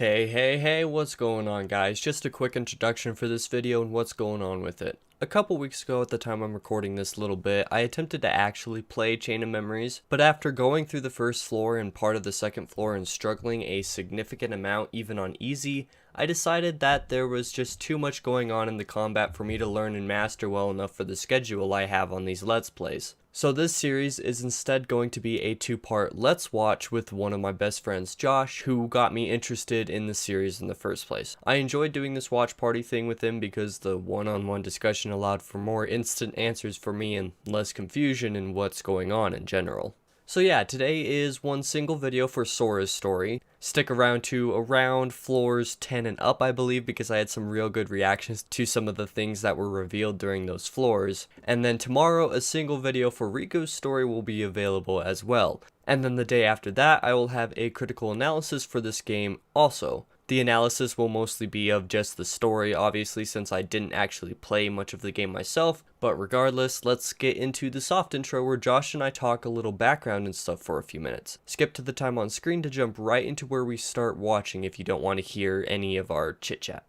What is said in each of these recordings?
Hey, what's going on, guys? Just a quick introduction for this video and what's going on with it. A couple weeks ago, at the time I'm recording this little bit, I attempted to actually play Chain of Memories, but after going through the first floor and part of the second floor and struggling a significant amount even on easy, I decided that there was just too much going on in the combat for me to learn and master well enough for the schedule I have on these Let's Plays. So this series is instead going to be a two-part Let's Watch with one of my best friends, Josh, who got me interested in the series in the first place. I enjoyed doing this watch party thing with him because the one-on-one discussion allowed for more instant answers for me and less confusion in what's going on in general. So yeah, today is one single video for Sora's story. Stick around to around floors 10 and up, I believe, because I had some real good reactions to some of the things that were revealed during those floors. And then tomorrow, a single video for Rico's story will be available as well. And then the day after that, I will have a critical analysis for this game also. The analysis will mostly be of just the story, obviously, since I didn't actually play much of the game myself, but regardless, let's get into the soft intro where Josh and I talk a little background and stuff for a few minutes. Skip to the time on screen to jump right into where we start watching if you don't want to hear any of our chit-chat.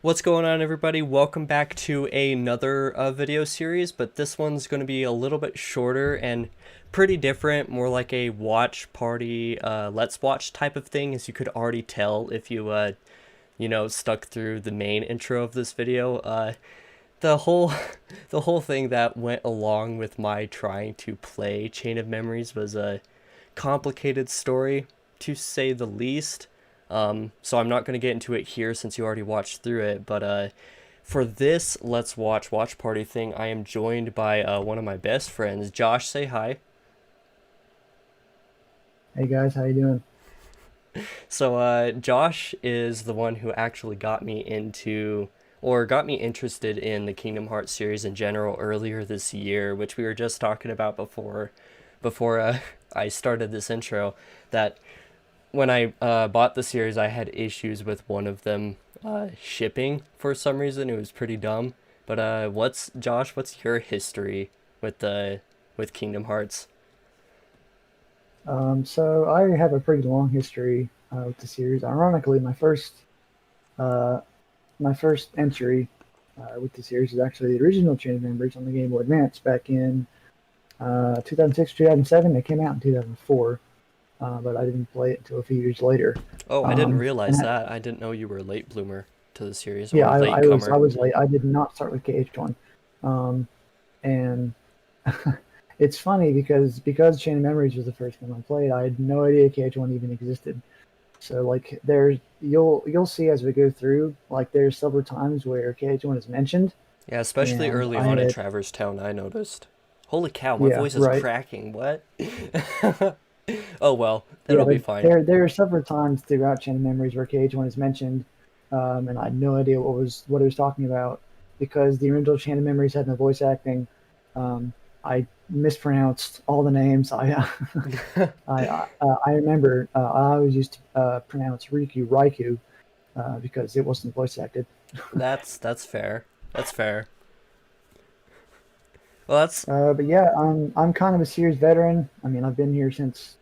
What's going on, everybody? Welcome back to another video series, but this one's going to be a little bit shorter and pretty different, more like a watch party, let's watch type of thing, as you could already tell if you, stuck through the main intro of this video. The whole thing that went along with my trying to play Chain of Memories was a complicated story, to say the least. So I'm not going to get into it here since you already watched through it, but for this Let's Watch party thing, I am joined by one of my best friends. Josh, say hi. Hey guys, how you doing? So Josh is the one who actually got me into, or got me interested in the Kingdom Hearts series in general earlier this year, which we were just talking about before I started this intro, that when I bought the series, I had issues with one of them shipping for some reason. It was pretty dumb. But what's your history with Kingdom Hearts? So I have a pretty long history with the series. Ironically, uh, my first entry with the series is actually the original Chain of Memories on the Game Boy Advance back in 2006, 2007. It came out in 2004, but I didn't play it until a few years later. Oh, I didn't Um, realize and that. I didn't know you were a late bloomer to the series, yeah, or I, late I was I comer. was late. I did not start with KH1, um, and it's funny because Chain of Memories was the first game I played. I had no idea KH1 even existed. So like there's you'll see as we go through, like there's several times where KH1 is mentioned, Yeah, especially and early I on in had Traverse Town, I noticed. Holy cow, my yeah, voice is right. cracking. What? Oh well, Yeah, that'll be but fine. there are several times throughout Chain of Memories where KH1 is mentioned, and I had no idea what it was talking about because the original Chain of Memories had no voice acting. I mispronounced all the names. I remember I always used to pronounce Raikou because it wasn't voice acted. That's fair. That's fair. Well, that's But yeah, I'm kind of a series veteran. I mean, I've been here since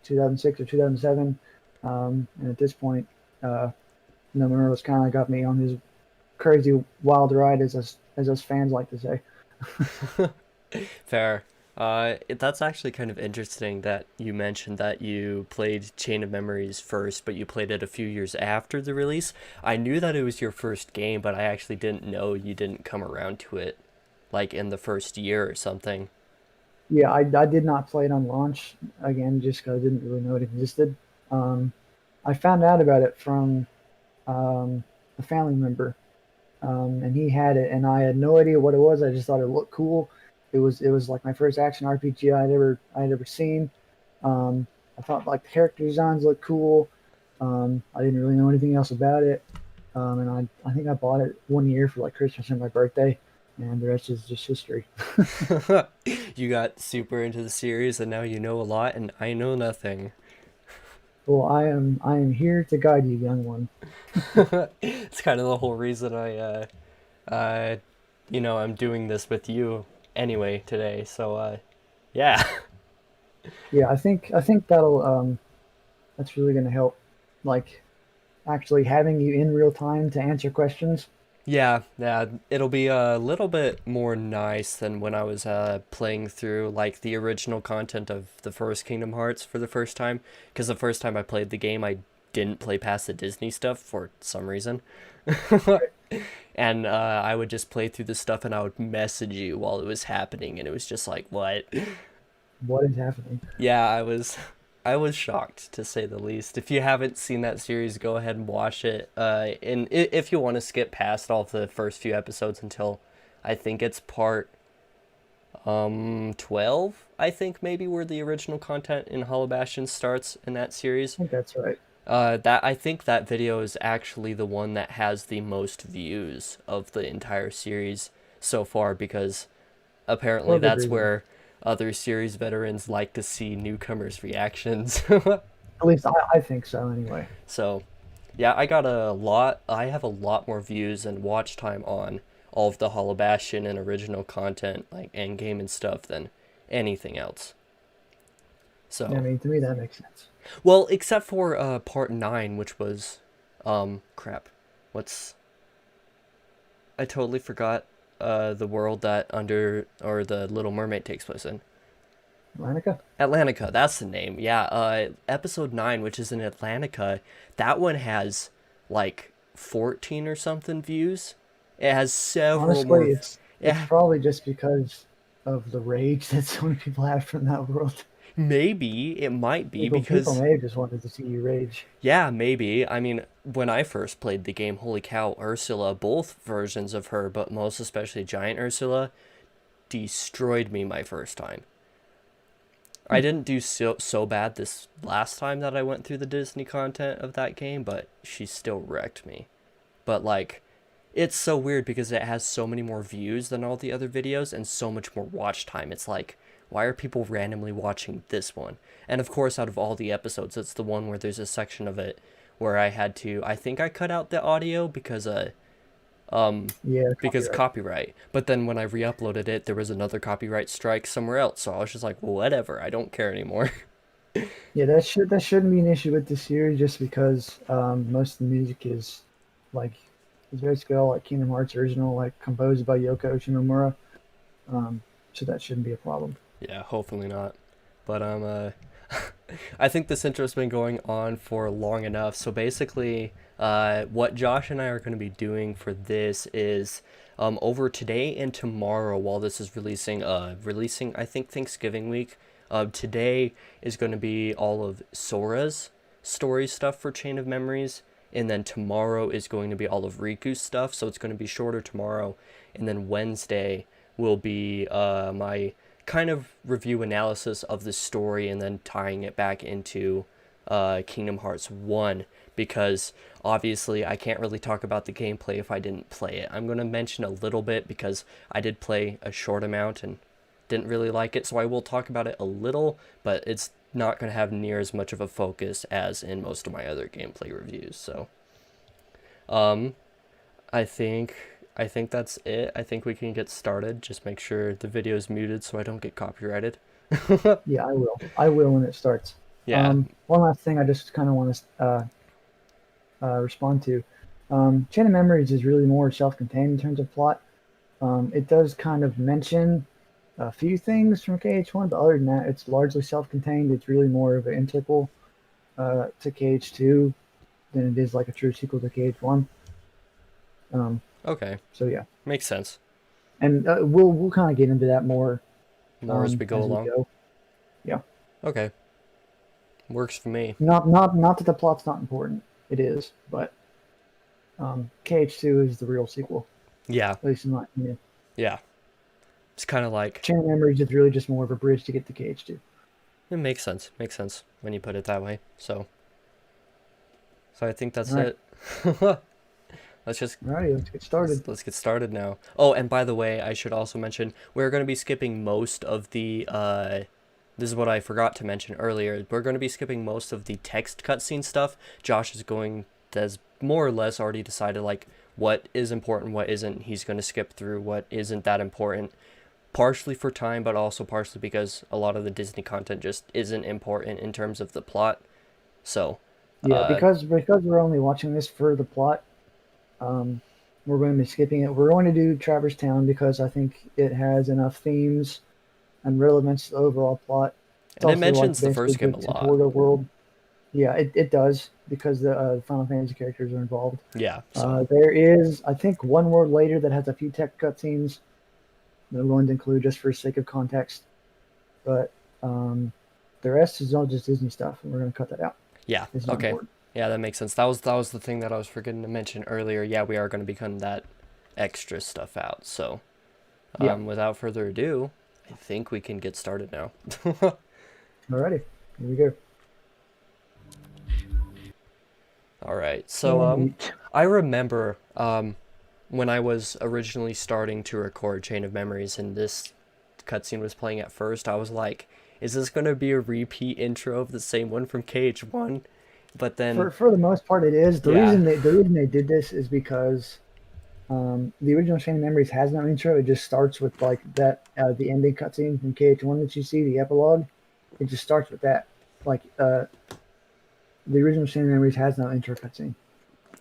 2006 or 2007, and at this point, Nomura's kind of got me on his crazy wild ride, as us fans like to say. fair. That's actually kind of interesting that you mentioned that you played Chain of Memories first, but you played it a few years after the release. I knew that it was your first game, but I actually didn't know you didn't come around to it, like in the first year or something. Yeah, I did not play it on launch again, just because I didn't really know it existed. Um, I found out about it from a family member, and he had it, and I had no idea what it was. I just thought it looked cool. It was like my first action RPG I had ever seen. Um, I thought like the character designs looked cool. I didn't really know anything else about it, and I think I bought it one year for like Christmas and my birthday, and the rest is just history. You got super into the series and now you know a lot and I know nothing. Well, I am here to guide you, young one. It's kind of the whole reason uh, I'm doing this with you anyway today. So, yeah. Yeah, I think that's really going to help. like actually having you in real time to answer questions. Yeah, yeah, it'll be a little bit more nice than when I was playing through like the original content of the first Kingdom Hearts for the first time. Because the first time I played the game, I didn't play past the Disney stuff for some reason. And I would just play through the stuff and I would message you while it was happening, and it was just like, what? What is happening? Yeah, I was shocked to say the least. If you haven't seen that series, go ahead and watch it. And if you want to skip past all of the first few episodes until I think it's part 12, I think maybe where the original content in Hollow Bastion starts in that I series. think that's right. That I think that video is actually the one that has the most views of the entire series so far, because apparently For a good that's reason. where other series veterans like to see newcomers' reactions. At least I think so anyway. So, yeah, I have a lot more views and watch time on all of the Hollow Bastion and original content, like endgame and stuff, than anything else. I So, mean, to me that makes sense. well, except for part 9, which was, crap. What's, I totally forgot the world that or the Little Mermaid takes place in. Atlantica? Atlantica, that's the name. Yeah, episode 9, which is in Atlantica, that one has like 14 or something views. It has several Honestly, more. it's Yeah, probably just because of the rage that so many people have from that world. maybe it might be People because may have just wanted to see you rage. yeah, maybe. I mean, when I first played the game, holy cow, Ursula, both versions of her, but most especially Giant Ursula, destroyed me my first time. I didn't do so bad this last time that I went through the Disney content of that game, but she still wrecked me. But like, it's so weird because it has so many more views than all the other videos and so much more watch time. It's like, why are people randomly watching this one? And of course, out of all the episodes, it's the one where there's a section of it where I think I cut out the audio um Yeah, because copyright. copyright. But then when I re-uploaded it, there was another copyright strike somewhere else. So I was just like, well, whatever, I don't care anymore. Yeah, that shouldn't be an issue with this series, just because most of the music like is basically all like Kingdom Hearts original, like composed by Yoko Shimomura. So that shouldn't be a problem. Yeah, hopefully not. But I think this intro's been going on for long enough. So basically, what Josh and I are going to be doing for this is over today and tomorrow, while this is releasing I think Thanksgiving week. Today is going to be all of Sora's story stuff for Chain of Memories, and then tomorrow is going to be all of Riku's stuff. So it's going to be shorter tomorrow, and then Wednesday will be my kind of review analysis of the story and then tying it back into Kingdom Hearts 1, because obviously I can't really talk about the gameplay if I didn't play it. I'm going to mention a little bit because I did play a short amount and didn't really like it, so I will talk about it a little, but it's not going to have near as much of a focus as in most of my other gameplay reviews. So um I think I think that's it. I think we can get started. Just make sure the video is muted so I don't get copyrighted. Yeah, I will. I will when it starts. Yeah. One last thing I just kind of want to respond to. Chain of Memories is really more self-contained in terms of plot. It does kind of mention a few things from KH1, but other than that, it's largely self-contained. It's really more of an integral to KH2 than it is like a true sequel to KH1. Okay. So yeah, Makes sense. and we'll kind of get into that more More as we go as we along. go. Yeah, Okay. Works for me. not that the plot's not important. It is, but KH2 is the real sequel, Yeah. at least in my opinion. Yeah. It's kind of like Chain of Memories is really just more of a bridge to get to KH2. it makes sense. Makes sense when you put it that way. So I think that's All right, it. Let's just alrighty, let's get started. let's get started now. Oh, and by the way, I should also mention we're going to be skipping most of the this is what I forgot to mention earlier. We're going to be skipping most of the text cutscene stuff. Josh has more or less already decided like what is important, what isn't. He's going to skip through what isn't that important, partially for time, but also partially because a lot of the Disney content just isn't important in terms of the plot. So Yeah, because we're only watching this for the plot, um, we're going to be skipping it. We're going to do Traverse Town because I think it has enough themes and relevance to the overall plot. It's And it also like mentions the basically first game a the lot. tutorial world. Yeah, it does because the Final Fantasy characters are involved. Yeah, so There is, I think, one world later that has a few tech cutscenes that I'm going to include just for sake of context. But the rest is all just Disney stuff, and we're going to cut that out. yeah, It's not okay. important. Yeah, that makes sense. That was the thing that I was forgetting to mention earlier. Yeah, we are going to be cutting that extra stuff out. So, Yeah. without further ado, I think we can get started now. Alrighty, here we go. All right. So, Neat. I remember when I was originally starting to record Chain of Memories and this cutscene was playing at first, I was like, is this going to be a repeat intro of the same one from KH1? But then, For the most part, it is. yeah, The reason they did this is because the original Chain of Memories has no intro. It just starts with like that the ending cutscene from KH1 that you see, the epilogue. It just starts with that. Like the original Chain of Memories has no intro cutscene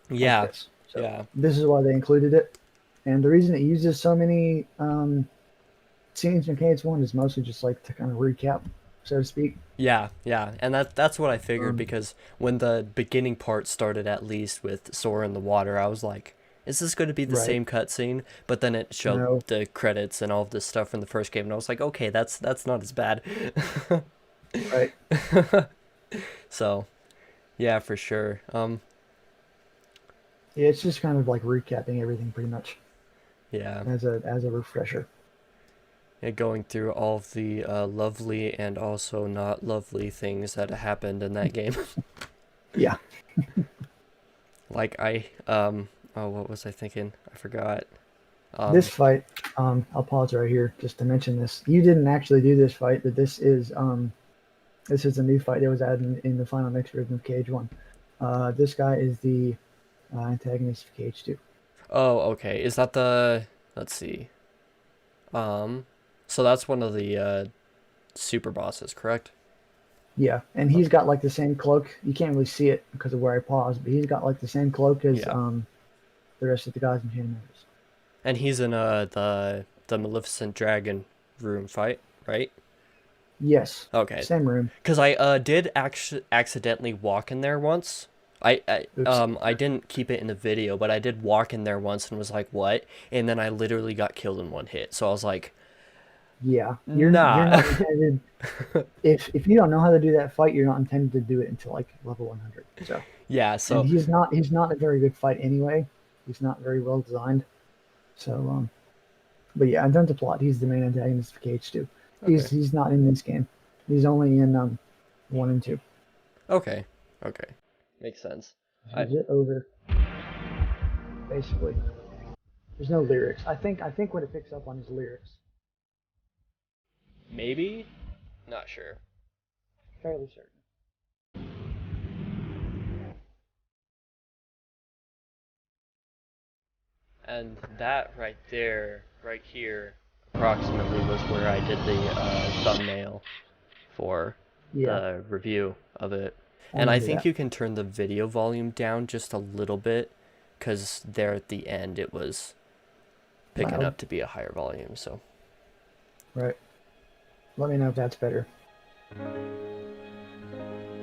like yeah, this. So yeah. this is why they included it. And the reason it uses so many scenes from KH1 is mostly just like to kind of recap, so to speak. Yeah, yeah, and that's what I figured Um, because when the beginning part started, at least with Sora in the water, I was like, "Is this going to be the right. same cutscene?" But then it showed No. the credits and all of this stuff from the first game, and I was like, "Okay, that's not as bad." Right. So yeah, for sure. Yeah, it's just kind of like recapping everything pretty much Yeah, as a refresher. yeah, going through all of the lovely and also not lovely things that happened in that game. Yeah. Like oh, what was I thinking? I forgot. This fight, I'll pause right here just to mention this. You didn't actually do this fight, but this is a new fight that was added in the final mix version of KH1. This guy is the antagonist of KH2. Oh, okay. Is that the, let's see. Um, so that's one of the super bosses, correct? Yeah, and he's got like the same cloak. You can't really see it because of where I paused, but he's got like the same cloak as Yeah. the rest of the guys in Chain of Memories. And he's in the Maleficent Dragon room fight, right? Yes, Okay. same room. Cuz I did accidentally walk in there once. Oops. I didn't keep it in the video, but I did walk in there once and was like, "What?" And then I literally got killed in one hit. So I was like, Yeah, you're "Nah." not intended. If you don't know how to do that fight, you're not intended to do it until like level 100. So, Yeah, and so he's not a very good fight anyway. He's not very well designed. So, but yeah, in terms of plot, he's the main antagonist for KH2. okay. He's not in this game. He's only in 1 and 2. Okay. Okay. Makes sense. I He's it over basically. There's no lyrics. I think what it picks up on is lyrics. maybe not sure. Fairly certain. And that right there, right here, approximately was where I did the thumbnail for Yeah, the review of it. I And I remember think that. you can turn the video volume down just a little bit, because there at the end it was picking Loud. up to be a higher volume. So Right. Let me know if that's better.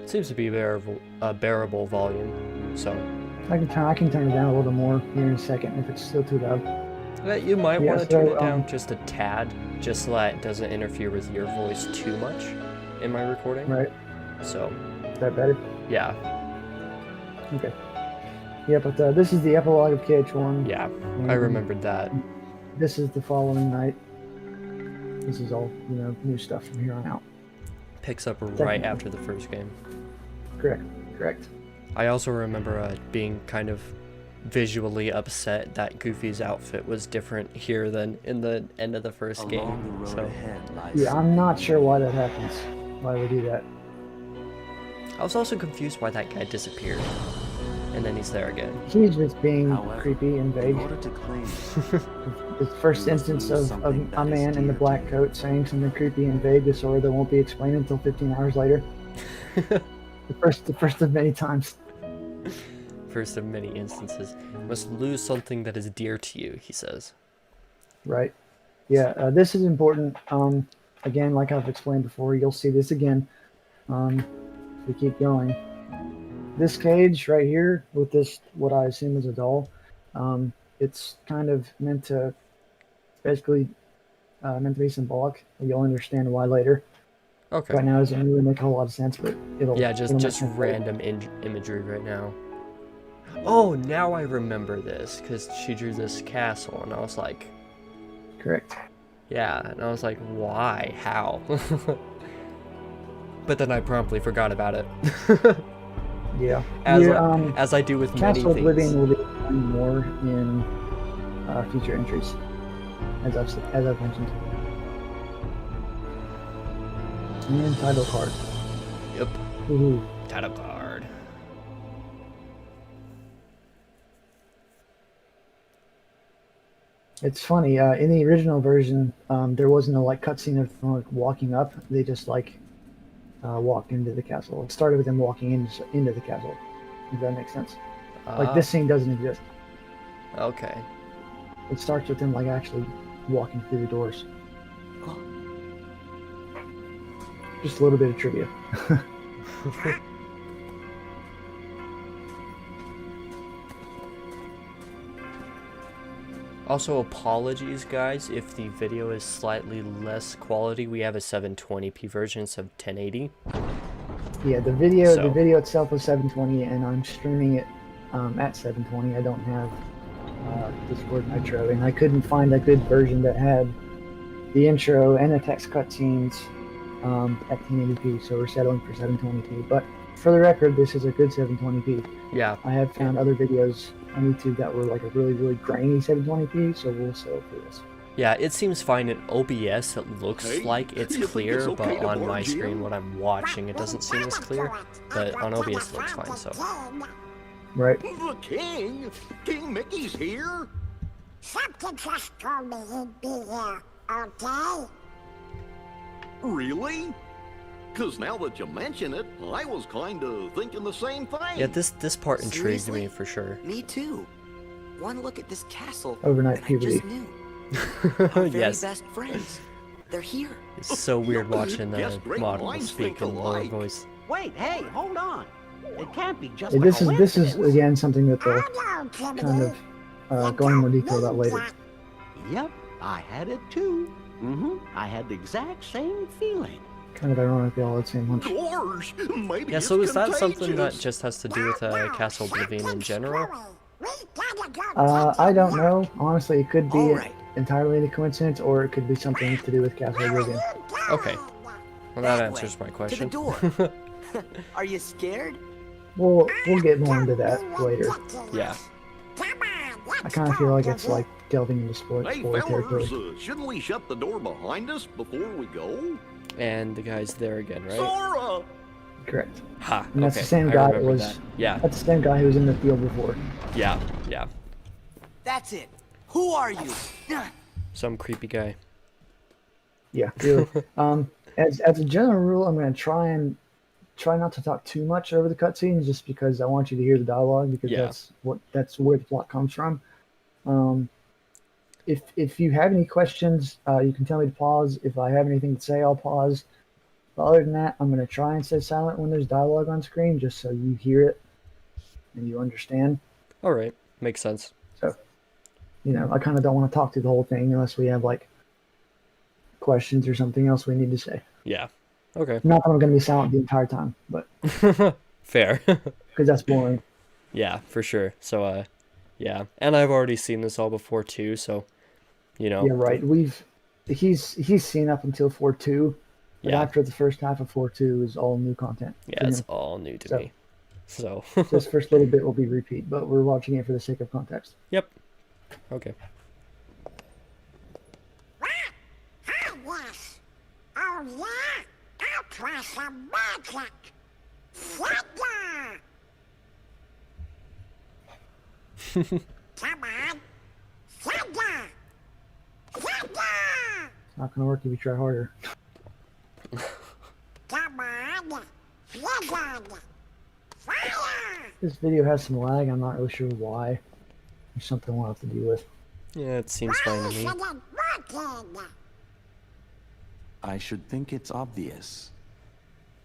it seems to be a bearable volume. So I can turn it down a little more here in a second if it's still too loud. you might Yeah, want to turn so it down just a tad, just so that it doesn't interfere with your voice too much in my recording. right. So Is that better? yeah, Okay. Yeah, but this is the epilogue of KH1. yeah, and I remembered that. This is the following night. This is all, new stuff from here on out. Picks up right Definitely. after the first game. Correct. Correct. I also remember being kind of visually upset that Goofy's outfit was different here than in the end of the first game. So Yeah, I'm not sure why that happens. Why we do that. I was also confused why that guy disappeared, and then he's there again. He's just being creepy and vague. In order to claim The first instance of a man in the black coat saying something creepy and vague to Sora that won't be explained until 15 hours later. The first of many times. First of many instances. Must lose something that is dear to you, he says. Right. Yeah, this is important. Again, like I've explained before, you'll see this again. We keep going. This cage right here with this, what I assume is a doll, it's kind of meant to, basically meant to be symbolic. You'll understand why later. Okay. Right now, it doesn't really make a whole lot of sense, but it'll. Yeah, it'll make just sense later. random imagery right now. Oh, now I remember this, because she drew this castle, and I was like, Correct. yeah, and I was like, why? How? But then I promptly forgot about it. Yeah. As I do with many Castle things. Oblivion will be explained more in future entries, as I've mentioned. And title card. Yep. Woohoo. Title card. It's funny. In the original version, there wasn't a cutscene of them walking up. They just walked into the castle. It started with them walking into the castle. If that makes sense. This scene doesn't exist. Okay. It starts with them actually walking through the doors. Just a little bit of trivia. Also, apologies, guys, if the video is slightly less quality. We have a 720p version instead of 1080. Yeah, the video itself was 720, and I'm streaming it at 720. I don't have Discord Nitro, and I couldn't find a good version that had the intro and the text cutscenes at 1080p, so we're settling for 720p. But for the record, this is a good 720p. Yeah. I have found other videos on YouTube that were a really, really grainy 720p, so we'll settle for this. Yeah, it seems fine in OBS. It looks like it's clear, it's okay but to on board my you? screen when I'm watching, it doesn't seem as clear. But on OBS, it looks fine, so. Right. The king? King Mickey's here? Something just told me he'd be here, okay? Really? Because now that you mention it, I was kind of thinking the same thing. Yeah, this part intrigued Seriously? me for sure. Me too. One look at this castle. Overnight and I puberty. just knew. Our very Yes. best friends. They're here. It's so weird watching Guess the great model minds speak think in lower alike. voice. Wait, hey, hold on. It can't be just This a is coincidence. again something that they'll Oh no, Timothy. kind of go in more detail about later. Yep, I had it too. I had the exact same feeling. Kind of ironic they all had the same lunch. Gorge, maybe Yeah, it's so is that something that contagious. just has to do with Castle Oblivion in general? I don't know. Honestly, it could be All right. entirely a coincidence, or it could be something to do with Castle Oblivion. Okay. Well, that That answers way, my question. To the door. Are you scared? We'll get more into that later. Yeah. I kind of feel like it's delving into spoiler Hey, territory. fellas, shouldn't we shut the door behind us before we go? And the guy's there again, right? Sora! Correct. Ha, And that's okay. the same I guy that remember was. that. Yeah, That's the same guy who was in the field before. yeah. That's it. Who are you? Some creepy guy. Yeah, really. As a general rule, I'm going to try not to talk too much over the cutscenes, just because I want you to hear the dialogue, because Yeah. that's where the plot comes from. If you have any questions, you can tell me to pause. If I have anything to say, I'll pause. But other than that, I'm going to try and stay silent when there's dialogue on screen, just so you hear it and you understand. All right, makes sense. So, I kind of don't want to talk through the whole thing unless we have questions or something else we need to say. Yeah. Okay. Not that I'm going to be silent the entire time, but Fair. because that's boring. Yeah, for sure. So, yeah, and I've already seen this all before too. So, Yeah, right. He's seen up until 4.2, but Yeah. after the first half of 4.2 is all new content. Yeah, for it's him. all new to So- me. So, This first little bit will be repeat, but we're watching it for the sake of context. yep. Okay. Oh, yes. Oh, yeah? I'll try some magic. Sega! Come on. Sega! Sega! It's not going to work if you try harder. Come on. Sega! Fire! This video has some lag. I'm not really sure why. There's something we'll have to deal with. Yeah, it seems fine to me. I should think it's obvious.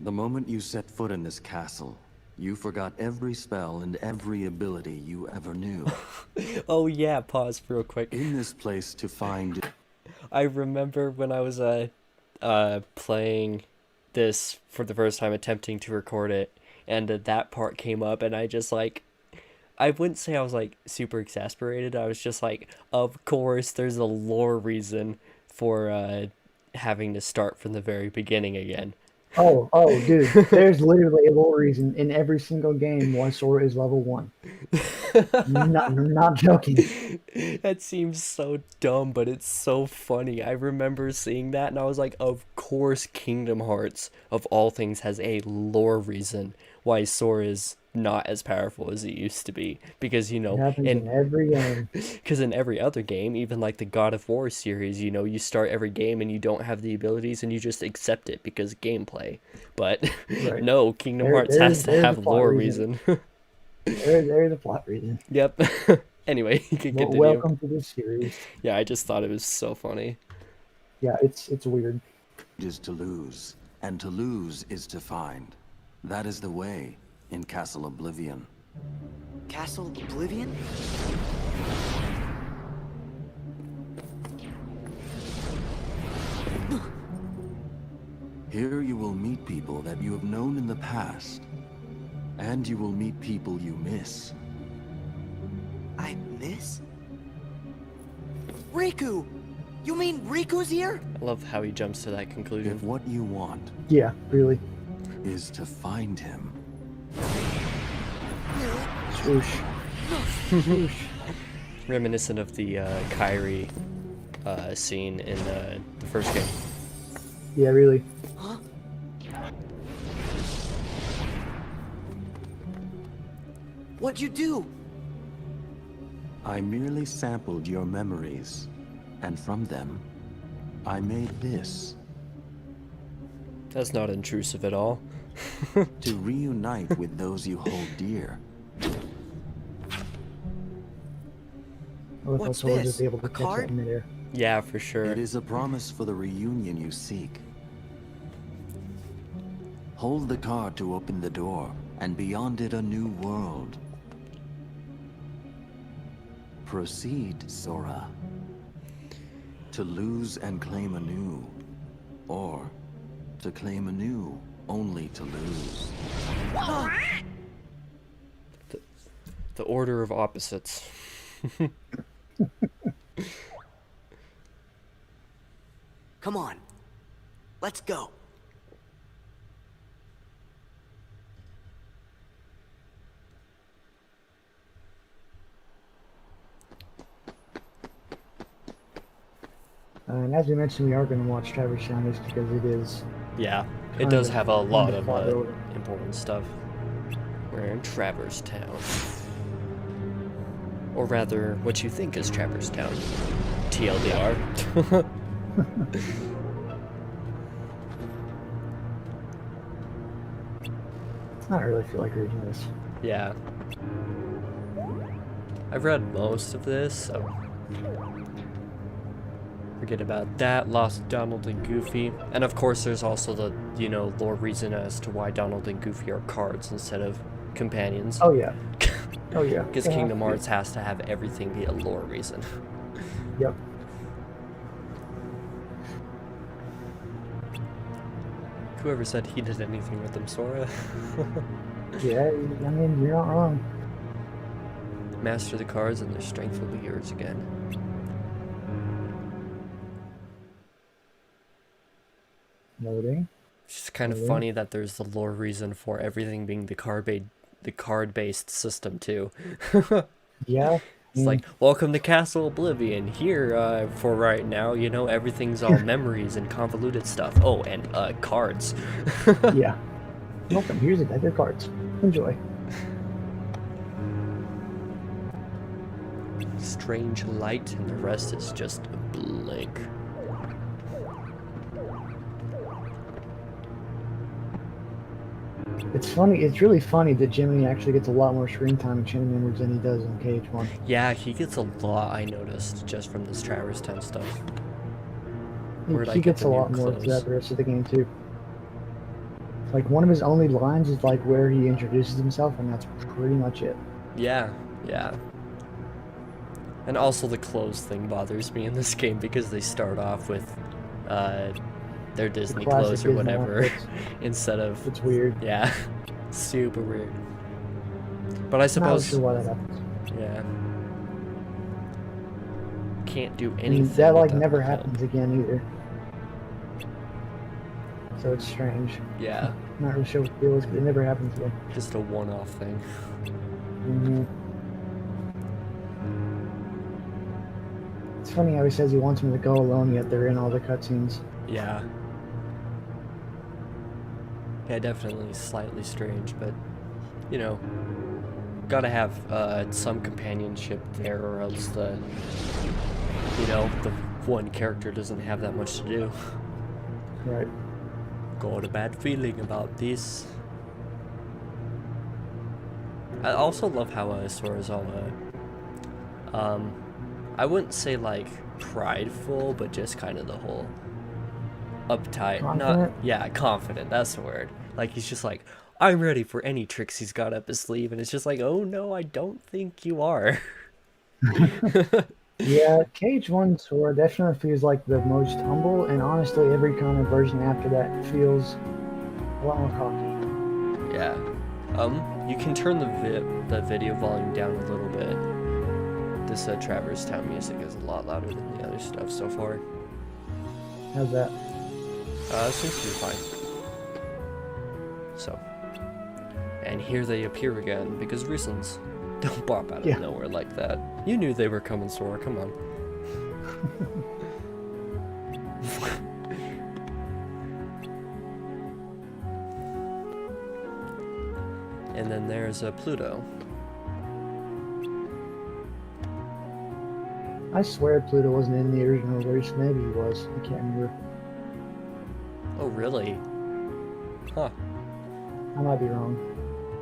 The moment you set foot in this castle, you forgot every spell and every ability you ever knew. Oh yeah, pause real quick. In this place to find... I remember when I was playing this for the first time, attempting to record it, and that part came up, and I just like, I wouldn't say I was like super exasperated. I was just like, of course, there's a lore reason for having to start from the very beginning again. Oh, dude, there's literally a lore reason in every single game why Sora is level 1. Not joking. That seems so dumb, but it's so funny. I remember seeing that, and I was like, of course Kingdom Hearts, of all things, has a lore reason why Sora is not as powerful as it used to be. Because, you know, It happens in every game. because in every other game, even like the God of War series, you know, you start every game and you don't have the abilities and you just accept it because gameplay. But Right. no, Kingdom Hearts has to there's have a plot lore reason. reason. There's a plot reason. Yep. Anyway, you can continue. Welcome to this series. Yeah, I just thought it was so funny. Yeah, it's weird. is to lose, and to lose is to find. That is the way in Castle Oblivion. Castle Oblivion? Here you will meet people that you have known in the past, and you will meet people you miss. I miss? Riku! You mean Riku's here? I love how he jumps to that If conclusion. what you want Yeah, really. is to find him, Swoosh. Swoosh. Reminiscent of the Kyrie scene in the first game. Yeah, really. Huh? What'd you do? I merely sampled your memories, and from them, I made this. That's not intrusive at all. To reunite with those you hold dear. I love how What's Sora this? is able to A catch card? that in midair. Yeah, for sure. It is a promise for the reunion you seek. Hold the card to open the door, and beyond it a new world. Proceed, Sora. To lose and claim anew, or to claim anew only to lose. The order of opposites. Come on. Let's go. And as we mentioned, we are going to watch Traverse Town just because it is. Yeah, it Kind does of have a lot of plot order. important stuff. We're in Traverse Town. Or rather, what you think is Traverse Town. TLDR. I don't really feel like reading this. Yeah. I've read most of this, so forget about that. Lost Donald and Goofy. And of course there's also the, you know, lore reason as to why Donald and Goofy are cards instead of companions. Oh yeah. Oh yeah. Because They have Kingdom to. Hearts has to have everything be a lore reason. Yep. Whoever said he did anything with them, Sora? Yeah, I mean, you're not wrong. Master the cards and their strength will be yours again. Loading. It's just kind of Really? funny that there's the lore reason for everything being the card-based system too. Yeah. It's like, welcome to Castle Oblivion. Here, for right now, you know, everything's all memories and convoluted stuff. Oh, and cards. Yeah. Welcome. Here's a deck of cards. Enjoy. Strange light, and the rest is just a blank. It's funny. It's really funny that Jimmy actually gets a lot more screen time in Chain of Memories than he does in KH1. Yeah, he gets a lot, I noticed, just from this Traverse Town stuff. Where'd I He get gets the a new lot more clothes? throughout the rest of the game too. Like one of his only lines is like where he introduces himself, and that's pretty much it. Yeah, yeah. And also the clothes thing bothers me in this game because they start off with their Disney classic clothes or Disney whatever outfits. instead of, It's weird. yeah, super weird. But I Not suppose, sure why that happens. yeah, can't do I anything mean, that like without never help. happens again either. So it's strange. Yeah, Not really sure what the deal is because it never happens again. just a one-off thing. hmm It's funny how he says he wants him to go alone, yet they're in all the cutscenes. Yeah. Yeah, definitely slightly strange, but, you know, gotta have some companionship there or else the one character doesn't have that much to do. Right. Got a bad feeling about this. I also love how Sora's all, I wouldn't say like prideful, but just kind of the whole uptight, Confident? confident, that's the word. Like he's just like, I'm ready for any tricks he's got up his sleeve, and it's just like, oh no, I don't think you are. Yeah, KH1 Sora definitely feels like the most humble, and honestly, every kind of version after that feels a lot more cocky. Yeah. You can turn the video volume down a little bit. This Traverse Town music is a lot louder than the other stuff so far. How's that? Seems to be fine. So. And here they appear again, because reasons. Don't pop out of nowhere like that. You knew they were coming, Sora, come on. And then there's Pluto. I swear Pluto wasn't in the original version. Maybe he was. I can't remember. Oh, really? Huh. I might be wrong.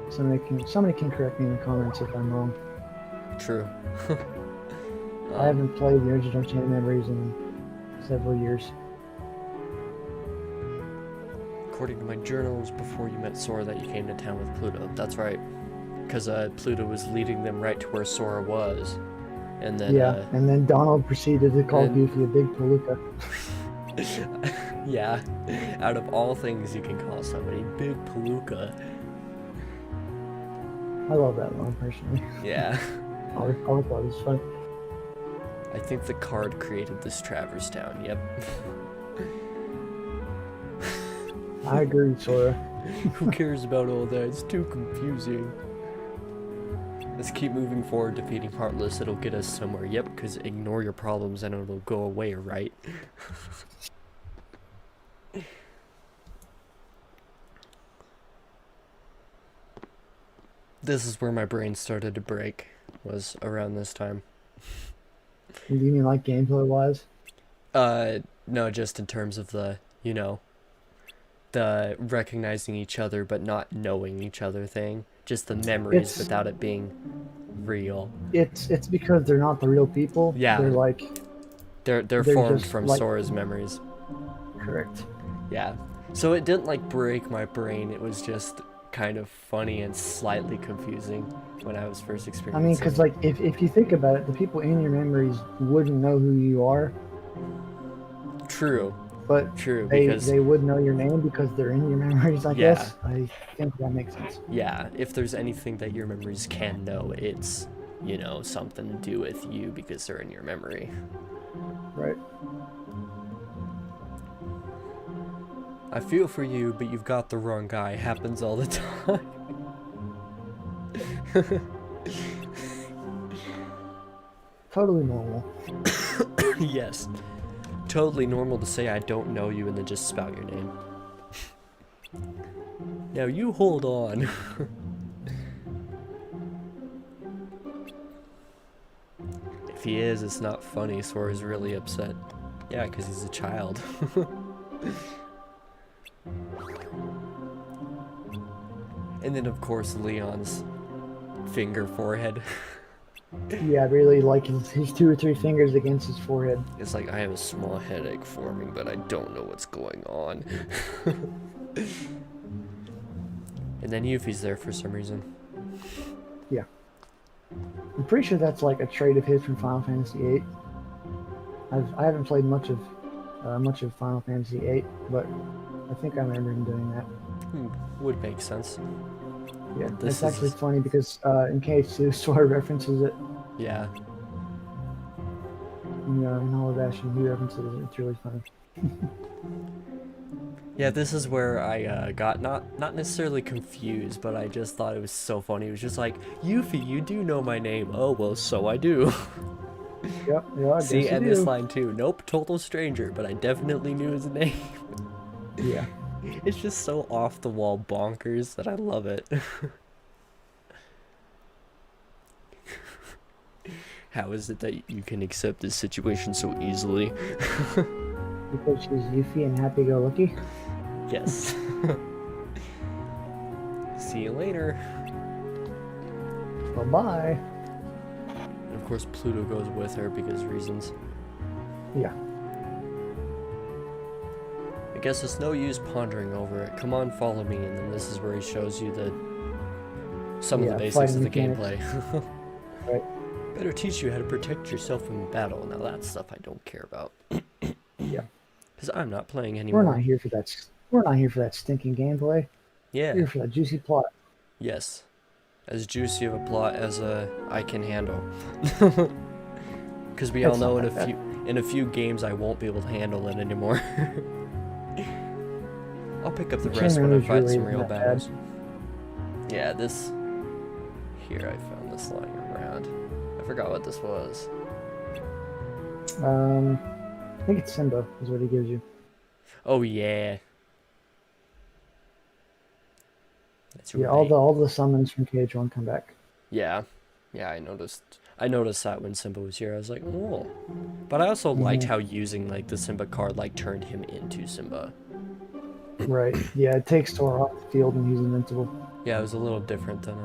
Somebody can correct me in the comments if I'm wrong. True. I haven't played the original Chain of Memories in several years. According to my journals, before you met Sora, that you came to town with Pluto. That's right. Because Pluto was leading them right to where Sora was. And then, and then Donald proceeded to call Goofy a big palooka. Yeah, out of all things you can call somebody, Big Palooka. I love that one, personally. Yeah. I thought it was funny. I think the card created this Traverse Town, yep. I agree, Sora. Who cares about all that? It's too confusing. Let's keep moving forward, defeating Heartless. It'll get us somewhere. Yep, because ignore your problems and it'll go away, right? This is where my brain started to break, was around this time. Do you mean like gameplay-wise? No, just in terms of the, you know, the recognizing each other but not knowing each other thing. Just the memories without it being real. It's because they're not the real people. Yeah. They're like... They're formed just from like... Sora's memories. Correct. Yeah. So it didn't like break my brain, it was just kind of funny and slightly confusing when I was first experiencing it. I mean, because like, if you think about it, the people in your memories wouldn't know who you are. True. But True, they would know your name because they're in your memories, I guess. I think that makes sense. Yeah, if there's anything that your memories can know, it's, you know, something to do with you because they're in your memory. Right. I feel for you, but you've got the wrong guy. Happens all the time. Totally normal. Yes. Totally normal to say I don't know you and then just spout your name. Now you hold on. If he is, it's not funny. Sora's really upset. Yeah, because he's a child. And then of course Leon's finger forehead. Yeah, really, like his 2 or 3 fingers against his forehead. It's like, I have a small headache forming, but I don't know what's going on. And then Yuffie's there for some reason. Yeah. I'm pretty sure that's like a trait of his from Final Fantasy VIII. I haven't played much of Final Fantasy VIII, but I think I remember him doing that. Would make sense. Yeah, This it's actually is- funny because in case Sora references it, Yeah. in all of Ash, he references it. It's really funny. Yeah, this is where I got not necessarily confused, but I just thought it was so funny. It was just like, Yuffie, you do know my name. Oh, well, so I do. Yep, yeah, I See, guess you and this do. line too. Nope, total stranger, but I definitely knew his name. Yeah. It's just so off the wall bonkers that I love it. How is it that you can accept this situation so easily? Because she's Yuffie and happy-go-lucky. Yes. See you later. Bye-bye. And of course Pluto goes with her because reasons. Yeah. I guess it's no use pondering over it. Come on, follow me, and then this is where he shows you some of the basics fighting of the mechanics. gameplay. Right. Better teach you how to protect yourself in battle. Now that stuff I don't care about. Yeah. Because I'm not playing anymore. We're not here for that. We're not here for that stinking gameplay. Yeah. We're here for that juicy plot. Yes. As juicy of a plot as I can handle. Because we all It's know not like in a few games I won't be able to handle it anymore. I'll pick up the The rest when I Chain fight Runner's some really real not bad. battles. Yeah, this... Here, I found this lying around. I forgot what this was. I think it's Simba is what he gives you. Oh, yeah. That's Yeah, right. all the summons from KH1 come back. Yeah. Yeah, I noticed that when Simba was here. I was like, oh. But I also liked how using, like, the Simba card, like, turned him into Simba. Right. Yeah, it takes Sora off the field and he's invincible. Yeah, it was a little different than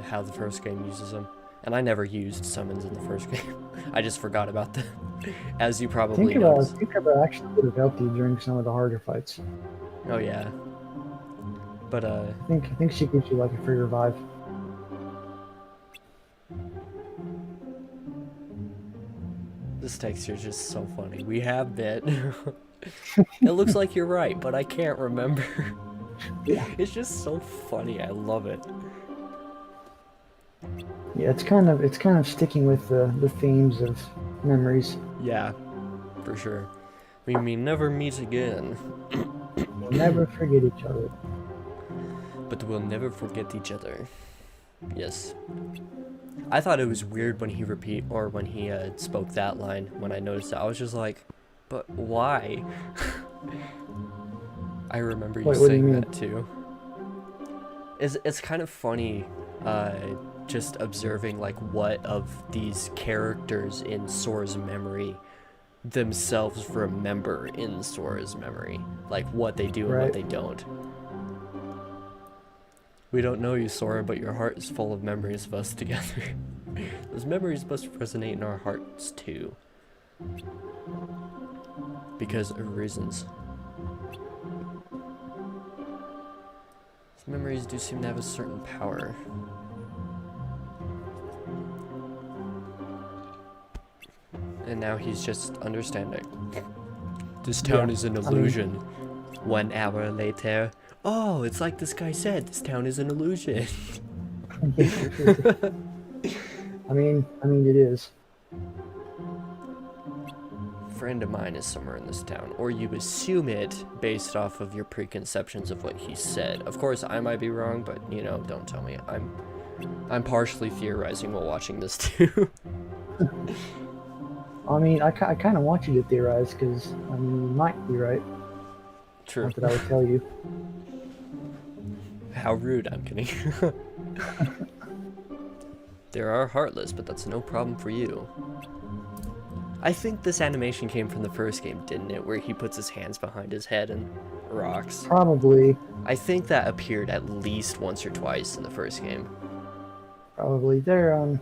how the first game uses them. And I never used summons in the first game. I just forgot about them, as you probably noticed. Tinkerbell actually would have helped you during some of the harder fights. Oh yeah. But I think she gives you like a free revive. this texture is just so funny. We have bit. It looks like you're right, but I can't remember. Yeah. It's just so funny. I love it. Yeah, it's kind of sticking with the themes of memories. Yeah, for sure. We may never meet again, We'll never forget each other. but we'll never forget each other. Yes. I thought it was weird when he spoke that line. When I noticed it, I was just like, but why? I remember you Wait, what do you saying mean? that too. It's kind of funny, just observing like what of these characters in Sora's memory themselves remember in Sora's memory, like what they do and Right. what they don't. We don't know you, Sora, but your heart is full of memories of us together. Those memories must resonate in our hearts too. Because of reasons. These memories do seem to have a certain power. And now he's just understanding. This town is an illusion. 1 hour later. Oh, it's like this guy said, this town is an illusion. I mean, it is. Friend of mine is somewhere in this town, or you assume it based off of your preconceptions of what he said. Of course, I might be wrong, but you know, don't tell me. I'm partially theorizing while watching this too. I mean, I kind of want you to theorize because I mean, you might be right. True. Not that I would tell you. How rude, I'm kidding. There are heartless, but that's no problem for you. I think this animation came from the first game, didn't it? Where he puts his hands behind his head and rocks. Probably. I think that appeared at least once or twice in the first game. Probably. They're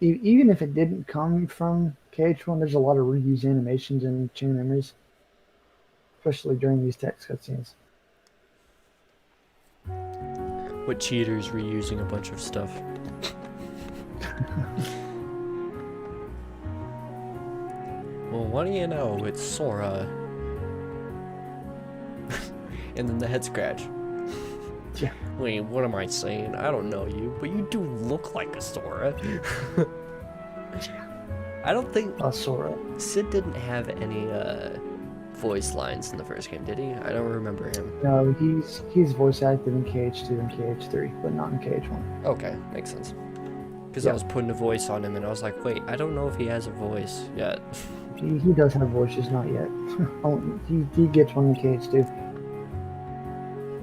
even if it didn't come from KH1, there's a lot of reused animations in Chain of Memories, especially during these text cutscenes. What cheaters reusing a bunch of stuff? Well, what do you know? It's Sora. And then the head scratch. Yeah. Wait, what am I saying? I don't know you, but you do look like a Sora. I don't think Sora. Sid didn't have any voice lines in the first game, did he? I don't remember him. No, he's voice acted in KH2 and KH3, but not in KH1. Okay, makes sense. Because Yeah. I was putting a voice on him, and I was like, wait, I don't know if he has a voice yet. He does have voices, not yet. Oh, he gets one in KH2.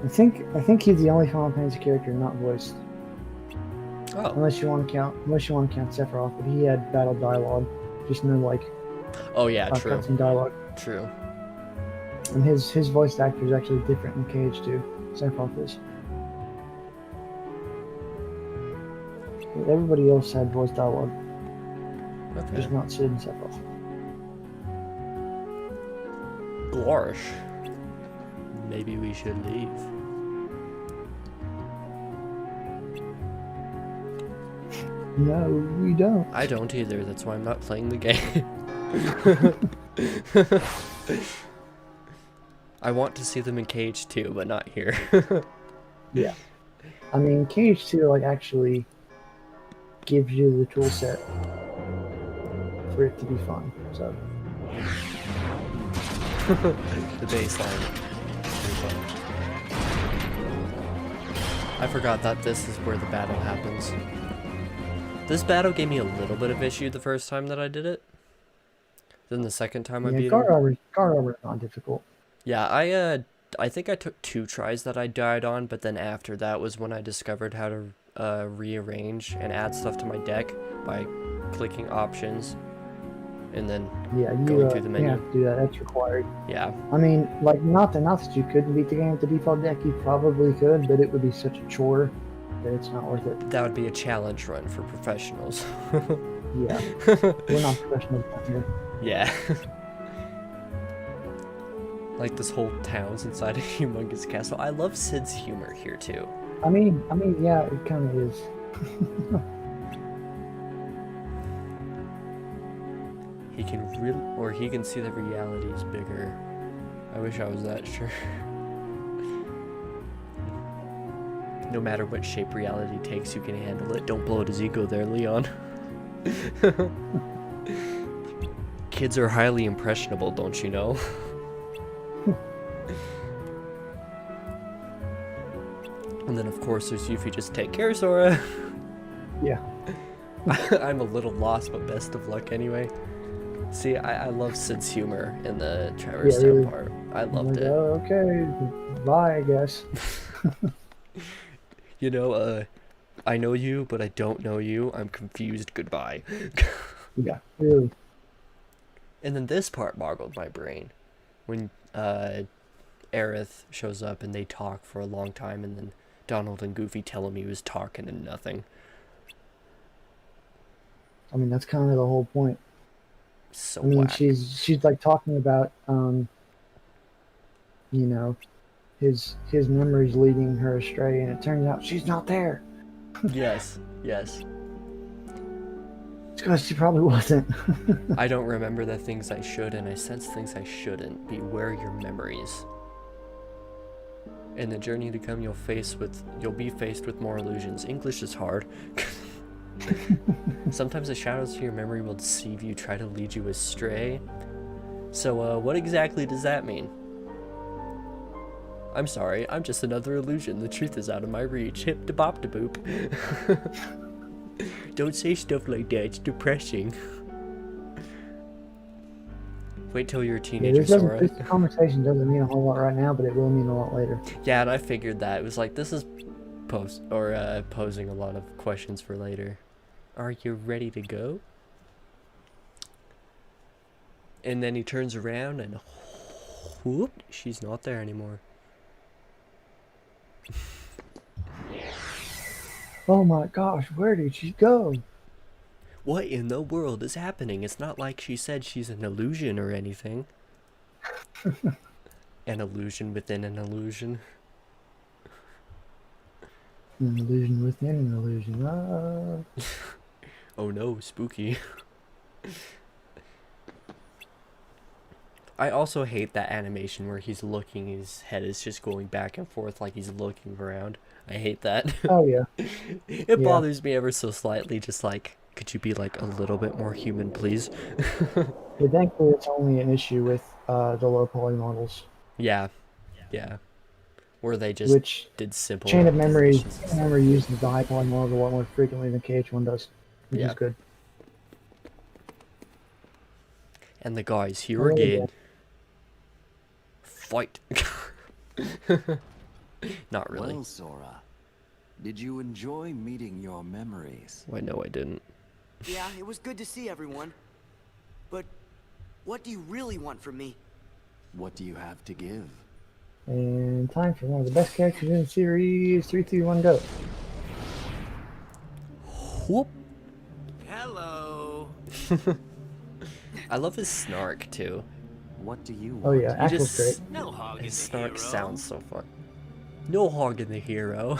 I think he's the only Final Fantasy character not voiced, Oh, unless you want to count Sephiroth, but he had battle dialogue, just no like oh yeah, true, cutscene dialogue. true. And his voice actor is actually different in KH2. Sephiroth is. But everybody else had voice dialogue, Okay. just not Sid and Sephiroth. Glorish. Maybe we should leave. No, we don't. I don't either, that's why I'm not playing the game. I want to see them in KH2, but not here. Yeah. I mean, KH2 like actually gives you the tool set for it to be fun. So The baseline. I forgot that this is where the battle happens. This battle gave me a little bit of issue the first time that I did it. Then the second time I beat him. Guard armor is not difficult. Yeah, I think I took 2 tries that I died on, but then after that was when I discovered how to rearrange and add stuff to my deck by clicking options and then Yeah, going through the you menu. have to do that. That's required. Yeah. I mean, like not that you couldn't beat the game with the default deck. You probably could, but it would be such a chore that it's not worth it. That would be a challenge run for professionals. Yeah, we're not professionals here. Yeah. Like this whole town's inside a humongous castle. I love Sid's humor here too. I mean, yeah, it kind of is. He can see that reality is bigger. I wish I was that sure. No matter what shape reality takes, you can handle it. Don't blow out his ego there, Leon. Kids are highly impressionable, don't you know? And then of course there's Yuffie, just take care, Sora. Yeah. I'm a little lost, but best of luck anyway. See, I love Sid's humor in the Traverse Yeah, Town really. part. I I'm loved like, it. oh, okay, bye, I guess. You know, I know you, but I don't know you. I'm confused. Goodbye. Yeah, really. And then this part boggled my brain. When Aerith shows up and they talk for a long time, and then Donald and Goofy tell him he was talking and nothing. I mean, that's kind of the whole point. So I mean, whack. she's like talking about, you know, his memories leading her astray, and it turns out she's not there. Yes, yes. It's because she probably wasn't. I don't remember the things I should, and I sense things I shouldn't. Beware your memories. In the journey to come, you'll be faced with more illusions. English is hard. Sometimes the shadows of your memory will deceive you, try to lead you astray. So, what exactly does that mean? I'm sorry, I'm just another illusion. The truth is out of my reach. Hip de bop de boop. Don't say stuff like that, it's depressing. Wait till you're a Yeah, teenager, Sora. this conversation doesn't mean a whole lot right now, but it will mean a lot later. Yeah, and I figured that. It was like, this is posing a lot of questions for later. Are you ready to go? And then he turns around and Whoop, she's not there anymore. Oh my gosh, where did she go? What in the world is happening? It's not like she said she's an illusion or anything. An illusion within an illusion. An illusion within an illusion. Ah. Oh no, spooky. I also hate that animation where he's looking, his head is just going back and forth like he's looking around. I hate that. Oh yeah. It bothers me ever so slightly, just like, could you be like a little bit more human, please? But thankfully, it's only an issue with the low poly models. Yeah, yeah. Where they just Which did simple Chain of Memory animations. uses the high poly models a lot more frequently than KH1 does, which Yeah. is good. And the guy's here Oh, again. yeah. Fight. Not really. Well, Sora, did you enjoy meeting your memories? Why, no, I didn't. Yeah, it was good to see everyone. But what do you really want from me? What do you have to give? And time for one of the best characters in the series. 3, 2, 1, go. Whoop. Hello. I love his snark, too. What do you want? Oh yeah, He Axel's just... great. No hog His is the snark hero. sounds so fun. No hogging the hero.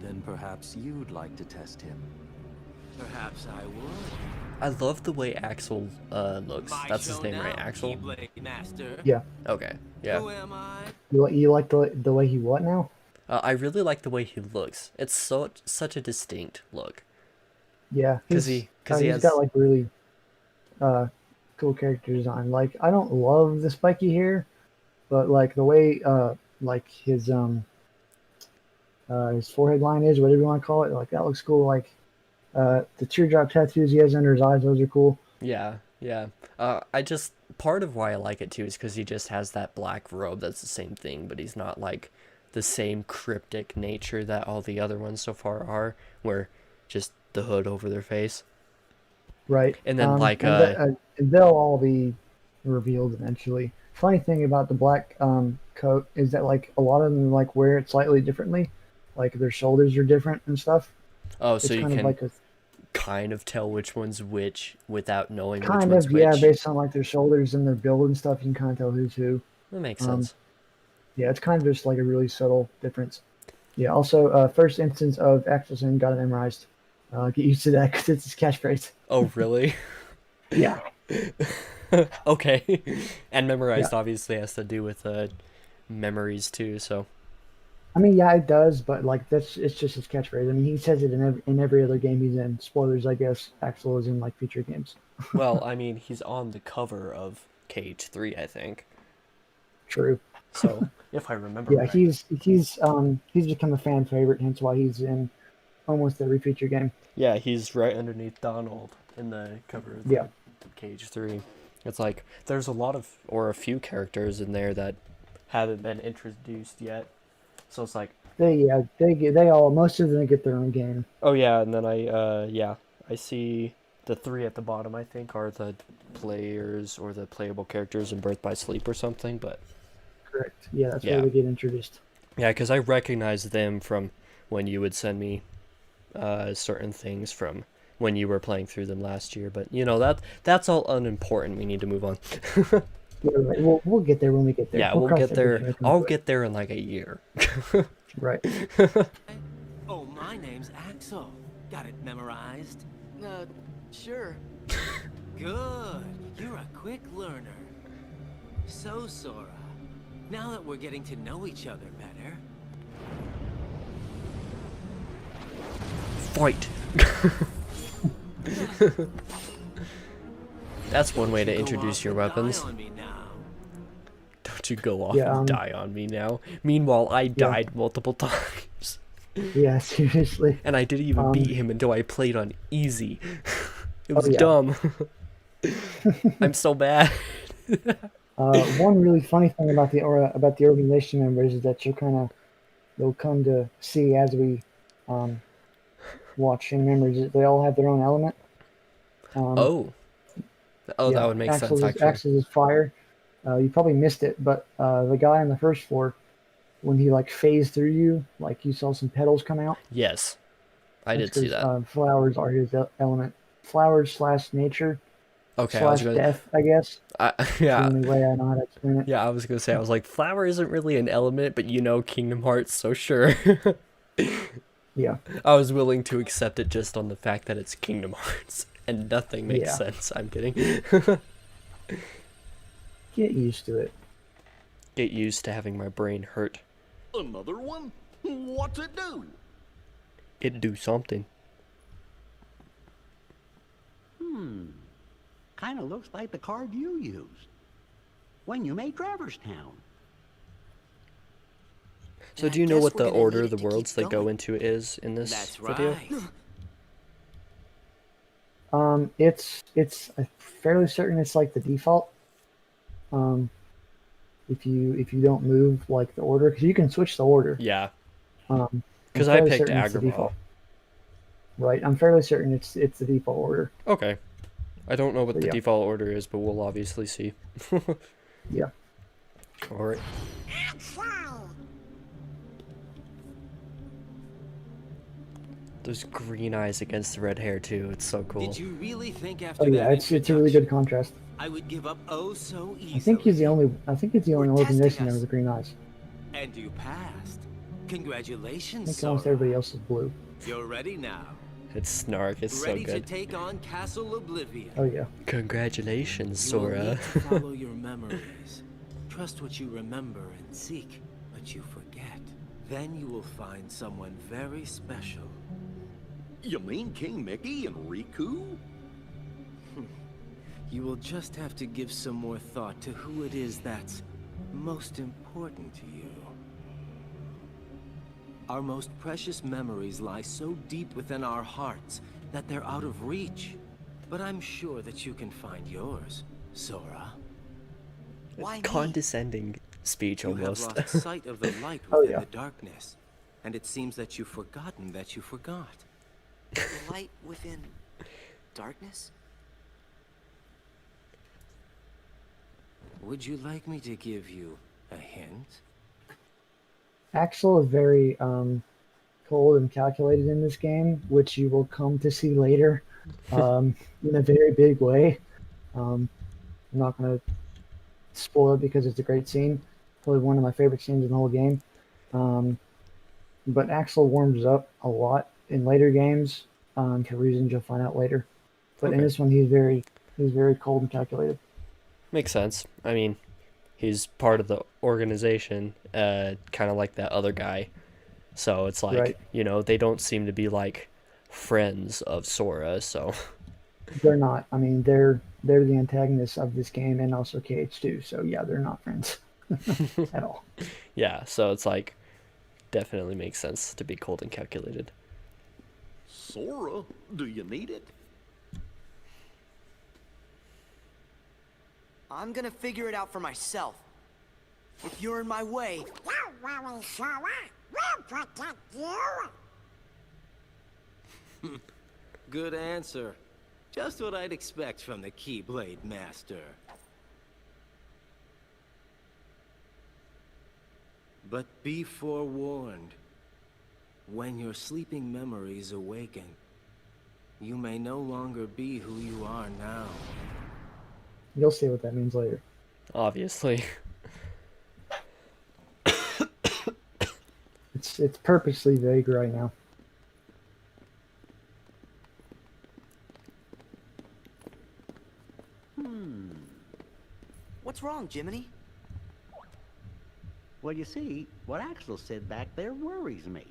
Then perhaps you'd like to test him. Perhaps I would. I love the way Axel looks. That's his name, right? Axel? Master. Yeah. Okay, yeah. Who am I? You like the way he what now? I really like the way he looks. It's such a distinct look. Yeah. 'Cause he has... got like really cool character design. Like I don't love the spiky hair, but like the way like his forehead line is, whatever you want to call it, like that looks cool. Like the teardrop tattoos he has under his eyes, those are cool. Yeah, yeah. I just... Part of why I like it, too, is because he just has that black robe that's the same thing, but he's not, like, the same cryptic nature that all the other ones so far are, where just the hood over their face. Right. And then, like, and they'll all be revealed eventually. Funny thing about the black coat is that like a lot of them like wear it slightly differently, like their shoulders are different and stuff. Oh, It's so you kind can of like a kind of tell which one's which without knowing which kind one's of which. yeah, based on like their shoulders and their build and stuff, you can kind of tell who's who. That makes sense. Yeah, it's kind of just like a really subtle difference. Yeah. Also, first instance of Axelson got it memorized. Get used to that because it's his catchphrase. Oh, really? Yeah. Okay. And memorized Yeah. obviously has to do with memories too, so... I mean, yeah, it does, but like it's just his catchphrase. I mean, he says it in every other game he's in. Spoilers, I guess. Axel is in like future games. Well, I mean, he's on the cover of KH3, I think. True. So, if I remember Yeah, right. he's become a fan favorite, hence why he's in almost every feature game. Yeah, he's right underneath Donald in the cover of Yeah. KH3. It's like, there's a lot of, or a few characters in there that haven't been introduced yet. So it's like... They all, most of them get their own game. Oh yeah, and then I see the 3 at the bottom, I think, are the players or the playable characters in Birth by Sleep or something, but... Correct. Yeah, that's Yeah. where they get introduced. Yeah, because I recognize them from when you would send me certain things from when you were playing through them last year, but you know, that's all unimportant. We need to move on. Yeah, right. We'll get there when we get there. Yeah, we'll cross get that there. bridge when we come I'll to it. get there in like a year. Right. Oh, my name's Axel. Got it memorized? Sure. Good. You're a quick learner. So, Sora, now that we're getting to know each other better, Fight. That's one way to go introduce off your and die weapons. on me now. Don't you go off Yeah, and die on me now. Meanwhile, I Yeah. died multiple times. Yeah, seriously. And I didn't even beat him until I played on easy. It was yeah. dumb. I'm so bad. One really funny thing about the organization members is that you'll come to see as we watch in members. They all have their own element. Oh. Oh, Yeah, that would make sense, Axel's actually. Axel's is fire. You probably missed it, but the guy on the first floor, when he like phased through you, like you saw some petals come out. Yes, I That's did see because that. flowers are his element. Flowers slash nature Okay, I was slash gonna, death, I guess. It's the yeah, only way I know how to explain it. yeah, I was gonna say, I was like, flower isn't really an element, but you know, Kingdom Hearts, so sure. Yeah, I was willing to accept it just on the fact that it's Kingdom Hearts, and nothing makes Yeah. sense. I'm kidding. get used to it. Get used to having my brain hurt. Another one? What's it do? It do something. Kind of looks like the card you used when you made Traverse Town. So And do I you know guess what we're the gonna need order it of the to keep worlds they go going. into is in this That's video? right. It's fairly certain it's like the default. If you don't move like the order, because you can switch the order. Yeah, I'm because I fairly picked certain it's the Agrabah. default. Right, I'm fairly certain it's the default order. Okay. I don't know what So, the yeah. default order is, but we'll obviously see. Yeah. Alright. Those green eyes against the red hair too. It's so cool. Did you really think after Oh yeah, that it's a really good introduction, contrast. I would give up oh so easily? I think he's the only We're organization testing that us. has the green eyes. And you passed. I Congratulations, think almost Sora. everybody else is blue. You're ready now. It's Snark. It's so Ready to good. take on Castle Oblivion. Oh yeah. Congratulations, You will Sora. need to follow your memories. Trust what you remember and seek what you forget. Then you will find someone very special. You mean King Mickey and Riku? You will just have to give some more thought to who it is that's most important to you. Our most precious memories lie so deep within our hearts that they're out of reach. But I'm sure that you can find yours, Sora. Why me? Condescending speech You have almost. lost sight of the light Oh, within yeah. the darkness, and it seems that you've forgotten that you forgot. The light within darkness? Would you like me to give you a hint? Axel is very cold and calculated in this game, which you will come to see later in a very big way. I'm not going to spoil it because it's a great scene. Probably one of my favorite scenes in the whole game. But Axel warms up a lot in later games for reasons you'll find out later. But in Okay. this one, he's very cold and calculated. Makes sense. I mean, he's part of the organization, kind of like that other guy. So it's like, Right. you know, they don't seem to be like friends of Sora, so They're not. I mean, they're the antagonists of this game and also KH2. So yeah, they're not friends at all. yeah, so it's like definitely makes sense to be cold and calculated. Sora, do you need it? I'm gonna figure it out for myself. If you're in my way, Don't worry, Sora. We'll protect you. Good answer. Just what I'd expect from the Keyblade Master. But be forewarned. When your sleeping memories awaken, you may no longer be who you are now. You'll see what that means later. Obviously. It's purposely vague right now. what's wrong, Jiminy? Well, you see, what Axel said back there worries me.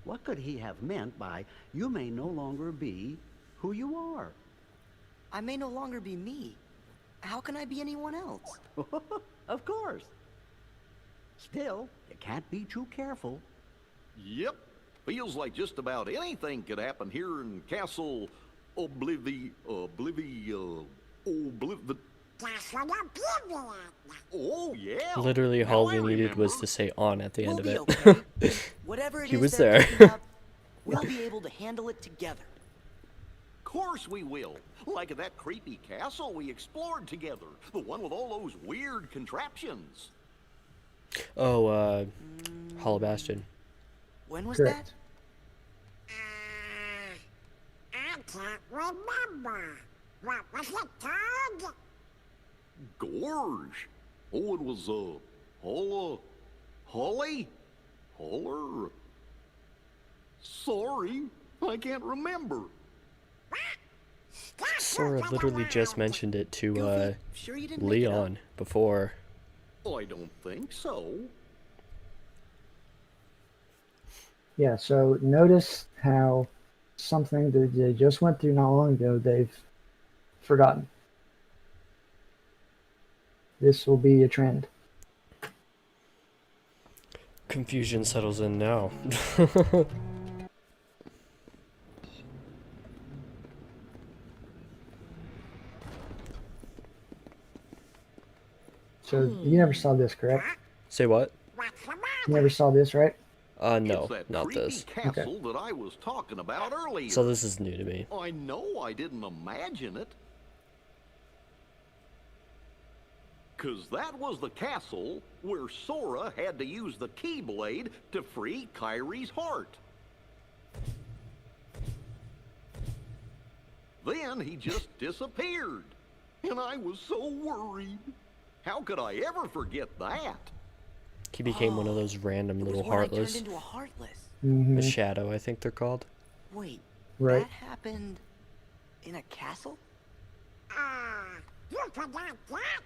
What could he have meant by, you may no longer be who you are? I may no longer be me. How can I be anyone else? Of course. Still, you can't be too careful. Yep. Feels like just about anything could happen here in Castle Oblivion. Castle Oblivion. Oh, yeah. Literally Now all I we needed was remember. to say on at the We'll end be of okay. it. Whatever it He is was they're there. cooking up, we'll be able to handle it together. course we will. Like at that creepy castle we explored together. The one with all those weird contraptions. Oh, Hollow Bastion. When was Correct. I can't remember. What was it called? Gorge. Oh, it was, Holly? Holler? Sorry, I can't remember. Sora literally just mentioned it to, Goofy, sure you didn't make it up? Leon before. I don't think so. Yeah, so notice how something that they just went through not long ago, they've forgotten. This will be a trend. Confusion settles in now. So you never saw this, correct? Say what? What's the matter? You never saw this, right? No, It's that not creepy this. castle that I was talking about earlier. So this is new to me. I know I didn't imagine it. 'Cause that was the castle where Sora had to use the Keyblade to free Kyrie's heart. Then he just disappeared. And I was so worried. How could I ever forget that? He became one of those random It was little when I heartless. turned into a heartless. Mm-hmm. The Shadow, I think they're called. Wait, Right. that happened in a castle? You forgot that?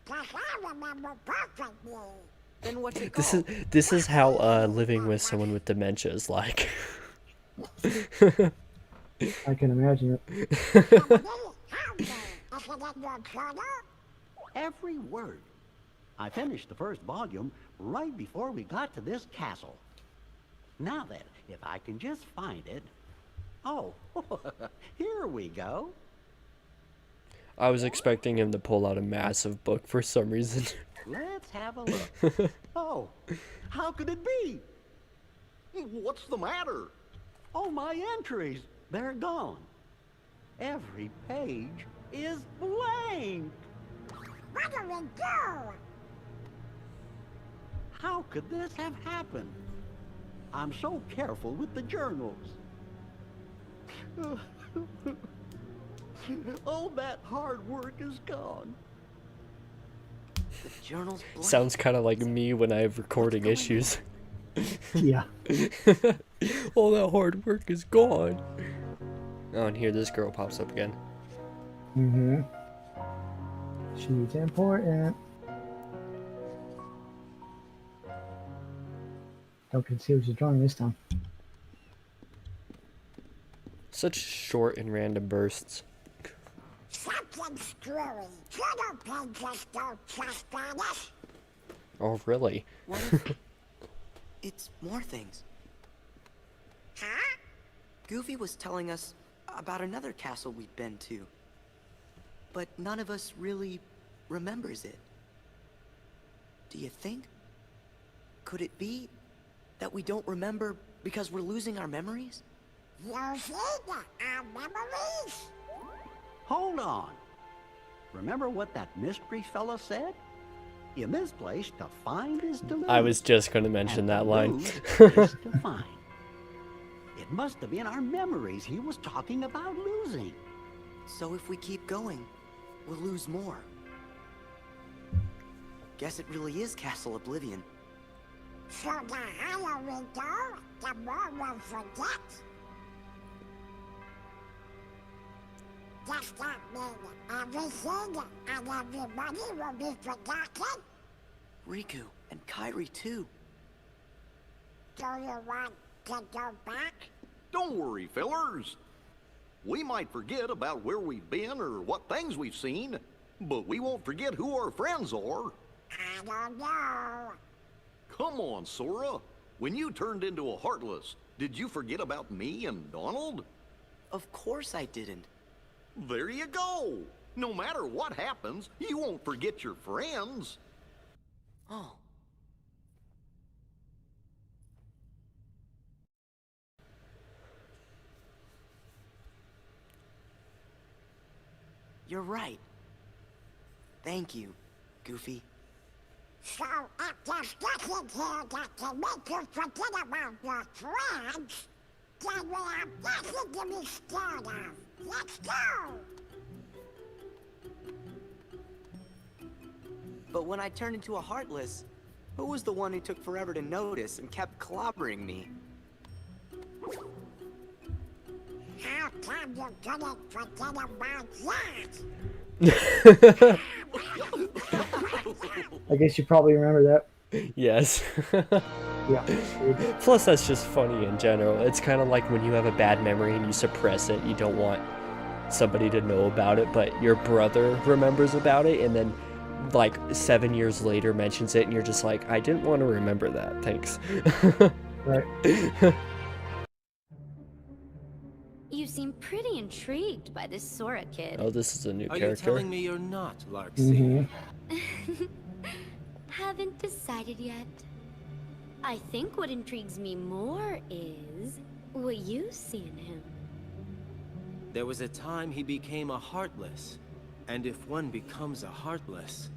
'Cause I remember perfectly. Then what's it This called? this is how living with someone with dementia is like. I can imagine it. Every word. I finished the first volume right before we got to this castle. Now then, if I can just find it. Oh, here we go. I was expecting him to pull out a massive book for some reason. Let's have a look. Oh, how could it be? What's the matter? Oh, my entries, they're gone. Every page is blank. What do we do? How could this have happened? I'm so careful with the journals. All that hard work is gone. The journal's blank. Sounds kind of like me when I have recording going on? issues. Yeah. All that hard work is gone. Oh, and here this girl pops up again. Mm-hmm. She's important. Don't see what she's drawing this time. Such short and random bursts. Something's screwy. Turtle pages don't trust Spanish. Oh, really? What if it's more things? Huh? Goofy was telling us about another castle we'd been to. But none of us really remembers it. Do you think? Could it be that we don't remember because we're losing our memories? Losing our memories? Hold on. Remember what that mystery fella said? In this place, to find is to lose. I was just going to mention And that to line. lose is to find. It must have been our memories he was talking about losing. So if we keep going, we'll lose more. Guess it really is Castle Oblivion. So the higher we go, the more we'll forget. Does that mean everything and everybody will be forgotten? Riku and Kairi too. Do you want to go back? Don't worry, fellers. We might forget about where we've been or what things we've seen, but we won't forget who our friends are. I don't know. Come on, Sora. When you turned into a Heartless, did you forget about me and Donald? Of course I didn't. There you go. No matter what happens, you won't forget your friends. Oh. You're right. Thank you, Goofy. So if there's nothing here that can make you forget about your friends, then we have nothing to be scared of. Let's go! But when I turned into a Heartless, who was the one who took forever to notice and kept clobbering me? How come you couldn't forget about that? I guess you probably remember that. Yes. Yeah. Plus, that's just funny in general. It's kind of like when you have a bad memory and you suppress it. You don't want somebody to know about it, but your brother remembers about it, and then like 7 years later mentions it, and you're just like, I didn't want to remember that. Thanks. Right. You seem pretty intrigued by this Sora kid. Oh, this is a new Are you character. telling me you're not, Larksy? Haven't decided yet. I think what intrigues me more is what you see in him. There was a time he became a Heartless. And if one becomes a Heartless...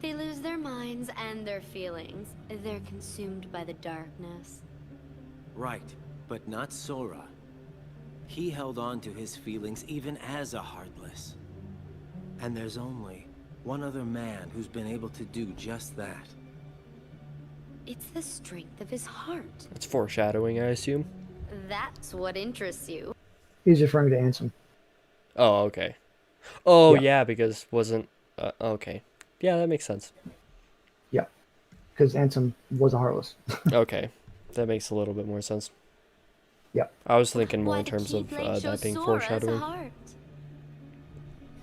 They lose their minds and their feelings. They're consumed by the darkness. Right, but not Sora. He held on to his feelings even as a Heartless. And there's only one other man who's been able to do just that. It's the strength of his heart. It's foreshadowing, I assume. That's what interests you. He's referring to Ansem. Oh, okay. Oh, Yeah. yeah, because wasn't... okay. Yeah, that makes sense. Yeah. Because Ansem was a Heartless. Okay. That makes a little bit more sense. Yeah. I was thinking more Why in the terms of Keyblade shows that being Sora as a foreshadowing. heart.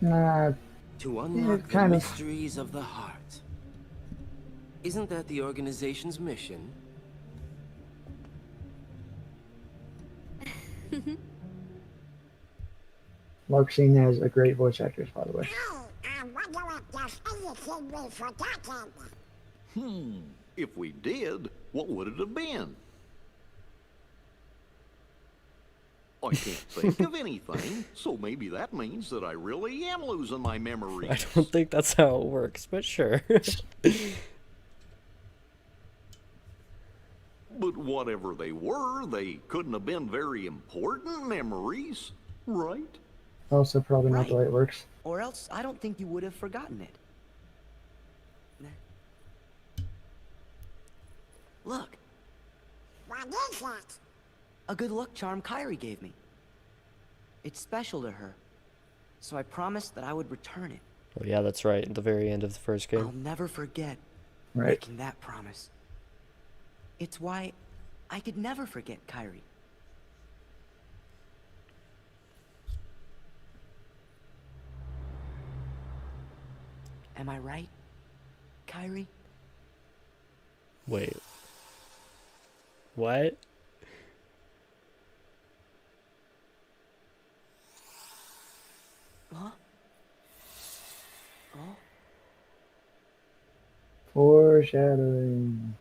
Nah, To unlock the kind of. mysteries of the heart. Isn't that the organization's mission? Larkseen has a great voice actress, by the way. Hey, I wonder if there's anything we've forgotten. If we did, what would it have been? I can't think of anything, so maybe that means that I really am losing my memories. I don't think that's how it works, but sure. But whatever they were, they couldn't have been very important memories, right? Also, probably not the way it works. Or else I don't think you would have forgotten it. Look, What is that? a good luck charm Kyrie gave me. It's special to her, so I promised that I would return it. Oh, yeah, that's right. At the very end of the first I'll game. never forget Right. making that promise. It's why I could never forget Kyrie. Am I right, Kyrie? Wait. What? Huh? Oh? Foreshadowing.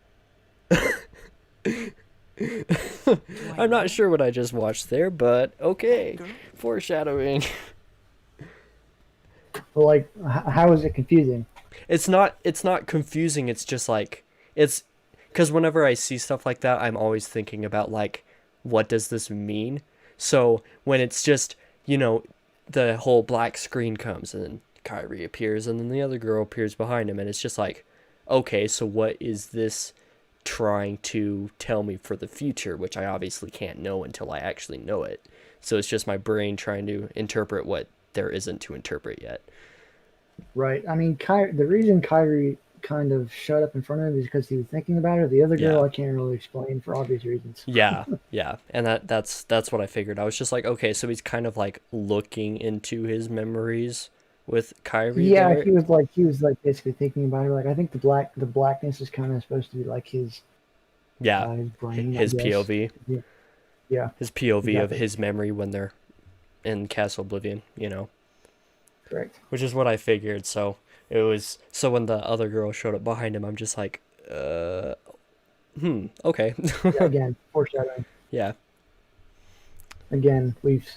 I'm not sure what I just watched there, but okay. Girl? Foreshadowing. But like, how is it confusing? It's not confusing, it's just like, it's because whenever I see stuff like that, I'm always thinking about like, what does this mean? So when it's just, the whole black screen comes and then Kyrie appears and then the other girl appears behind him, and it's just like, okay, so what is this trying to tell me for the future, which I obviously can't know until I actually know it. So it's just my brain trying to interpret what there isn't to interpret yet. Right. I mean, the reason Kyrie kind of shut up in front of him is because he was thinking about it. The other girl, Yeah. I can't really explain for obvious reasons. Yeah, and that's what I figured. I was just like, okay, so he's kind of like looking into his memories with Kyrie. Yeah, there. he was like basically thinking about it. Like, I think the blackness is kind of supposed to be like his his brain, I his guess. POV. Yeah. His POV of Exactly. his memory when they're in Castle Oblivion, Correct. which is what I figured. So when the other girl showed up behind him, I'm just like, okay. Yeah, again, foreshadowing. Yeah. Again, we've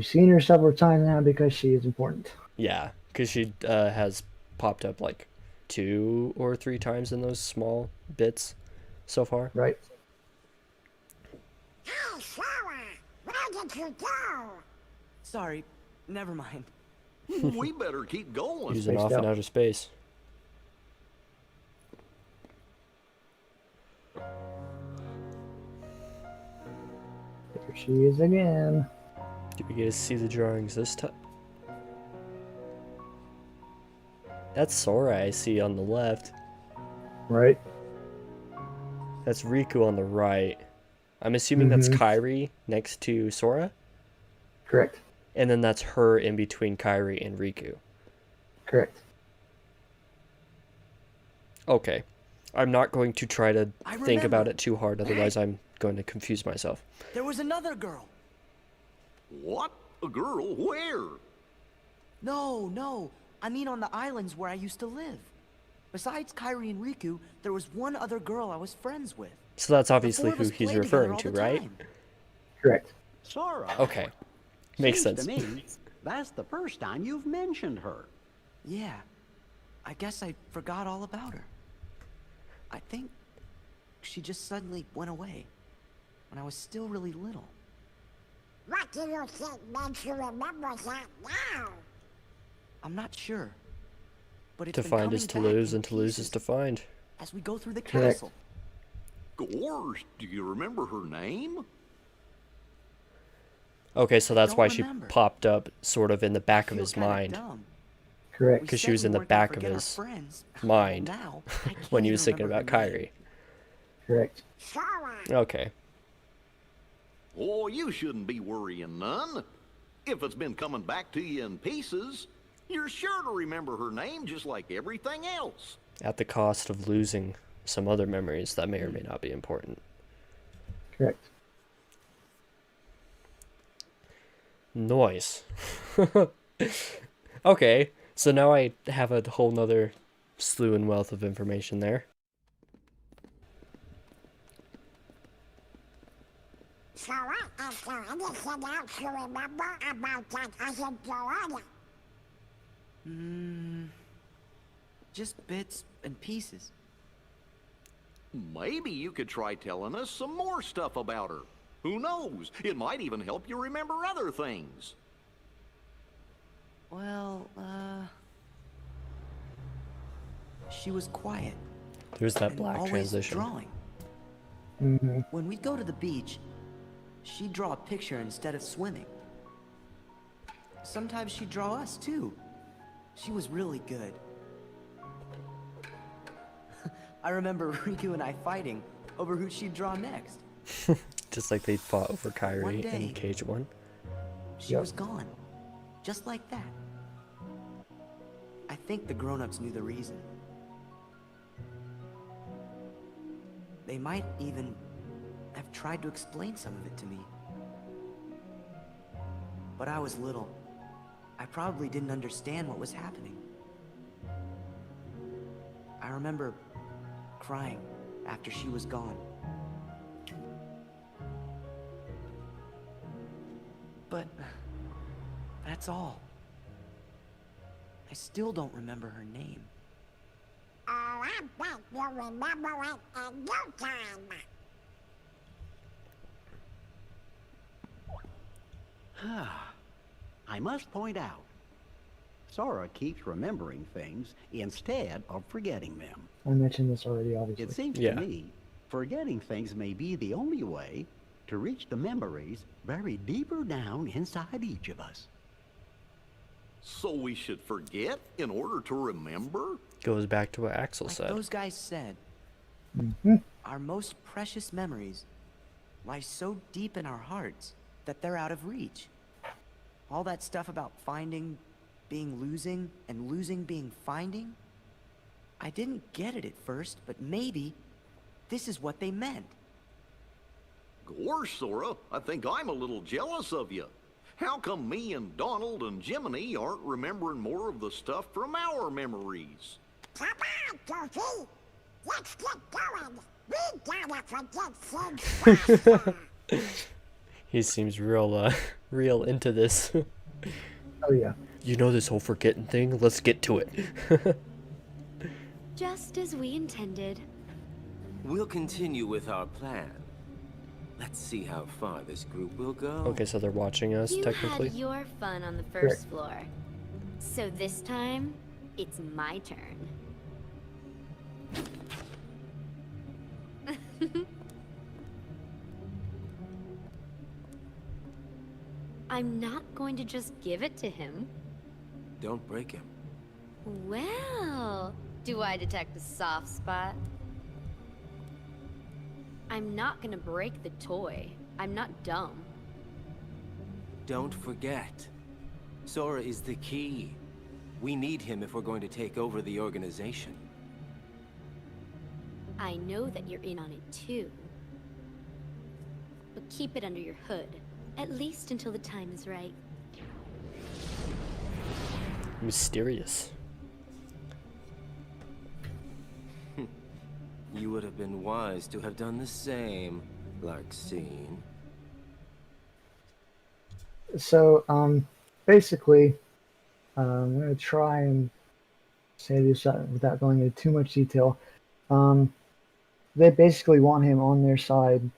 seen her several times now because she is important. Yeah, Because she has popped up like 2 or 3 times in those small bits so far. Right. Hey, Sora! Where did you go? Sorry, never mind. We better keep going. Using Spaced off in out. outer space. There she is again. Do we get to see the drawings this time? That's Sora I see on the left. Right. That's Riku on the right. I'm assuming that's Kairi next to Sora. Correct. And then that's her in between Kairi and Riku. Correct. Okay. I'm not going to try to I think about remember. it too hard, otherwise I'm going to confuse myself. There was another girl. What? A girl? Where? No. I mean on the islands where I used to live. Besides Kairi and Riku, there was one other girl I was friends with. So that's The obviously four of who us he's played together referring all to, the right? time. Correct. Sora. Okay. Makes Seems sense. to me, that's the first time you've mentioned her. Yeah. I guess I forgot all about her. I think she just suddenly went away when I was still really little. What do you think makes you remember that now? I'm not sure. But it's To been find is coming to back lose in and to lose is pieces to find. as we go through the Correct. castle. Gosh, do you remember her name? Okay, so that's don't why she remember. popped up sort of in the back of Feel his kinda mind dumb. Correct. because she said was we in the weren't gonna back of forget our his friends. mind Now, I when can't he was even thinking about remember her Kairi. name. Correct. Sora! Okay. Oh, you shouldn't be worrying none. If it's been coming back to you in pieces, you're sure to remember her name just like everything else. At the cost of losing some other memories that may or may not be important. Correct. Noise. Okay, so now I have a whole nother slew and wealth of information there. Sora, is there anything else you remember about that other girl? Just bits and pieces. Maybe you could try telling us some more stuff about her. Who knows? It might even help you remember other things. Well, she was quiet. There's that and black always transition. drawing. Mm-hmm. When we'd go to the beach, she'd draw a picture instead of swimming. Sometimes she'd draw us too. She was really good. I remember Riku and I fighting over who she'd draw next. Just like they fought over One Kairi day- in Cage 1. She Yep. was gone. Just like that. I think the grown-ups knew the reason. They might even have tried to explain some of it to me. But I was little. I probably didn't understand what was happening. I remember crying after she was gone. But that's all. I still don't remember her name. Oh, I bet you'll remember it in no time. I must point out, Sora keeps remembering things instead of forgetting them. I mentioned this already, obviously. It seems Yeah. to me, forgetting things may be the only way to reach the memories buried deeper down inside each of us. So we should forget in order to remember? Goes back to what Axel Like said. those guys said, Mm-hmm. our most precious memories lie so deep in our hearts that they're out of reach. All that stuff about finding being losing and losing being finding, I didn't get it at first, but maybe this is what they meant. Gosh, Sora, I think I'm a little jealous of you. How come me and Donald and Jiminy aren't remembering more of the stuff from our memories? Come on, Goofy! Let's get going! We gotta forget things faster! He seems real, real into this. Oh yeah. You know this whole forgetting thing? Let's get to it. Just as we intended. We'll continue with our plan. Let's see how far this group will go. Okay, so they're watching us, You technically. had your fun on the first floor. So this time, it's my turn. I'm not going to just give it to him. Don't break him. Well, do I detect a soft spot? I'm not gonna break the toy. I'm not dumb. Don't forget, Sora is the key. We need him if we're going to take over the organization. I know that you're in on it too. But keep it under your hood, at least until the time is right. Mysterious. You would have been wise to have done the same, Larxene. So, basically, I'm going to try and say this without going into too much detail. They basically want him on their side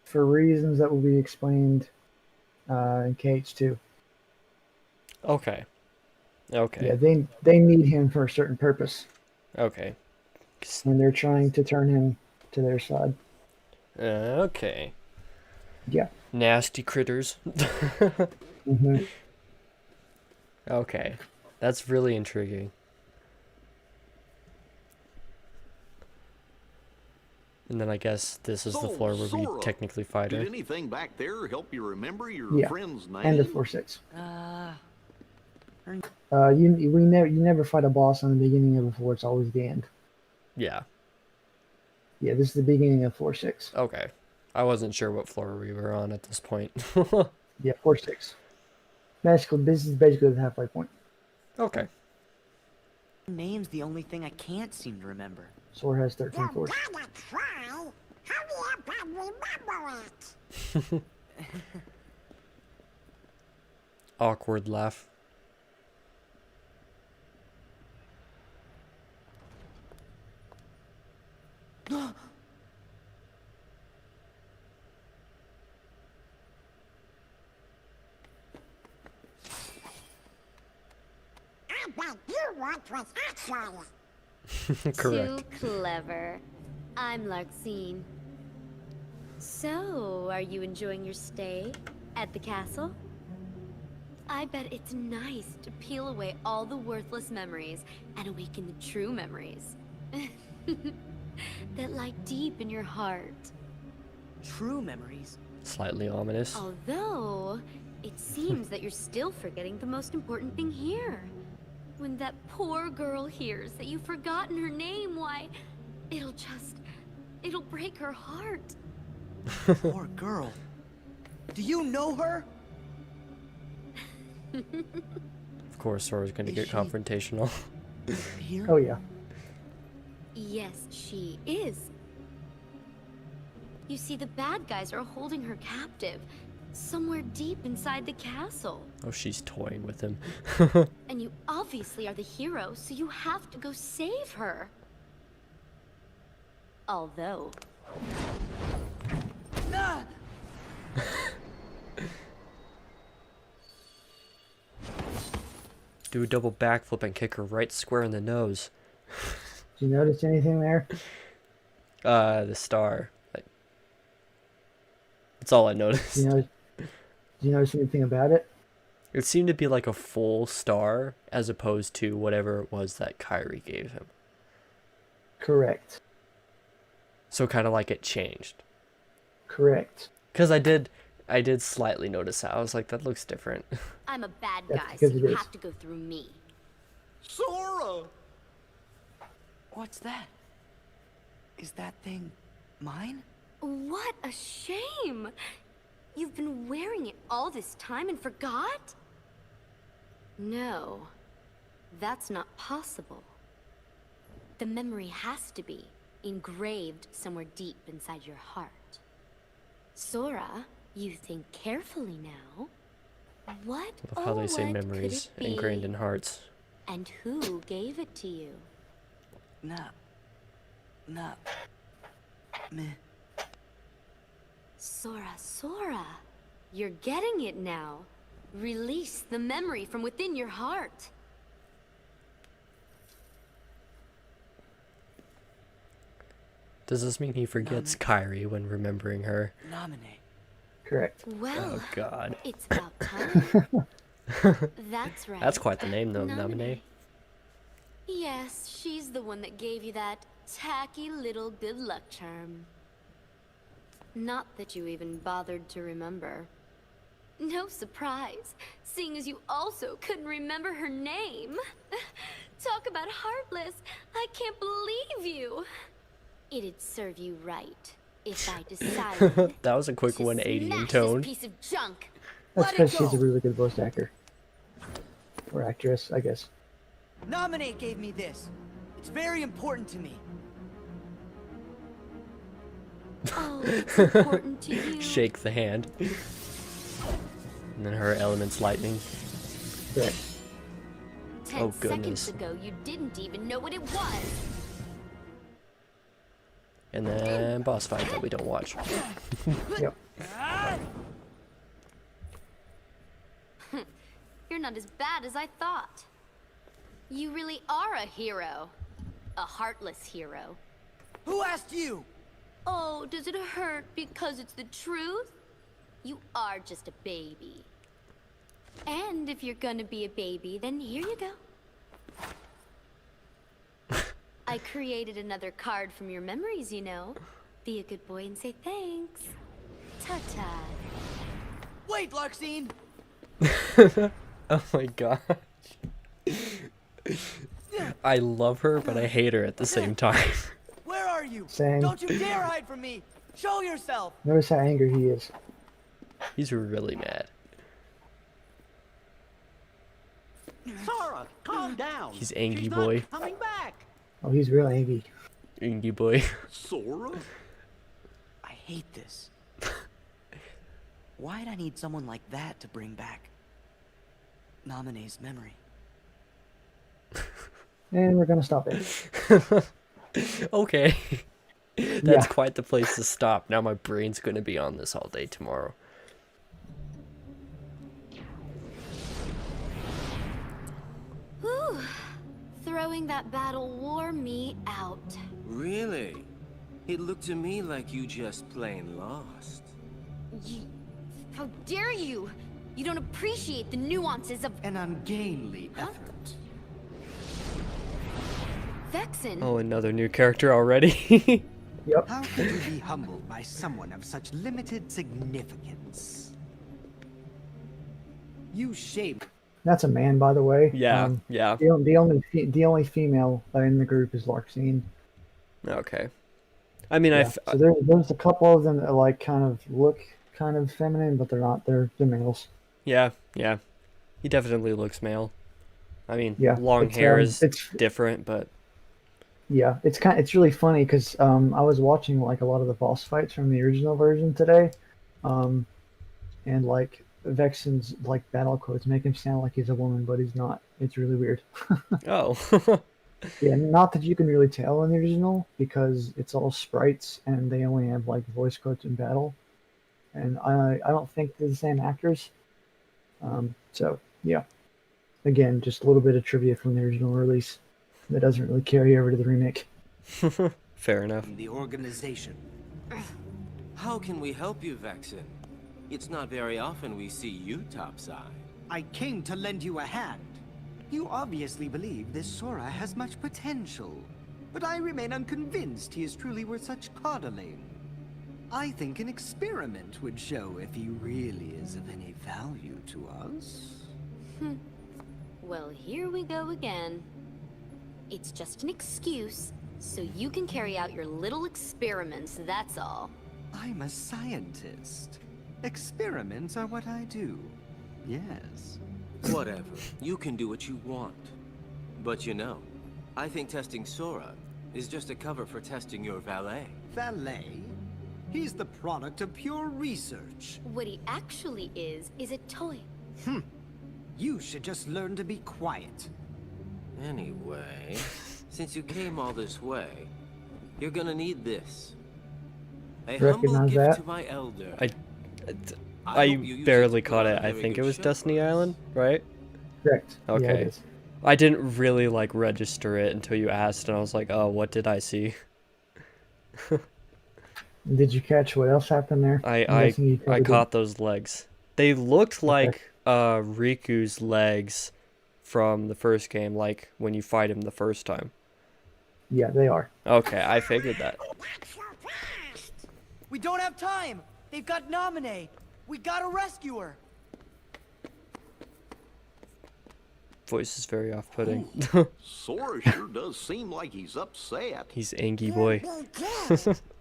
for reasons that will be explained in KH2. Okay. Okay. Yeah, they need him for a certain purpose, Okay. and they're trying to turn him to their side. Okay. Yeah. Nasty critters. hmm Okay. That's really intriguing. And then I guess this is the floor where we Sora, technically fight her. did anything back there help you remember your Yeah. friend's name? And the 4-6. You never fight a boss on the beginning of a 4. It's always the end. Yeah. Yeah, this is the beginning of 4-6. Okay. I wasn't sure what floor we were on at this point. Yeah, 4-6. Basically, this is basically the halfway point. Okay. Name's the only thing I can't seem to remember. Sora has 13 You floors. gotta try. Hurry up and remember it. Awkward laugh. I bet you want was actually. Correct. Too clever. I'm Larxene. So, are you enjoying your stay at the castle? I bet it's nice to peel away all the worthless memories and awaken the true memories. That lie deep in your heart. True memories. Slightly ominous. Although, it seems that you're still forgetting the most important thing here. When that poor girl hears that you've forgotten her name, why, it'll break her heart. Poor girl. Do you know her? Of course, Sora's gonna Is get she- confrontational. Here? Oh, yeah. Yes, she is. You see, the bad guys are holding her captive, somewhere deep inside the castle. Oh, she's toying with him. And you obviously are the hero, so you have to go save her. Although... Ah! Do a double backflip and kick her right square in the nose. Did you notice anything there? The star. That's all I noticed. Did you notice anything about it? It seemed to be like a full star as opposed to whatever it was that Kyrie gave him. Correct. So kind of like it changed. Correct. Because I did slightly notice that. I was like, that looks different. I'm a bad That's guy, so because it you is. have to go through me. Sora! What's that? Is that thing mine? What a shame! You've been wearing it all this time and forgot? No, that's not possible. The memory has to be engraved somewhere deep inside your heart. Sora, you think carefully now. What? Love how they say what could memories it be? ingrained in hearts. And who gave it to you? Nah, meh. Sora. You're getting it now. Release the memory from within your heart. Does this mean he forgets Kyrie when remembering her? Nominate. Correct. Well, Oh God. it's about time. That's right. That's quite the name though, Nominee. Yes, she's the one that gave you that tacky little good luck charm. Not that you even bothered to remember. No surprise, seeing as you also couldn't remember her name. Talk about heartless. I can't believe you. It'd serve you right if I decided That was a quick to 180 in smash tone. this piece of junk. That's Let it because she's a go. really good voice actor. Or actress, I guess. Nominate gave me this. It's very important to me. Oh, it's important to you. Shake the hand. And then her element's lightning. Correct. 10 Oh, goodness. seconds ago, you didn't even know what it was. And then boss fight that we don't watch. Yep. You're not as bad as I thought. You really are a hero. A heartless hero. Who asked you? Oh, does it hurt because it's the truth? You are just a baby. And if you're gonna be a baby, then here you go. I created another card from your memories, you know. Be a good boy and say thanks. Ta-ta. Wait, Larxene! Oh my gosh. I love her, but I hate her at the same time. Where are you? Same. Don't you dare hide from me! Show yourself! Notice how angry he is. He's really mad. Sora, calm down. He's angry She's boy. Not coming back. Oh, he's real angry. Ingy boy. Sora? I hate this. Why'd I need someone like that to bring back Nominee's memory? And we're gonna stop it. Okay. That's Yeah. quite the place to stop. Now my brain's gonna be on this all day tomorrow. Whew. Throwing that battle wore me out. Really? It looked to me like you just plain lost. How dare you! You don't appreciate the nuances of An ungainly effort. Vexen. Oh, another new character already. Yep. How could you be humbled by someone of such limited significance? You shame. That's a man, by the way. Yeah, yeah. The only female in the group is Larxene. Okay. I mean, Yeah. So there's a couple of them that like kind of look kind of feminine, but they're not. They're males. yeah, yeah. He definitely looks male. I mean, Yeah, long it's, hair is it's- different, but Yeah, it's really funny because I was watching like a lot of the boss fights from the original version today, and like Vexen's like battle quotes make him sound like he's a woman, but he's not. It's really weird. oh. Yeah, not that you can really tell in the original because it's all sprites and they only have like voice quotes in battle, and I don't think they're the same actors. So yeah, again, just a little bit of trivia from the original release that doesn't really carry over to the remake. Fair enough. The organization. How can we help you, Vexen? It's not very often we see you topside. I came to lend you a hand. You obviously believe this Sora has much potential, but I remain unconvinced he is truly worth such coddling. I think an experiment would show if he really is of any value to us. Well, here we go again. It's just an excuse, so you can carry out your little experiments, that's all. I'm a scientist. Experiments are what I do. Yes. Whatever. You can do what you want. But you know, I think testing Sora is just a cover for testing your valet. Valet? He's the product of pure research. What he actually is a toy. You should just learn to be quiet. Anyway, since you came all this way, you're gonna need this. A humble Recognize gift that. to my elder. I hope you use barely it to put caught on it. a I very think it good was show Destiny for us. Island, right? Correct. Yeah, Okay. it is. I didn't really like register it until you asked, and I was like, oh, what did I see? Did you catch what else happened there? I'm I guessing you probably did. caught those legs. They looked Okay. like Riku's legs from the first game, like when you fight him the first time. Yeah, they are. Okay, I figured that. Not so fast. We don't have time! They've got Naminé! We gotta rescue her! Voice is very off-putting. Sora sure does seem like he's upset. He's angry boy.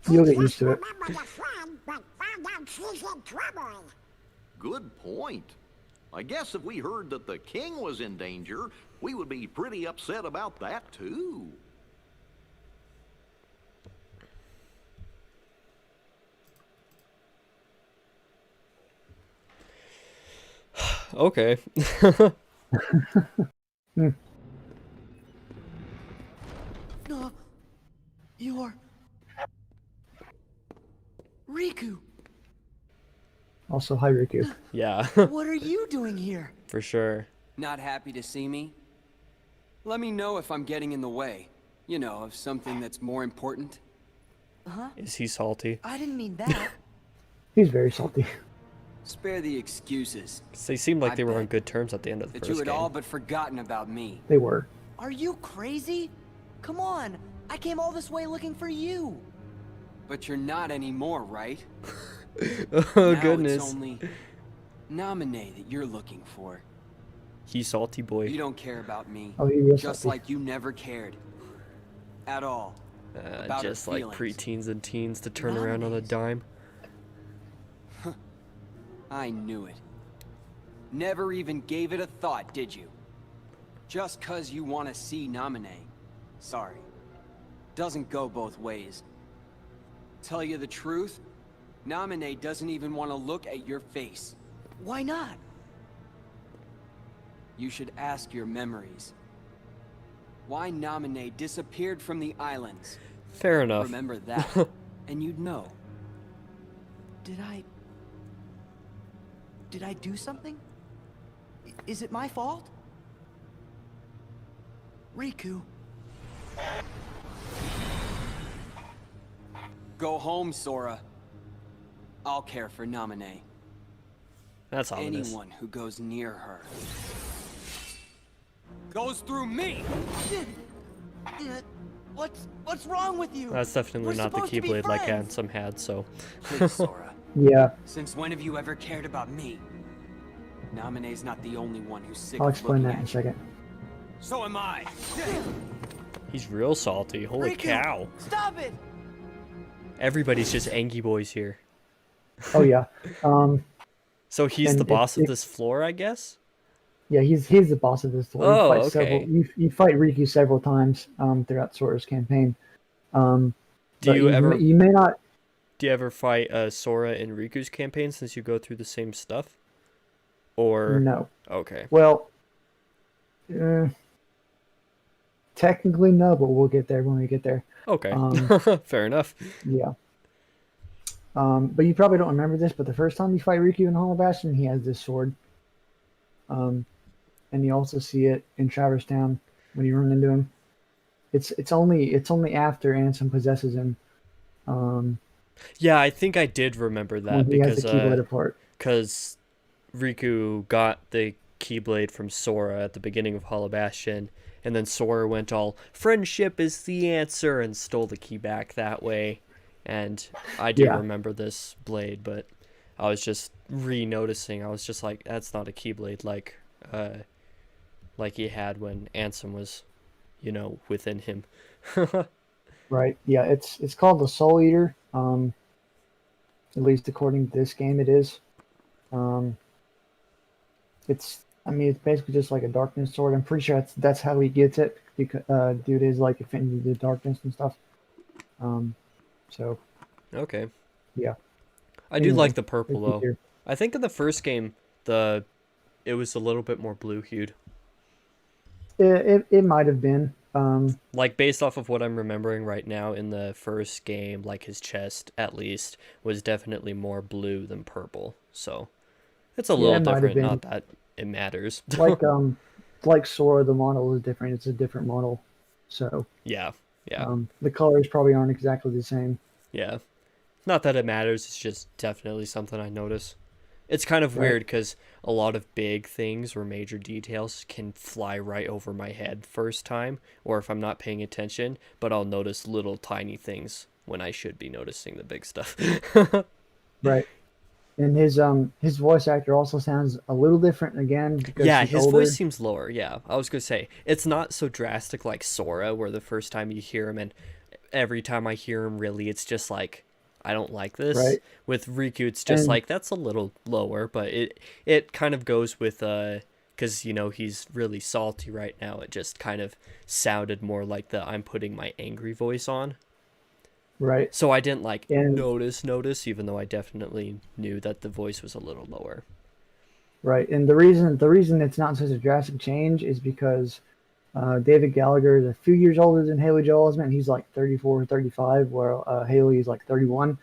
You'll get used to it. Remember the friend, but found out she's in trouble. Good point. I guess if we heard that the king was in danger, we would be pretty upset about that too. Okay. No, you're... Riku, Also, hi, Riku. Yeah, what are you doing here? for sure. Not happy to see me? Let me know if I'm getting in the way. You know, of something that's more important. Is he salty? I didn't mean that. He's very salty. Spare the excuses. 'Cause they seemed like I they were on bet good terms at the end of the That first you had game. all but forgotten about me. They were. Are you crazy? Come on, I came all this way looking for you. But you're not anymore, right? Oh Now goodness. It's only Naminé that you're looking for. He's salty You boy. don't care about me. Oh, he was Just salty. like you never cared. At all. about her Just like feelings. preteens and teens to turn around on a dime. I knew it. Never even gave it a thought, did you? Just 'cause you want to see Naminé. Sorry. Doesn't go both ways. Tell you the truth, Naminé doesn't even want to look at your face. Why not? You should ask your memories. Why Naminé disappeared from the islands. Fair enough. Remember that, and you'd know. Did I do something? Is it my fault? Riku, Go home, Sora. I'll care for Naminé. That's ominous. Anyone who goes near her goes through me. what's wrong with you? That's definitely We're not the supposed to be Keyblade like friends. Ansem had, so. Please, Sora. Yeah, Since when have you ever cared about me? Naminé's not the only one who's sick I'll of explain looking that in a at you. second. So am I. He's real salty. Holy Riku, cow. Stop it! Everybody's just Angie boys here. Oh yeah. So he's And the boss of it- this floor, I guess? Yeah, he's the boss of this floor. Oh, you fight several. okay. You fight Riku several times throughout Sora's campaign. Do But you ever You may not. do you ever fight Sora in Riku's campaign since you go through the same stuff? Or No. okay. Well, technically no, but we'll get there when we get there. Okay. Fair enough. Yeah. But you probably don't remember this, but the first time you fight Riku in Hollow Bastion, he has this sword. And you also see it in Traverse Town when you run into him. It's only after Ansem possesses him. Yeah, I think I did remember that When he has because the Keyblade apart. because Riku got the Keyblade from Sora at the beginning of Hollow Bastion, and then Sora went all friendship is the answer and stole the key back that way. And I do Yeah. remember this blade, but I was just re-noticing. I was just like, that's not a Keyblade like he had when Ansem was, within him. Right. Yeah, it's called the Soul Eater. At least according to this game, it is. It's basically just like a darkness sword. I'm pretty sure that's how he gets it. Because dude is like affinity to darkness and stuff. So Okay. yeah. I do Anyway, like the purple let's though. see here. I think in the first game, the it was a little bit more blue-hued. It might have been. Like, based off of what I'm remembering right now in the first game, like, his chest, at least, was definitely more blue than purple. So, it's a little it might have different, been. not that it matters. Like Sora, the model is different. It's a different model. So, Yeah, yeah, the colors probably aren't exactly the same. yeah. Not that it matters, it's just definitely something I notice. It's kind of Right. weird because a lot of big things or major details can fly right over my head first time, or if I'm not paying attention, but I'll notice little tiny things when I should be noticing the big stuff. Right. And his voice actor also sounds a little different again because Yeah, he's his older. voice seems lower. Yeah, I was gonna say it's not so drastic like Sora, where the first time you hear him and every time I hear him, really, it's just like I don't like this. Right. With Riku, it's just And like that's a little lower, but it kind of goes with because you know he's really salty right now. It just kind of sounded more like the I'm putting my angry voice on. right. So I didn't like And notice, even though I definitely knew that the voice was a little lower. right. And the reason it's not such a drastic change is because David Gallagher is a few years older than Haley Joel Osment. He's like 34 or 35, while Haley is like 31.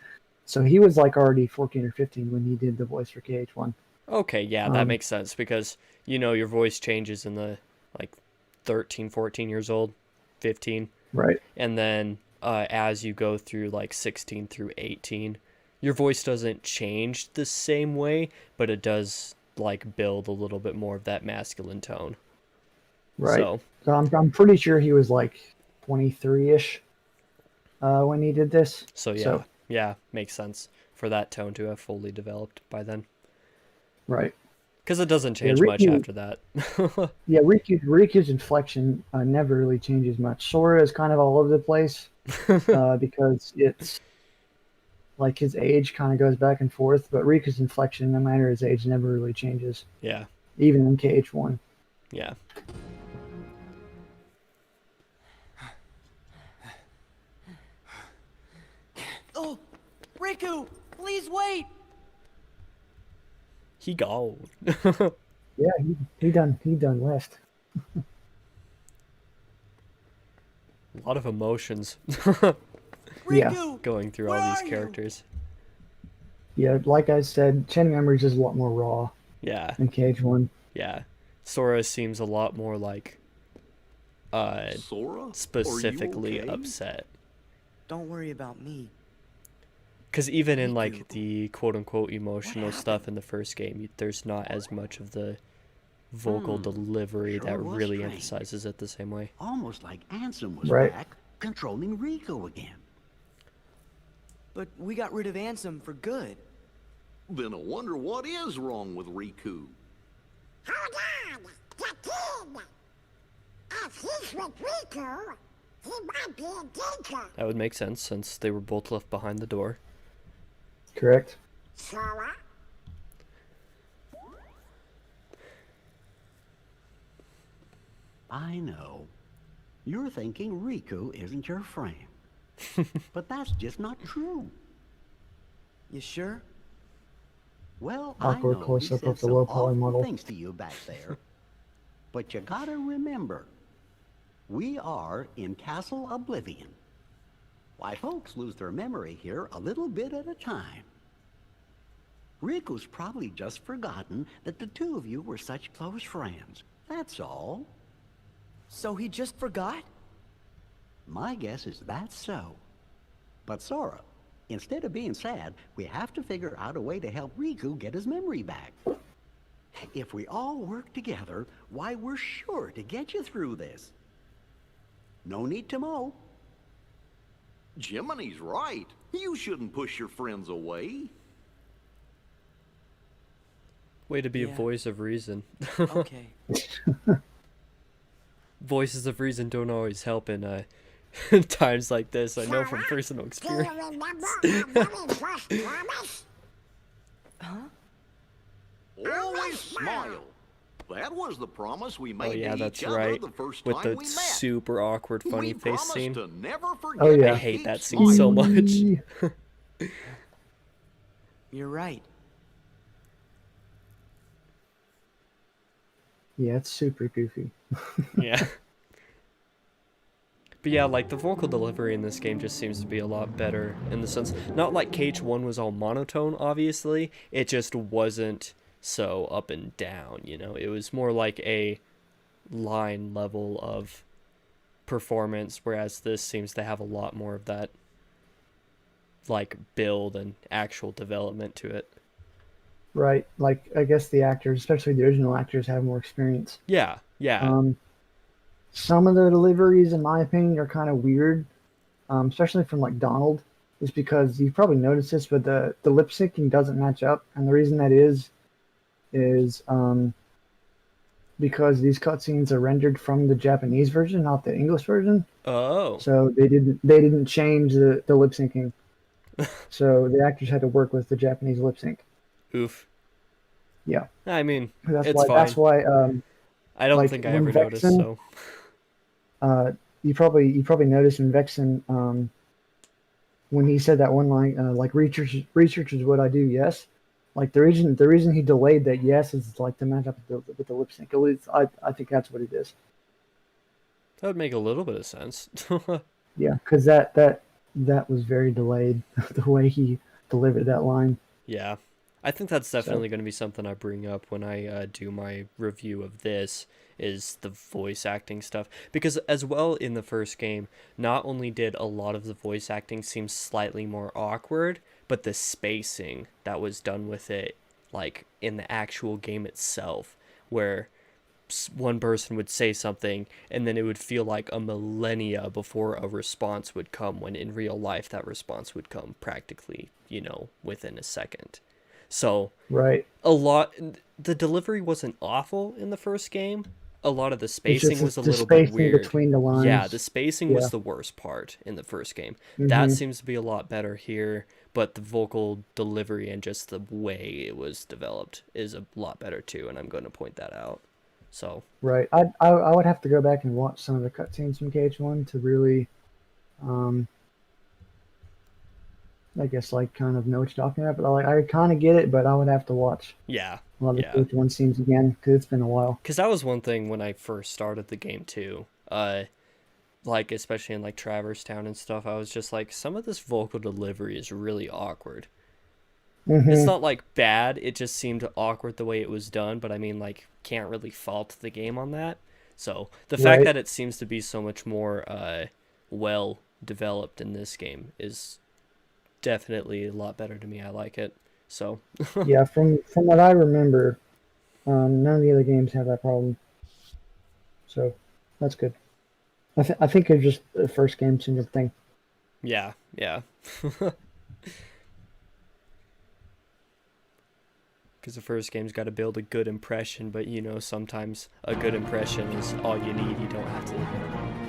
So he was like already 14 or 15 when he did the voice for KH1. Okay, yeah, that makes sense because you know your voice changes in the like 13, 14 years old, 15. Right. And then as you go through like 16 through 18, your voice doesn't change the same way, but it does like build a little bit more of that masculine tone. Right. So I'm pretty sure he was like 23-ish when he did this. So yeah, makes sense for that tone to have fully developed by then. Right. Because it doesn't change much after that. Yeah, Riku's inflection never really changes much. Sora is kind of all over the place because it's like his age kind of goes back and forth, but Riku's inflection, no matter his age, never really changes. Yeah. Even in KH1. Yeah. Oh, Riku, please wait. He gone. Yeah, he done left. A lot of emotions Yeah. going through all these characters. Yeah, like I said, Chain of Memories is a lot more raw Yeah. than KH1. Yeah. Sora seems a lot more like Sora? specifically Are you okay? upset. Don't worry about me. Because even in like the quote-unquote emotional stuff in the first game, there's not as much of the vocal delivery Sure that was really strange. emphasizes it the same way. Almost like Ansem was Right. back, controlling Riku again. But we got rid of Ansem for good. Then I wonder what is wrong with Riku. Hold on! The kid! If he's with Riku, he might be in danger. That would make sense since they were both left behind the door. Correct. Sora? I know. You're thinking Riku isn't your friend. But that's just not true. You sure? Well, Awkward I know he close-up said of the some low poly awful model. things to you back there. But you gotta remember, we are in Castle Oblivion. Why, folks lose their memory here a little bit at a time. Riku's probably just forgotten that the two of you were such close friends. That's all. So he just forgot? My guess is that's so. But Sora, instead of being sad, we have to figure out a way to help Riku get his memory back. If we all work together, why, we're sure to get you through this. No need to mow. Jiminy's right. You shouldn't push your friends away. Way to be a Yeah. voice of reason. Okay. Voices of reason don't always help in times like this. I know from Sora? personal Do you experience. remember our very first promise? Always smile. That was the promise we Oh made yeah, to that's each other right. the first With time the we met. super awkward funny We face promised scene. to never forget Oh, yeah. to I hate keep that scene so smiling. much. You're right. Yeah, it's super goofy. Yeah. But yeah, like the vocal delivery in this game just seems to be a lot better in the sense, not like KH1 was all monotone, obviously. It just wasn't so up and down, you know. It was more like a line level of performance, whereas this seems to have a lot more of that like build and actual development to it. Right. Like, I guess the actors, especially the original actors, have more experience. Yeah, yeah. Um, some of the deliveries, in my opinion, are kind of weird, especially from like Donald, is because you've probably noticed this, but the lip syncing doesn't match up, and the reason that is because these cutscenes are rendered from the Japanese version, not the English version. Oh. So they didn't change the lip syncing. So the actors had to work with the Japanese lip sync. Oof. Yeah, I mean, that's it's why. That's fine. why. I don't Like think I when ever noticed, Vexen, so. you probably noticed in Vexen, when he said that one line, like research is what I do. Yes, like the reason he delayed that yes is like to match up with the lip sync. At least I think that's what it is. That would make a little bit of sense. Yeah, because that was very delayed the way he delivered that line. Yeah. I think that's So definitely going to be something I bring up when I do my review of this, is the voice acting stuff. Because as well in the first game, not only did a lot of the voice acting seem slightly more awkward, but the spacing that was done with it, like in the actual game itself, where one person would say something and then it would feel like a millennia before a response would come, when in real life that response would come practically, you know, within a second. So right, a lot, the delivery wasn't awful in the first game. A lot of the it's spacing just was a the little bit spacing weird. between the Yeah, the lines. spacing was Yeah. the worst part in the first game. That Hmm. seems to be a lot better here, but the vocal delivery and just the way it was developed is a lot better too, and I'm going to point that out. So, Right. I would have to go back and watch some of the cutscenes from KH1 to really, um, I guess, like kind of know what you're talking about. But I kind of get it, but I would have to watch yeah, a lot of the yeah. KH1 scenes again because it's been a while. Because that was one thing when I first started the game too. Like especially in like Traverse Town and stuff, I was just like, some of this vocal delivery is really awkward. It's Hmm. not like bad, it just seemed awkward the way it was done, but I mean, like, can't really fault the game on that. So the fact Right. that it seems to be so much more well developed in this game is definitely a lot better to me. I like it. So Yeah. From what I remember, none of the other games have that problem. So that's good. I think it's just the first game syndrome thing. yeah, yeah. Because the first game's got to build a good impression, but you know, sometimes a good impression is all you need. You don't have to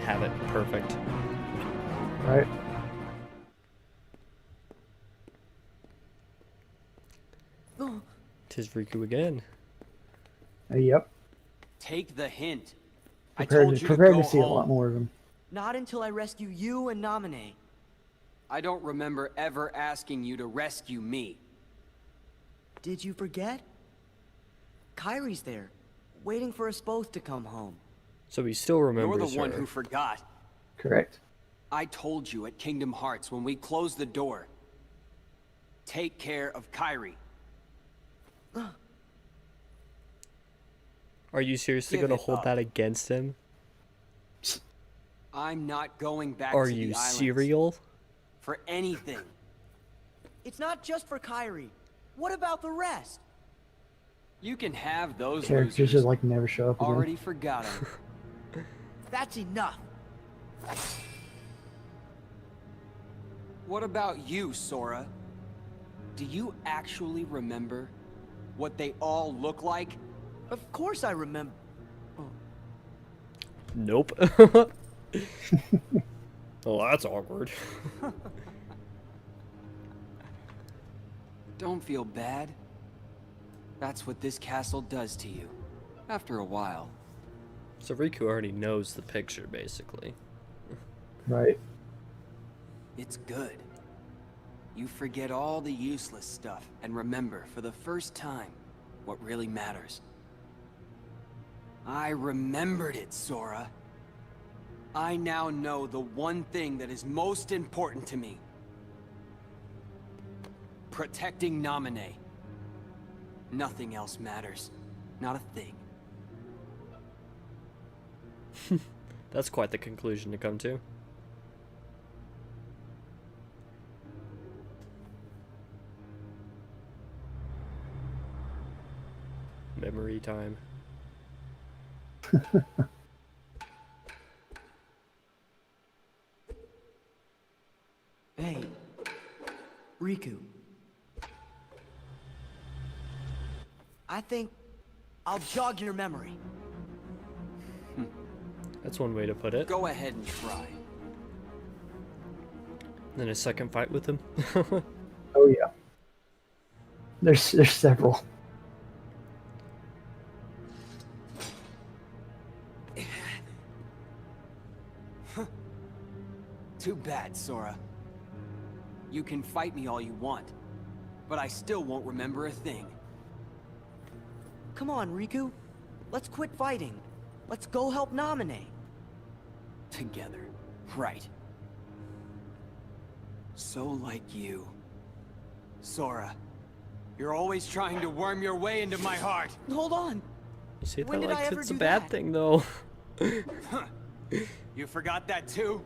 have it perfect. Right. Tis Riku again. Yep. Take the hint. I Prepared told to you to prepared go to see a lot home. more of them. Not until I rescue you and Namine. I don't remember ever asking you to rescue me. Did you forget? Kyrie's there, waiting for us both to come home. So he still You're remembers the one her. who forgot. Correct. I told you at Kingdom Hearts when we closed the door. Take care of Kyrie. Are you seriously Give going to it hold up. that against him? I'm not going back Are to you the islands. serial? For anything. It's not just for Kyrie. What about the rest? You can have those Characters losers. just like never show up again. Already forgot them. That's enough. What about you, Sora? Do you actually remember what they all look like? Of course I remember. Nope. Oh, that's awkward. Don't feel bad. That's what this castle does to you. After a while. So Riku already knows the picture, basically. Right. It's good. You forget all the useless stuff and remember for the first time what really matters. I remembered it, Sora. I now know the one thing that is most important to me. Protecting Naminé. Nothing else matters. Not a thing. That's quite the conclusion to come to. Memory time. Hey, Riku. I think I'll jog your memory. That's one way to put it. Go ahead and try. Then a second fight with him. Oh yeah. There's several. Too bad, Sora. You can fight me all you want, but I still won't remember a thing. Come on, Riku. Let's quit fighting. Let's go help Naminé. Together. Right. So like you. Sora, you're always trying to worm your way into my heart. Hold on. You say When that did like I ever it's a do bad that? thing, though. You forgot that too?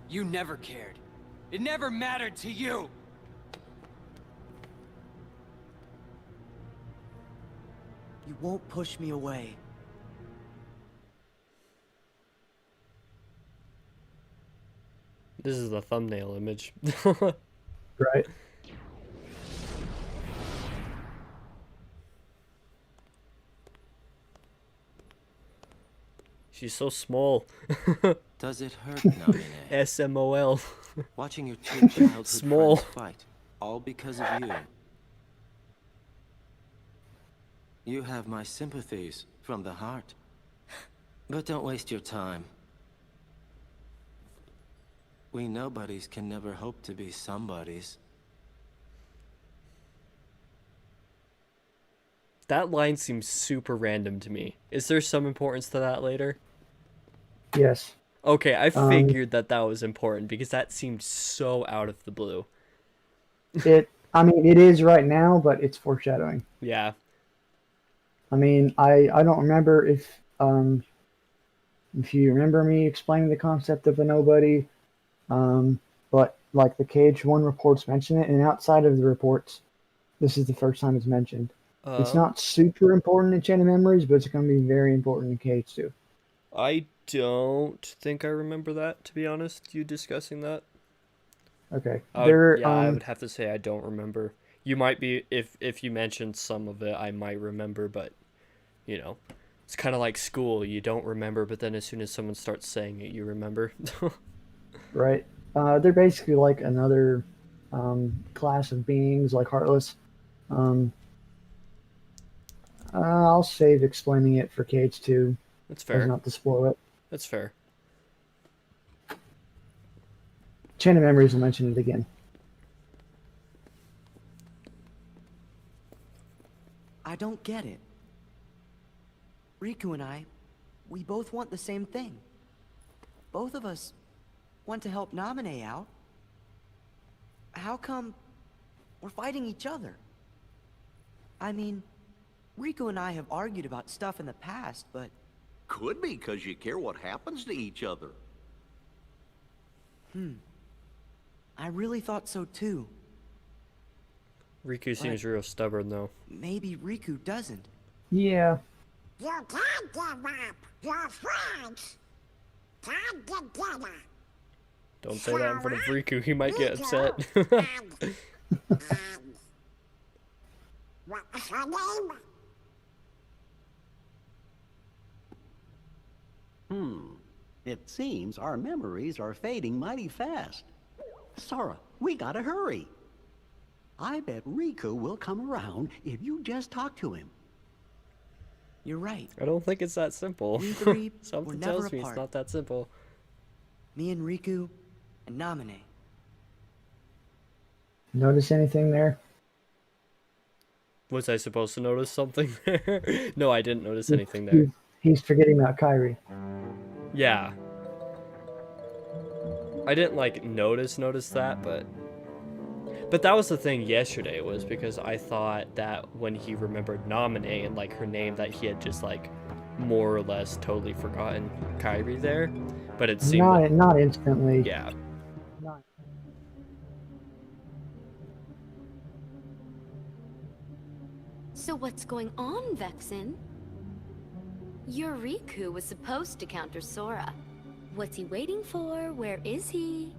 You never cared. It never mattered to you. You won't push me away. This is the thumbnail image. Right. She's so small. Does it hurt, Naminé? SMOL. Watching your two childhood Small. friends fight, all because of you. You have my sympathies from the heart. But don't waste your time. We nobodies can never hope to be somebodies. That line seems super random to me. Is there some importance to that later? Yes. Okay, I figured that was important because that seemed so out of the blue. I mean, it is right now, but it's foreshadowing. Yeah. I mean, I don't remember if you remember me explaining the concept of a nobody, but like the Cage 1 reports mention it, and outside of the reports, this is the first time it's mentioned. It's not super important in Chain of Memories, but it's going to be very important in Cage 2. I don't think I remember that, to be honest, you discussing that. Okay. I would have to say I don't remember. You might be, if you mentioned some of it, I might remember, but, you know, it's kind of like school. You don't remember, but then as soon as someone starts saying it, you remember. Right. They're basically like another class of beings, like Heartless. I'll save explaining it for Cage 2. That's fair. As not to spoil it. That's fair. Chain of Memories will mention it again. I don't get it. Riku and I, we both want the same thing. Both of us want to help Naminé out. How come we're fighting each other? I mean, Riku and I have argued about stuff in the past, but... Could be because you care what happens to each other. I really thought so too. Riku seems real stubborn, though. Maybe Riku doesn't. Yeah. You can't give up. Your friends come together. Don't say that in front of Riku, he might get upset. What's her name? It seems our memories are fading mighty fast. Sora, we gotta hurry. I bet Riku will come around if you just talk to him. You're right. I don't think it's that simple. We three were Something never tells me it's apart. not that simple. Me and Riku and Naminé. Notice anything there? Was I supposed to notice something there? No, I didn't notice anything there. He's forgetting about Kyrie. Yeah. I didn't like notice that, but that was the thing yesterday, was because I thought that when he remembered Naminé and like her name, that he had just like more or less totally forgotten Kyrie there, but it seemed not instantly. Yeah. So what's going on, Vexen? Your Riku was supposed to counter Sora. What's he waiting for? Where is he?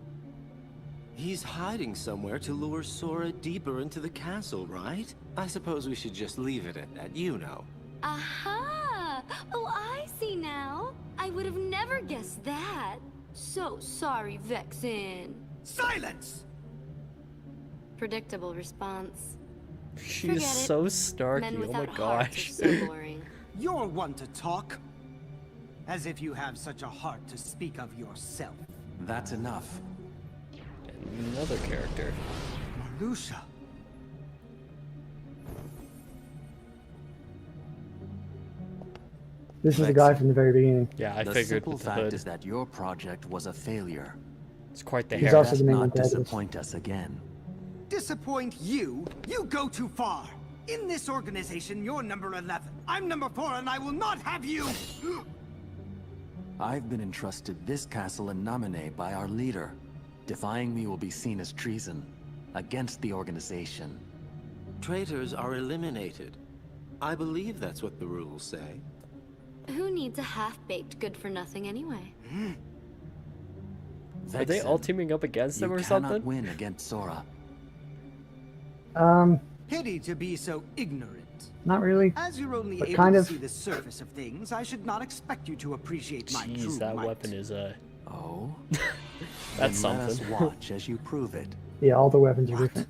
He's hiding somewhere to lure Sora deeper into the castle, right? I suppose we should just leave it at that, you know. Aha! Oh, I see now. I would have never guessed that. So sorry, Vexen. Silence! Predictable response. She's so snarky, oh my gosh. So boring. You're one to talk. As if you have such a heart to speak of yourself. That's enough. Another character. Marluxia. This is the guy from the very beginning. Yeah, I the figured simple with the fact hood. is that your project was a failure. It's quite the He's hair. also the main Not antagonist. disappoint us again. Disappoint you? You go too far. In this organization, you're number 11. I'm number 4, and I will not have you! I've been entrusted this castle in Naminé by our leader. Defying me will be seen as treason against the organization. Traitors are eliminated. I believe that's what the rules say. Who needs a half-baked good-for-nothing anyway? Are they all teaming up against them or something? You cannot win against Sora. Pity to be so ignorant. Not really. As you're only but able kind to of. see the surface of things, I should not expect you to appreciate my true Jeez, that might. weapon is Oh? That's Then let us something. watch as you prove it. Yeah, all the weapons are different.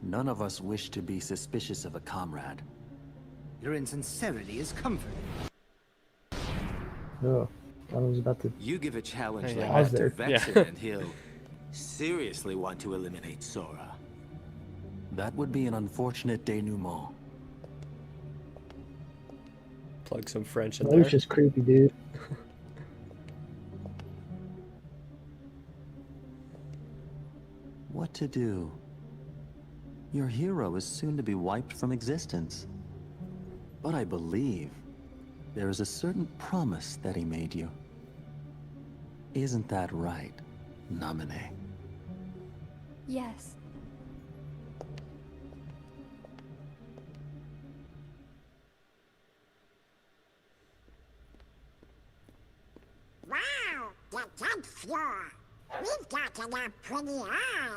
None of us wish to be suspicious of a comrade. Your insincerity is comforting. Oh, I was about to. You give a challenge Hey, like yeah. that to Yeah. Vexen and he'll seriously want to eliminate Sora. That would be an unfortunate denouement. Plug some French in That there. was just creepy, dude. What to do? Your hero is soon to be wiped from existence. But I believe there is a certain promise that he made you. Isn't that right, Naminé? Yes. Wow, the top floor. We've got enough pretty eye.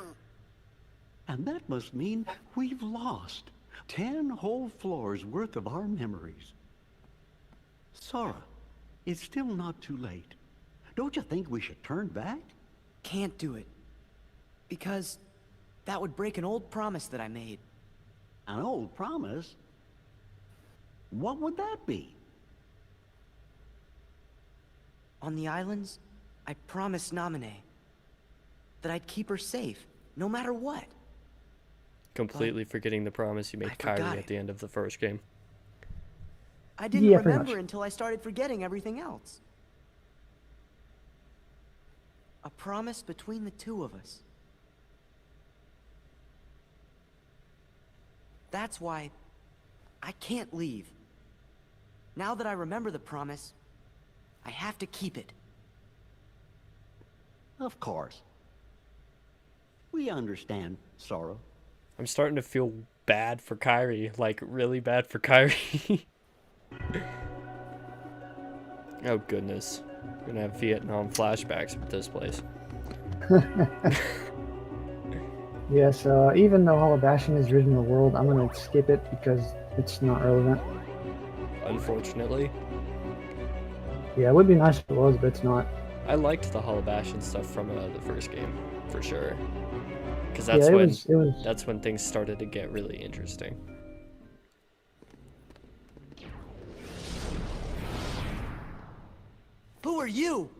And that must mean we've lost 10 whole floors worth of our memories. Sora, it's still not too late. Don't you think we should turn back? Can't do it. Because that would break an old promise that I made. An old promise? What would that be? On the islands, I promised Naminé that I'd keep her safe, no matter what. Completely forgetting the promise you I made Kyrie forgot at it. the end of the first game. I didn't Yeah, pretty remember much. until I started forgetting everything else. A promise between the two of us. That's why I can't leave. Now that I remember the promise, I have to keep it. Of course. We understand, Sora. I'm starting to feel bad for Kyrie, like really bad for Kyrie. Oh goodness. We're gonna have Vietnam flashbacks with this place. Yes, even though Hall of Bashing is written in the world, I'm gonna skip it because it's not relevant. Unfortunately. Yeah, it would be nice if it was, but it's not. I liked the Halabash and stuff from the first game, for sure. Because Yeah, that's it was. that's when things started to get really interesting. Who are you?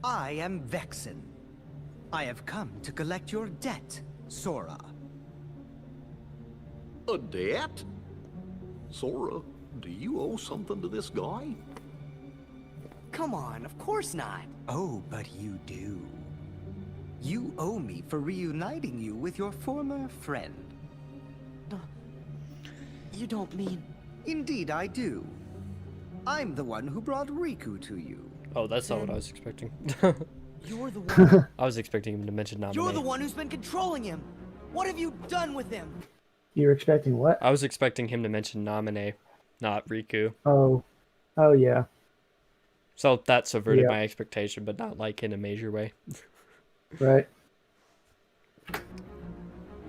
I am Vexen. I have come to collect your debt, Sora. A debt? Sora, Do you owe something to this guy? Come on, of course not. Oh, but you do. You owe me for reuniting you with your former friend. You don't mean... Indeed I do. I'm the one who brought Riku to you. Oh, that's not what I was expecting. You're the one... I was expecting him to mention Naminé. You're the one who's been controlling him. What have you done with him? You're expecting what? I was expecting him to mention Naminé, not Riku. Oh yeah. So that subverted Yeah. my expectation, but not like in a major way. Right.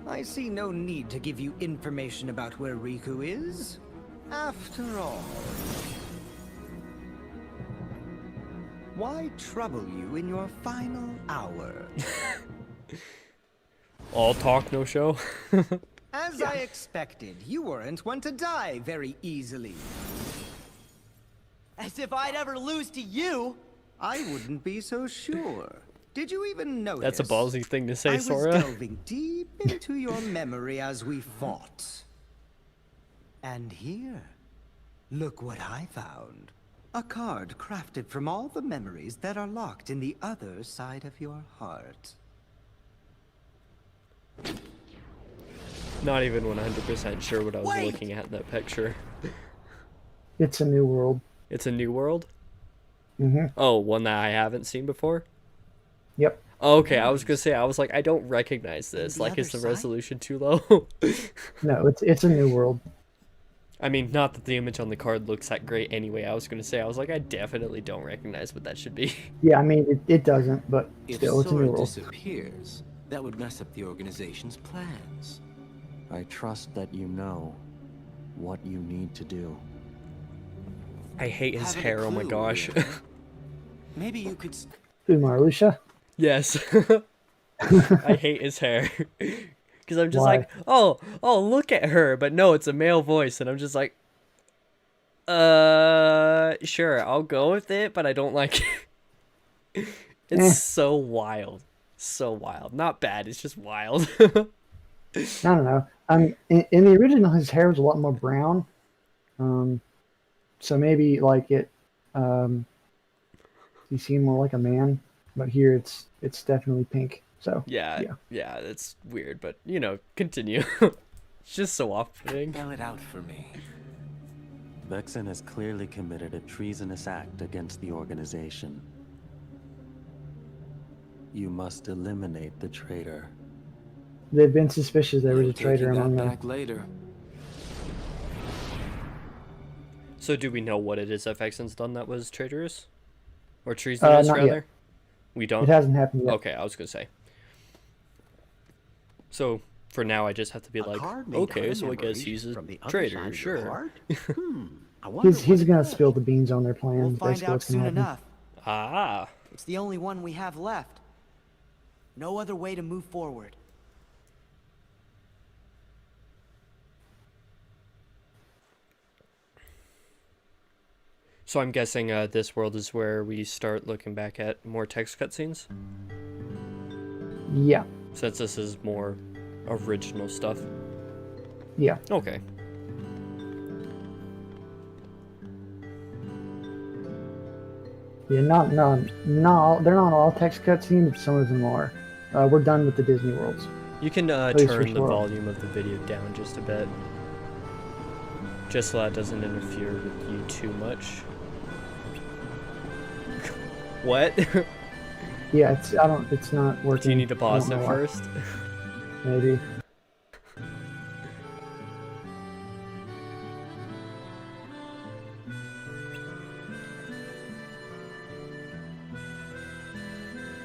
I see no need to give you information about where Riku is. After all, why trouble you in your final hour? All talk, no show. As I expected, you weren't one to die very easily. As if I'd ever lose to you! I wouldn't be so sure. Did you even notice? That's a ballsy thing to say, Sora. I was delving deep into your memory as we fought. And here, look what I found. A card crafted from all the memories that are locked in the other side of your heart. Not even 100% sure what I was looking at in that picture. It's a new world. It's a new world? Mm-hmm. Oh, one that I haven't seen before? Yep. Okay, I was gonna say, I was like, I don't recognize this. The Like, is the other side? resolution too low? No, it's a new world. I mean, not that the image on the card looks that great anyway. I was gonna say, I was like, I definitely don't recognize what that should be. Yeah, I mean it doesn't, but If still, it's a new Sora world. disappears, that would mess up the organization's plans. I trust that you know what you need to do. I hate his Haven't a hair, oh my clue, gosh. really. Maybe you could... Who, Marluxia? Yes. I hate his hair. Because I'm just Why? like, oh, look at her. But no, it's a male voice. And I'm just like, sure, I'll go with it, but I don't like it. It's so wild. So wild. Not bad, it's just wild. I don't know. In the original, his hair was a lot more brown. So maybe like it, he seemed more like a man. But here it's definitely pink. So yeah, it's weird, but you know, continue. It's just so off-putting. Spell it out for me. Vexen has clearly committed a treasonous act against the organization. You must eliminate the traitor. they've been suspicious there was a Take traitor that among them. back later. So do we know what it is that Vexen's done that was traitorous? Or treasonous, not rather? yet. We don't? It hasn't happened yet. Okay, I was gonna say. So, for now, I just have to be like, card made okay, out of so I guess memories he's a from the other traitor, side of your sure. heart? I wonder He's what it gonna is. spill the beans on their We'll plans. find Basically, out what's gonna soon happen. enough. Ah. It's the only one we have left. No other way to move forward. So I'm guessing this world is where we start looking back at more text cutscenes? Yeah, Since this is more original stuff. yeah. Okay. Yeah, no, they're not all text cutscenes. Some of them are. We're done with the Disney worlds. You can least for turn the Sora. volume of the video down just a bit. Just so that doesn't interfere with you too much. What? Yeah, it's not working. Do you need to I pause don't it know why. first? Maybe.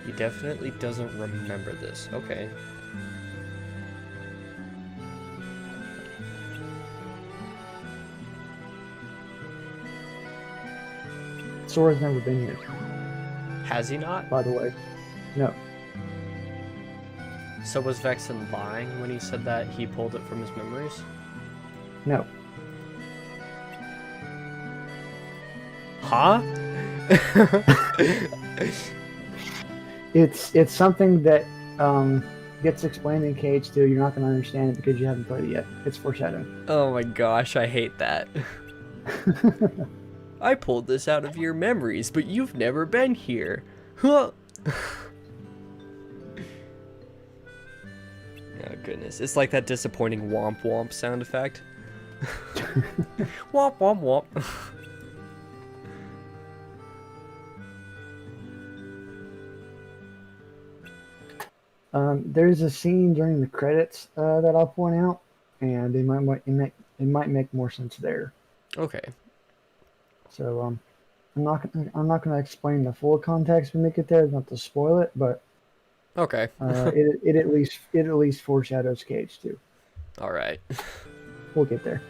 He definitely doesn't remember this. Okay. Sora's never been here, Has he not? by the way. No. So was Vexen lying when he said that he pulled it from his memories? No. Huh? It's something that gets explained in KH2. You're not going to understand it because you haven't played it yet. It's foreshadowing. Oh my gosh, I hate that. I pulled this out of your memories, but you've never been here. Huh? Oh goodness, it's like that disappointing womp womp sound effect. Womp womp womp. There's a scene during the credits that I'll point out, and it might make more sense there. Okay. So I'm not gonna explain the full context when we get there, not to spoil it, but Okay. it at least foreshadows Cage too. All right. We'll get there.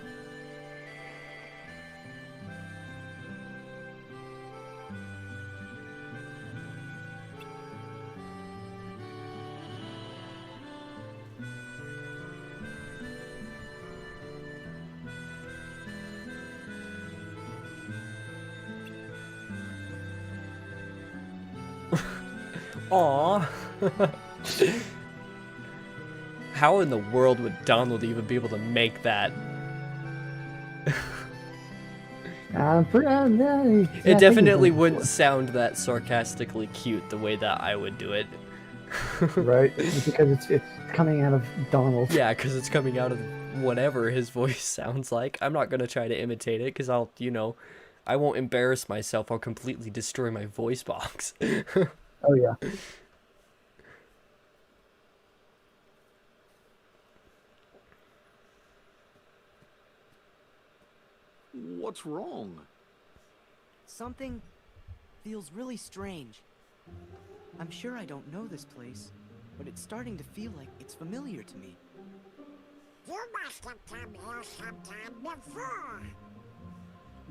Aww. How in the world would Donald even be able to make that? It definitely wouldn't sound that sarcastically cute the way that I would do it. Right? Because it's coming out of Donald. Yeah, because it's coming out of whatever his voice sounds like. I'm not going to try to imitate it because I'll, I won't embarrass myself. I'll completely destroy my voice box. Oh, yeah. What's wrong? Something feels really strange. I'm sure I don't know this place, but it's starting to feel like it's familiar to me. You must have come here sometime before.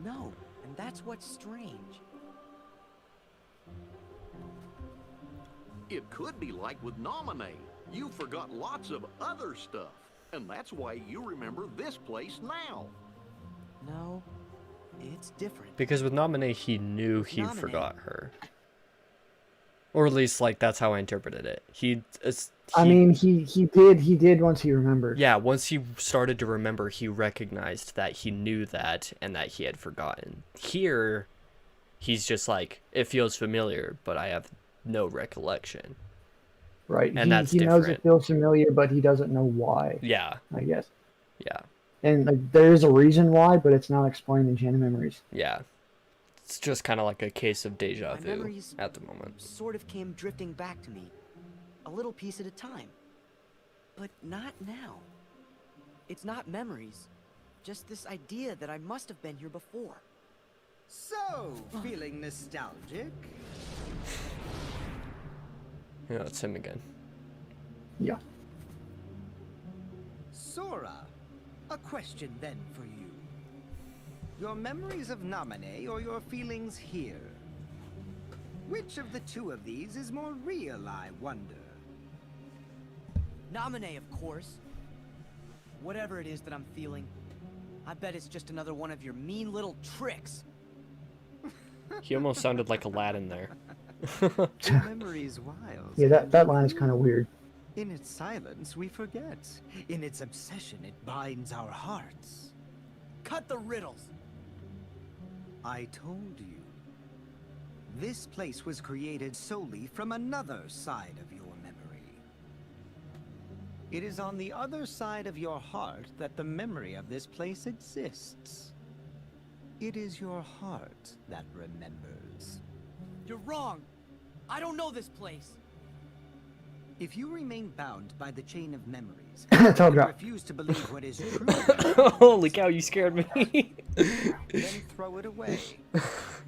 No, and that's what's strange. It could be like with Nominee. You forgot lots of other stuff, and that's why you remember this place now. No, it's different. Because with Nominee, he knew he Nominee. forgot her. Or at least, like, that's how I interpreted it. He did once he remembered. Yeah, once he started to remember, he recognized that he knew that and that he had forgotten. Here, he's just like, it feels familiar, but I have no recollection. Right. And that's he different. knows it feels familiar, but he doesn't know why. Yeah. I guess. Yeah. And there is a reason why, but it's not explained in Chain of Memories. Yeah. It's just kind of like a case of deja My vu memories at the moment. sort of came drifting back to me, a little piece at a time. But not now. It's not memories, just this idea that I must have been here before. So, feeling nostalgic? Yeah, it's him again. Yeah. Sora, a question then for you. Your memories of Nominee or your feelings here? Which of the two of these is more real, I wonder? Nominee, of course. Whatever it is that I'm feeling, I bet it's just another one of your mean little tricks. He almost sounded like Aladdin there. Memories wild. Yeah, that line is kind of weird. In its silence, we forget. In its obsession, it binds our hearts. Cut the riddles. I told you. This place was created solely from another side of your memory. It is on the other side of your heart that the memory of this place exists. It is your heart that remembers. You're wrong. I don't know this place. If you remain bound by the chain of memories, It's all and drop. refuse to believe what is true, Holy cow, you scared me. then throw it away.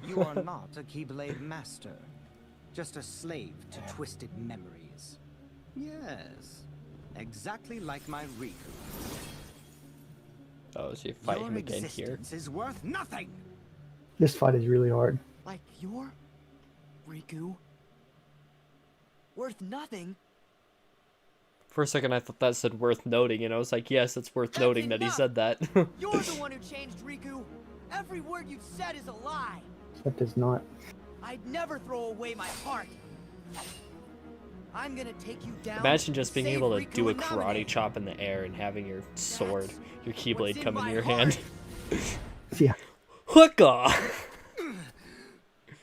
You are not a Keyblade master, just a slave to twisted memories. Yes, exactly like my Riku. Oh, is he fighting Your him again here? existence is worth nothing. This fight is really hard. Like your Riku? Worth nothing? For a second, I thought that said worth noting, and I was like, yes, it's worth That's noting that he enough. said that. You're the one who changed Riku. Every word you've said is a lie. That does not. I'd never throw away my heart. I'm gonna take you down. Imagine just being save able to Riku do a and karate Nominee. chop in the air and having your sword, That's your what's Keyblade in come in my your heart. hand. Yeah. Wicca!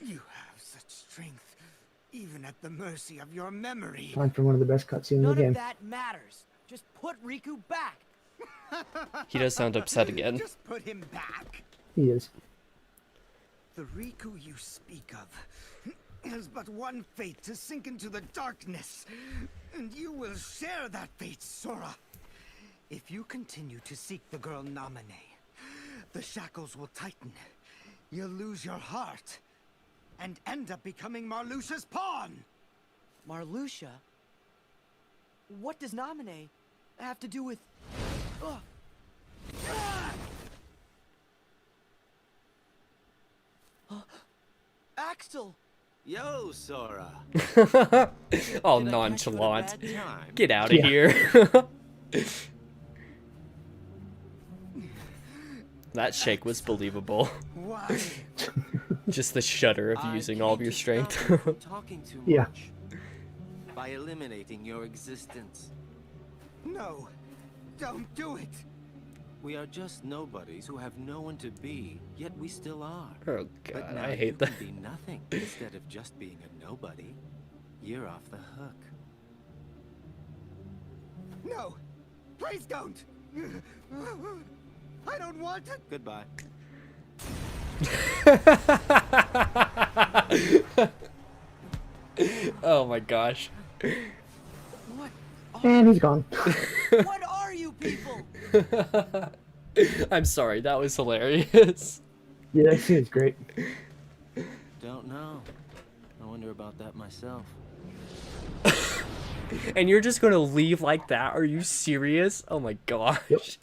You have such strength, even at the mercy of your memory. Time for one of the best cutscenes in the None game. of that matters. Just put Riku back. He does sound upset again. Just put him back. He is. The Riku you speak of has but one fate, to sink into the darkness. And you will share that fate, Sora. If you continue to seek the girl Namine, the shackles will tighten. You'll lose your heart and end up becoming Marluxia's pawn. Marluxia? What does Namine have to do with... Ugh. Axel! Yo, Sora. All Did I catch you at a nonchalant. bad time? Get out of here. That shake was believable. Why? Just the shudder of I using all of came your to strength. stop you from talking too Yeah. much. By eliminating your existence. No, don't do it. We are just nobodies who have no one to be, yet we still are. Oh But god, now I you hate can that. be nothing instead of just being a nobody. You're off the hook. No, please don't. I don't want it. Goodbye. Oh my gosh. What? And he's gone. What are you people? I'm sorry, that was hilarious. Yeah, that scene's great. Don't know. I wonder about that myself. And you're just gonna leave like that? Are you serious? Oh my gosh.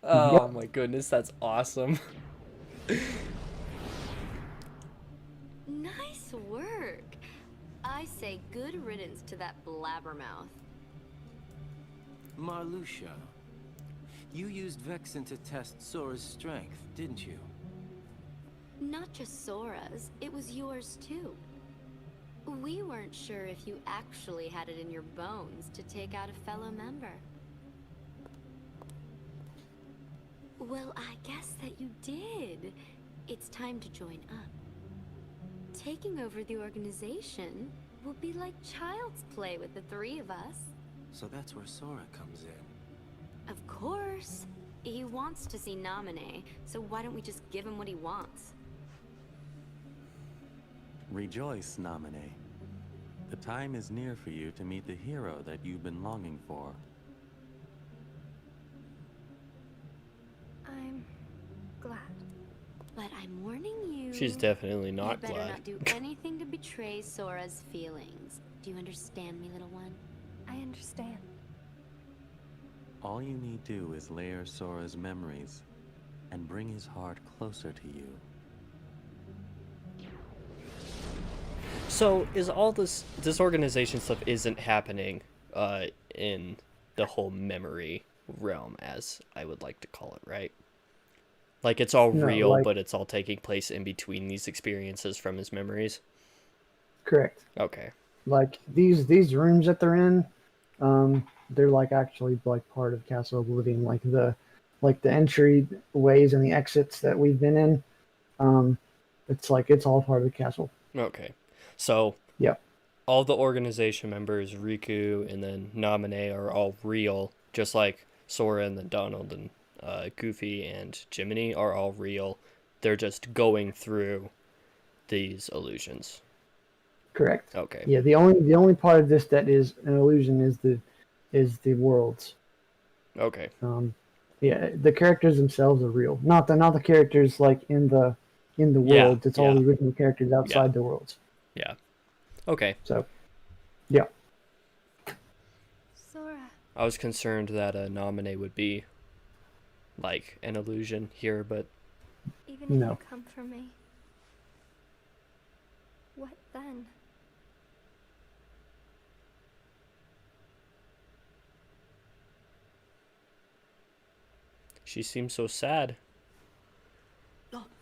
Oh my goodness, that's awesome. Nice work. I say good riddance to that blabbermouth. Marluxia, you used Vexen to test Sora's strength, didn't you? Not just Sora's, it was yours too. We weren't sure if you actually had it in your bones to take out a fellow member. Well, I guess that you did. It's time to join up. Taking over the organization will be like child's play with the three of us. So that's where Sora comes in. Of course. He wants to see Namine, so why don't we just give him what he wants? Rejoice, Namine. The time is near for you to meet the hero that you've been longing for. I'm glad. But I'm warning you. She's definitely You not better glad. not do anything to betray Sora's feelings. Do you understand me, little one? I understand. All you need do is layer Sora's memories and bring his heart closer to you. So is all this organization stuff isn't happening in the whole memory realm, as I would like to call it, right? Like it's all No, real, like- but it's all taking place in between these experiences from his memories. Correct. Okay. Like these rooms that they're in, they're like actually like part of Castle Oblivion, like the entry ways and the exits that we've been in. It's like it's all part of the castle. Okay. So Yeah. all the organization members, Riku and then Namine, are all real, just like Sora and then Donald and Goofy and Jiminy are all real. They're just going through these illusions. Correct. Okay. Yeah. The only part of this that is an illusion is the worlds. Okay. Yeah. The characters themselves are real. Not the characters like in the Yeah, worlds. It's all yeah. the original characters outside Yeah. the worlds. Yeah. Okay. So, yeah. Sora. I was concerned that a Namine would be like an illusion here, but Even No. if you come for me, what then? she seems so sad.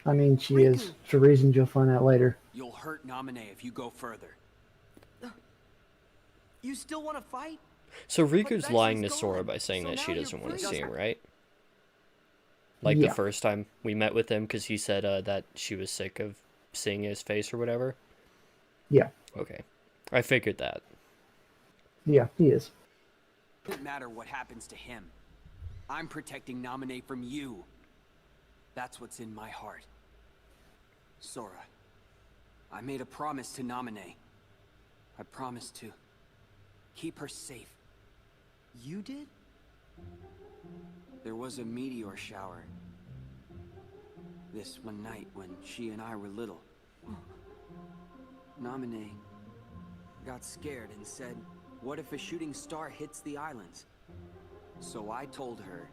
I mean, she is for reasons you'll find out later. You'll hurt Namine if you go further. You still want to fight? So Riku's Vexen's lying to Sora gone, by saying so that she now you're doesn't want to free. see him, right? Like the Yeah. first time we met with him, because he said that she was sick of seeing his face or whatever. Yeah. Okay. I figured that. Yeah, he is. Doesn't matter what happens to him. I'm protecting Naminé from you. That's what's in my heart. Sora, I made a promise to Naminé. I promised to keep her safe. You did? There was a meteor shower this one night when she and I were little. Naminé got scared and said, what if a shooting star hits the islands? So I told her,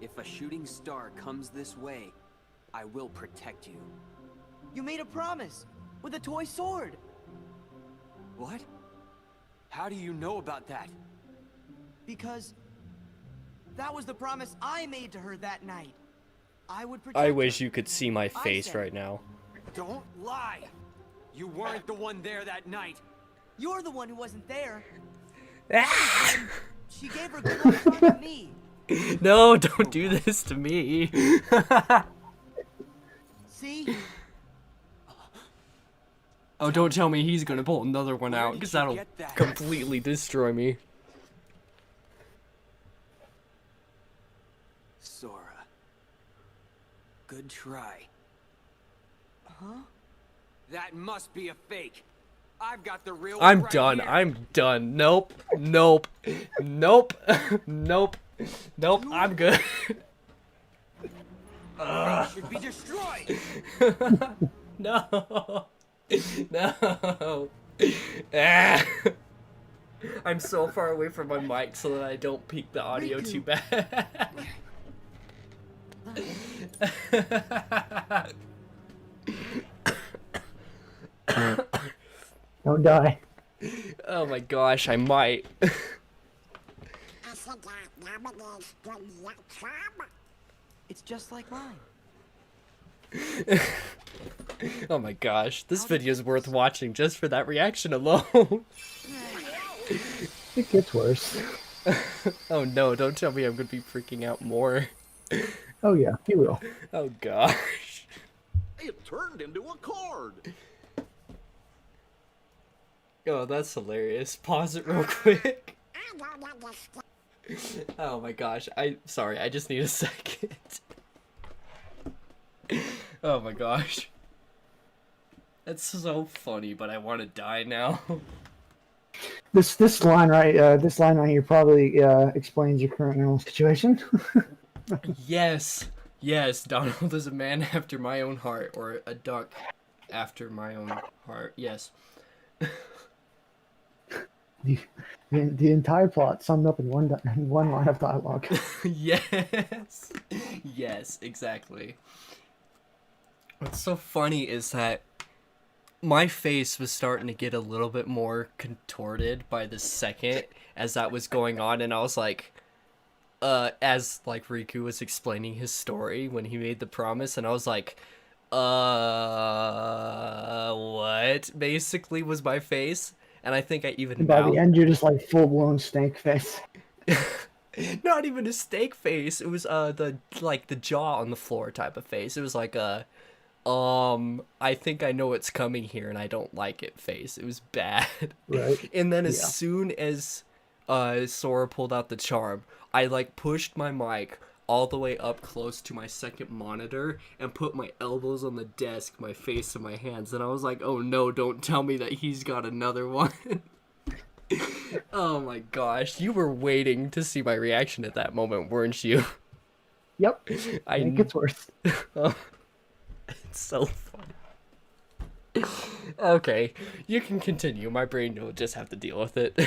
if a shooting star comes this way, I will protect you. You made a promise with a toy sword. What? How do you know about that? Because that was the promise I made to her that night. I would protect I her. wish you could see my I face said right it. now. Don't lie! You weren't the one there that night. You're the one who wasn't there. Ah! She gave her good luck to me. No, don't do this to me. See? Oh, don't tell me he's gonna pull another one Where out, did because you that'll get that? completely destroy me. Sora. Good try. Huh? That must be a fake. I've got the real I'm one right done. here. I'm done. Nope. Nope. Nope. Nope. Nope. I'm good. Fake should be destroyed. No. No. Ah. I'm so far away from my mic so that I don't peak the audio too bad. Don't die. Oh my gosh, I might. It's just like mine. Oh my gosh, this video is worth watching just for that reaction alone. It gets worse. Oh no, don't tell me I'm gonna be freaking out more. Oh yeah, he will. Oh gosh. It turned into a card. Oh, that's hilarious. Pause it real quick. Oh my gosh, sorry, I just need a second. Oh my gosh. That's so funny, but I want to die now. This line right here probably explains your current mental situation. Yes, yes, Donald is a man after my own heart, or a duck after my own heart. Yes. The entire plot summed up in one line of dialogue. Yes. Yes, exactly. What's so funny is that my face was starting to get a little bit more contorted by the second as that was going on, and I was like, as like Riku was explaining his story when he made the promise, and I was like, what basically was my face? And I think I even And by now, the end, you're just like full blown snake face. not even a steak face. It was the jaw on the floor type of face. It was like a I think I know what's coming here and I don't like it face. It was bad. Right. And then as Yeah. soon as Sora pulled out the charm, I like pushed my mic all the way up close to my second monitor and put my elbows on the desk, my face in my hands, and I was like, oh no, don't tell me that he's got another one. Oh my gosh, you were waiting to see my reaction at that moment, weren't you? Yep. I think it's worse. Oh, it's so funny. Okay, you can continue. My brain will just have to deal with it.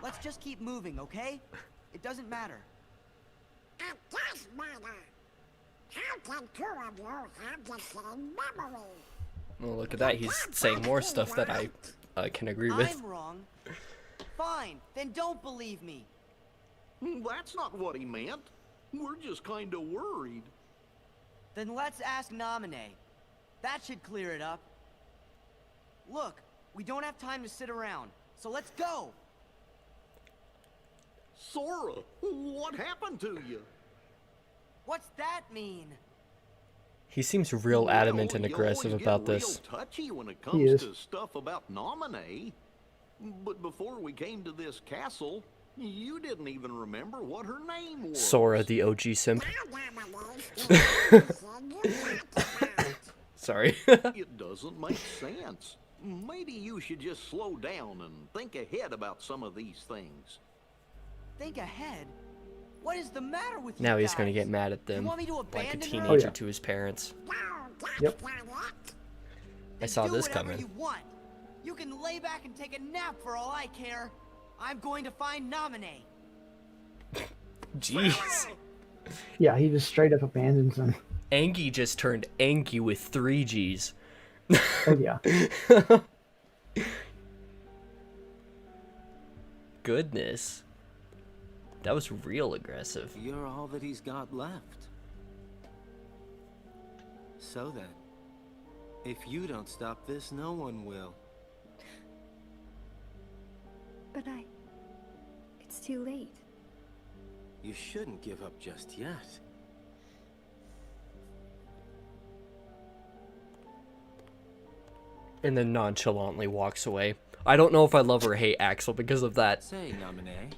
Let's just keep moving, okay? It doesn't matter. It does matter. How can two of you have the same memory? Well, look at that. He's saying more stuff that I can agree with. I'm wrong. Fine, then don't believe me. That's not what he meant. We're just kind of worried. Then let's ask Naminé. That should clear it up. Look, we don't have time to sit around, so let's go. Sora, what happened to you? What's that mean? He seems real adamant and You aggressive always about get this. real touchy when it He comes is. to stuff about Nominee. But before we came to this castle, you didn't even remember what her name was. Sora, the OG simp. Sorry. It doesn't make sense. Maybe you should just slow down and think ahead about some of these things. Think ahead? What is the matter with you Now he's gonna guys? get mad at You them, want me to like a abandon her? teenager Oh, yeah. to his parents. Yep. I saw Do this whatever coming. you want. You can lay back and take a nap for all I care. I'm going to find Nominee. Jeez. Yeah, he just straight up abandons them. Angie just turned Angie with 3 G's. Oh yeah. Goodness. That was real aggressive. You're all that he's got left. So then, if you don't stop this, no one will. But it's too late. You shouldn't give up just yet. And then nonchalantly walks away. I don't know if I love or hate Axel because of that. Say, Nominee,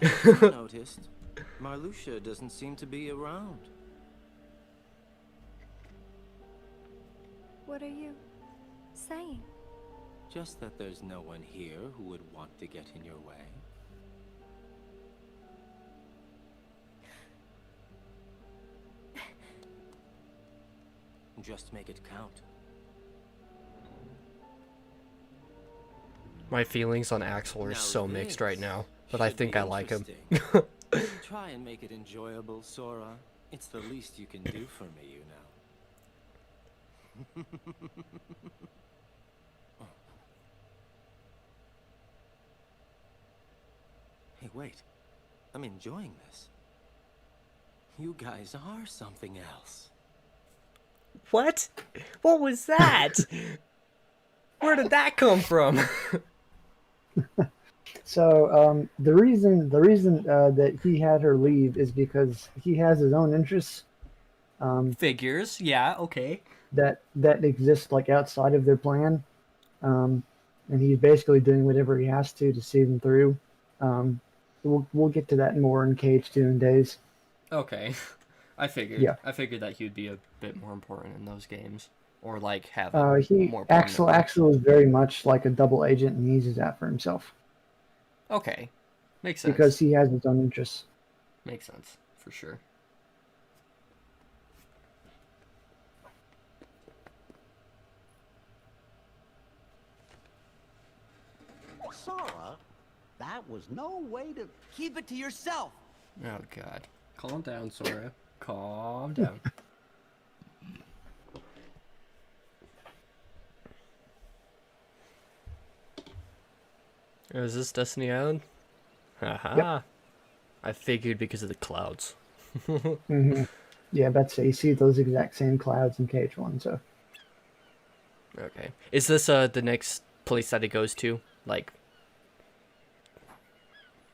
have you noticed Marluxia doesn't seem to be around? What are you saying? Just that there's no one here who would want to get in your way. Just make it count. My feelings on Axel are Now so mixed right this now, but I should think be I like him. interesting. Try and make it enjoyable, Sora. It's the least you can do for me, you know. Hey, wait. I'm enjoying this. You guys are something else. What? What was that? Where did that come from? So the reason that he had her leave is because he has his own interests. Figures, yeah, okay. That exist like outside of their plan, and he's basically doing whatever he has to see them through. We'll get to that more in Cage 2 and Days. Okay. I figured. Yeah. I figured that he'd be a bit more important in those games. Or like have more Axel is very much like a double agent and he uses that for himself. Okay. Makes sense. Because he has his own interests. Makes sense, for sure. Sora, that was no way to... Keep it to yourself. Oh god. Calm down, Sora. Calm down. Is this Destiny Island? Haha. Yep. I figured because of the clouds. Yeah, that's it. You see those exact same clouds in Cage 1, so... Okay. Is this the next place that it goes to? Like...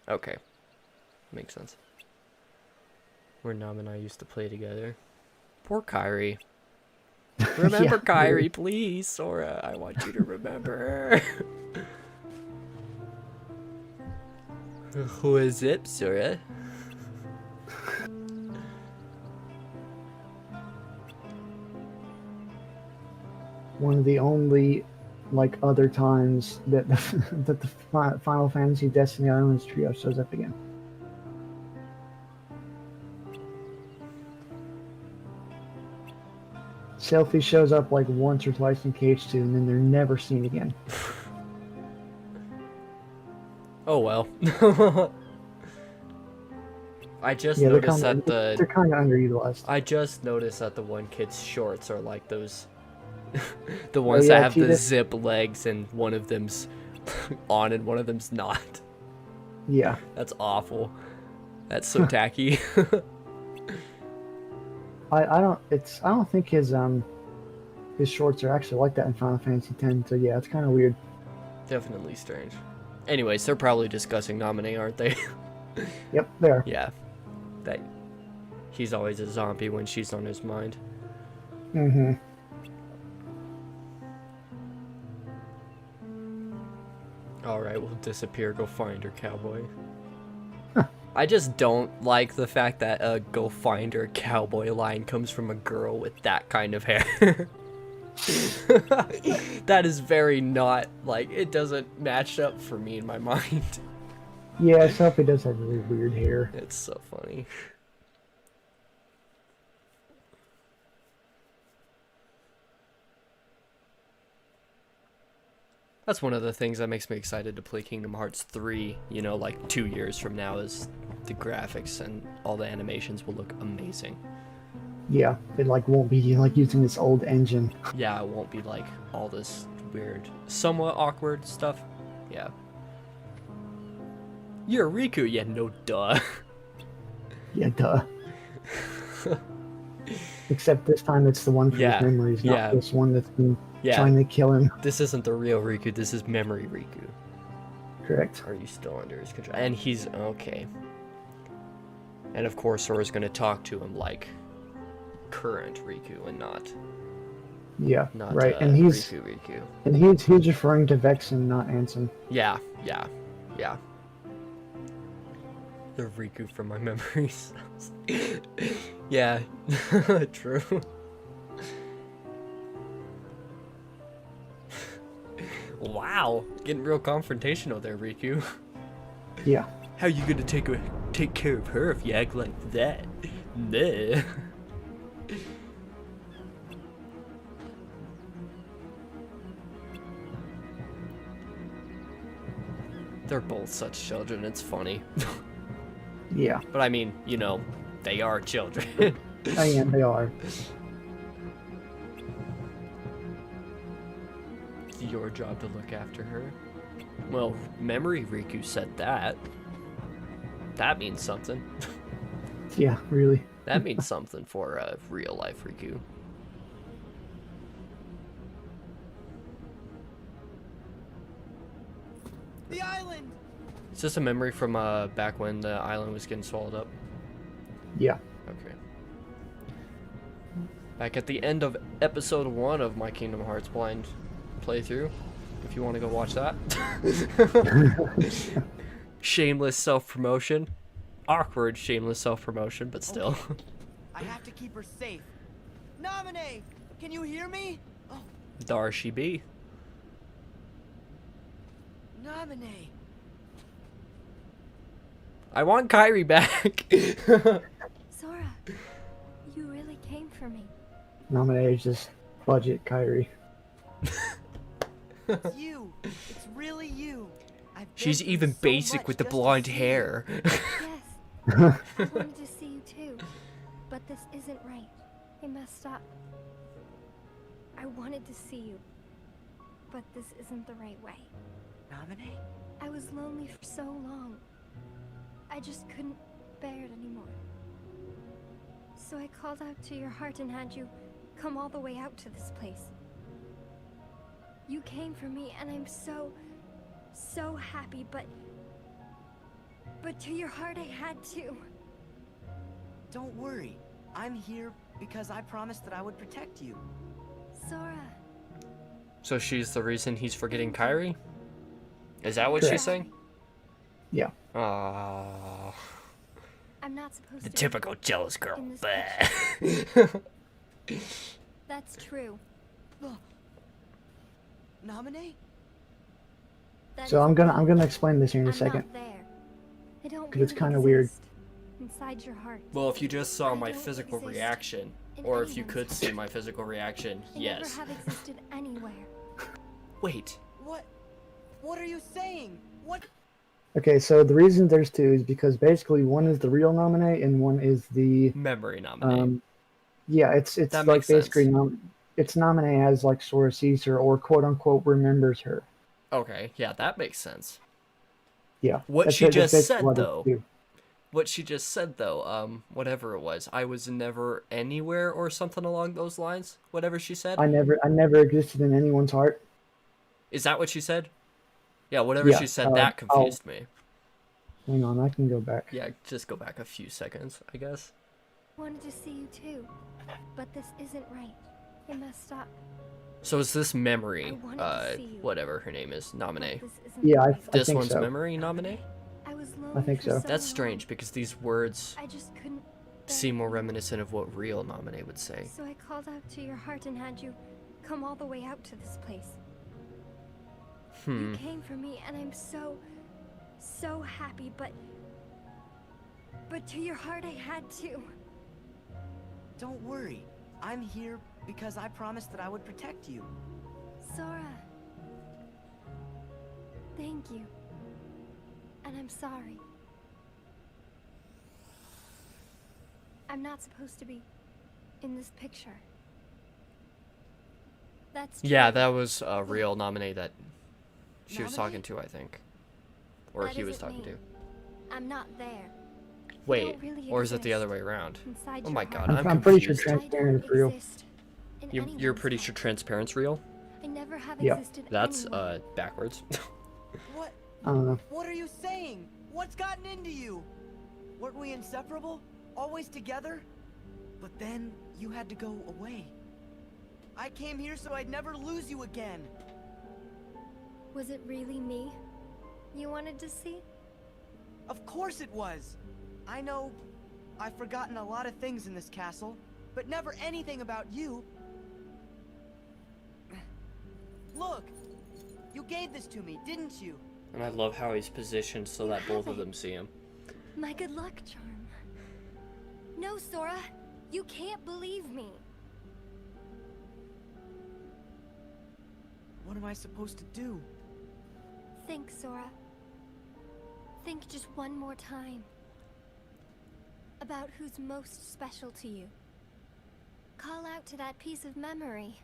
Okay. Makes sense. Where Nam and I used to play together. Poor Kyrie. Remember Yeah, Kyrie, really. please, Sora. I want you to remember her. Who is it, Sora? One of the only like other times that that the Final Fantasy Destiny Islands trio shows up again. Selfie shows up like once or twice in Cage 2 and then they're never seen again. Oh well. I just Yeah, noticed that they're kind of underutilized. I just noticed that the one kid's shorts are like those the ones yeah, that have the Tita? zip legs and one of them's on and one of them's not. Yeah. That's awful. That's so tacky. I don't think his shorts are actually like that in Final Fantasy X, so yeah, it's kind of weird. Definitely strange. Anyways, they're probably discussing Nominee, aren't they? Yep, there. Yeah. That he's always a zombie when she's on his mind. Mm-hmm. Alright, we'll disappear, go find her, cowboy. I just don't like the fact that a go find her cowboy line comes from a girl with that kind of hair. That is very not, like, it doesn't match up for me in my mind. Yeah, Sophie does have really weird hair. It's so funny. That's one of the things that makes me excited to play Kingdom Hearts 3, you know, like 2 years from now, is the graphics and all the animations will look amazing. Yeah, it like won't be like using this old engine. Yeah, it won't be like all this weird, somewhat awkward stuff. Yeah. You're Riku? Yeah, no duh. Yeah, duh. Except this time it's the one for his memories, not this one that's been trying to kill him. This isn't the real Riku, this is memory Riku. Correct. Are you still under his control? And he's okay. And of course Sora's gonna talk to him like current Riku and not right. And he's Riku. And he's referring to Vexen, not Ansem. Yeah. The Riku from my memories. Yeah, true. Wow, getting real confrontational there, Riku. Yeah. How you gonna take care of her if you act like that? Nah. They're both such children, it's funny. Yeah. But I mean, you know, they are children. I am, they are. It's your job to look after her. Well, Memory Riku said that. That means something. Yeah, really. That means something for real life Riku. The island! Is this a memory from back when the island was getting swallowed up? Yeah. Okay. Back at the end of episode 1 of my Kingdom Hearts blind playthrough, if you want to go watch that. Shameless self-promotion. Awkward shameless self-promotion, but still. Okay. I have to keep her safe. Namine! Can you hear me? Oh. Dar she be. Namine! I want Kairi back. Sora, you really came for me. Nominate is just budget Kairi. It's you. It's really you. She's even basic with the blonde hair. Yes. I wanted to see you too. But this isn't right. I messed up. I wanted to see you. But this isn't the right way. Namine? I was lonely for so long. I just couldn't bear it anymore. So I called out to your heart and had you come all the way out to this place. You came for me and I'm so happy, but to your heart I had to. Don't worry. I'm here because I promised that I would protect you. Sora. So she's the reason he's forgetting Kairi? Is that what she's saying? Yeah. Aww. I'm not supposed The to. typical jealous girl. That's true. Namine? So I'm gonna explain this here in a second. Not there. I don't Because it's really kind of weird. exist inside your heart. Well, if you just saw my don't physical exist reaction, in or if you anyone's could see my physical reaction, I yes. never have existed anywhere. Wait. What are you saying? What? Okay, so the reason there's two is because basically one is the real nominee and one is the memory nominee. Yeah, it's that like makes sense. basically it's nominee as like Sora sees her or quote unquote remembers her. Okay, yeah, that makes sense. Yeah. What she just said though. Do. What she just said though, whatever it was, I was never anywhere or something along those lines. Whatever she said. I never existed in anyone's heart. Is that what she said? Yeah, whatever she said, that confused me. Hang on, I can go back. Yeah, just go back a few seconds, I guess. Wanted to see you too, but this isn't right. I messed up. So is this Memory, I wanted to see you, whatever her name is, Nominee? This isn't Yeah, right. I This think one's so. Memory, Nominee? I was I lonely think for so. That's long. strange because these words I just couldn't seem more reminiscent of what real Nominee would say. So I called out to your heart and had you come all the way out to this place. You came for me and I'm so happy, but to your heart I had to. Don't worry. I'm here because I promised that I would protect you. Sora. Thank you. And I'm sorry. I'm not supposed to be in this picture. That's true. Yeah, that was a real Nominee that she was Nominee? talking to, I think. Or That he was isn't talking me. to. I'm not there. Wait, don't really or is it the exist other way around? inside Oh your my heart. god, I'm pretty sure confused. transparent I is real. don't exist in You're anyone's pretty heart. sure transparent's real? I never have Yep. existed That's anywhere. backwards. What? I don't know. What are you saying? What's gotten into you? Weren't we inseparable? Always together? But then you had to go away. I came here so I'd never lose you again. Was it really me you wanted to see? Of course it was. I know I've forgotten a lot of things in this castle, but never anything about you. Look, you gave this to me, didn't you? And I love how he's positioned so that both of them see him. My good luck charm. No, Sora. You can't believe me. What am I supposed to do? Think, Sora. Think just one more time. About who's most special to you. Call out to that piece of memory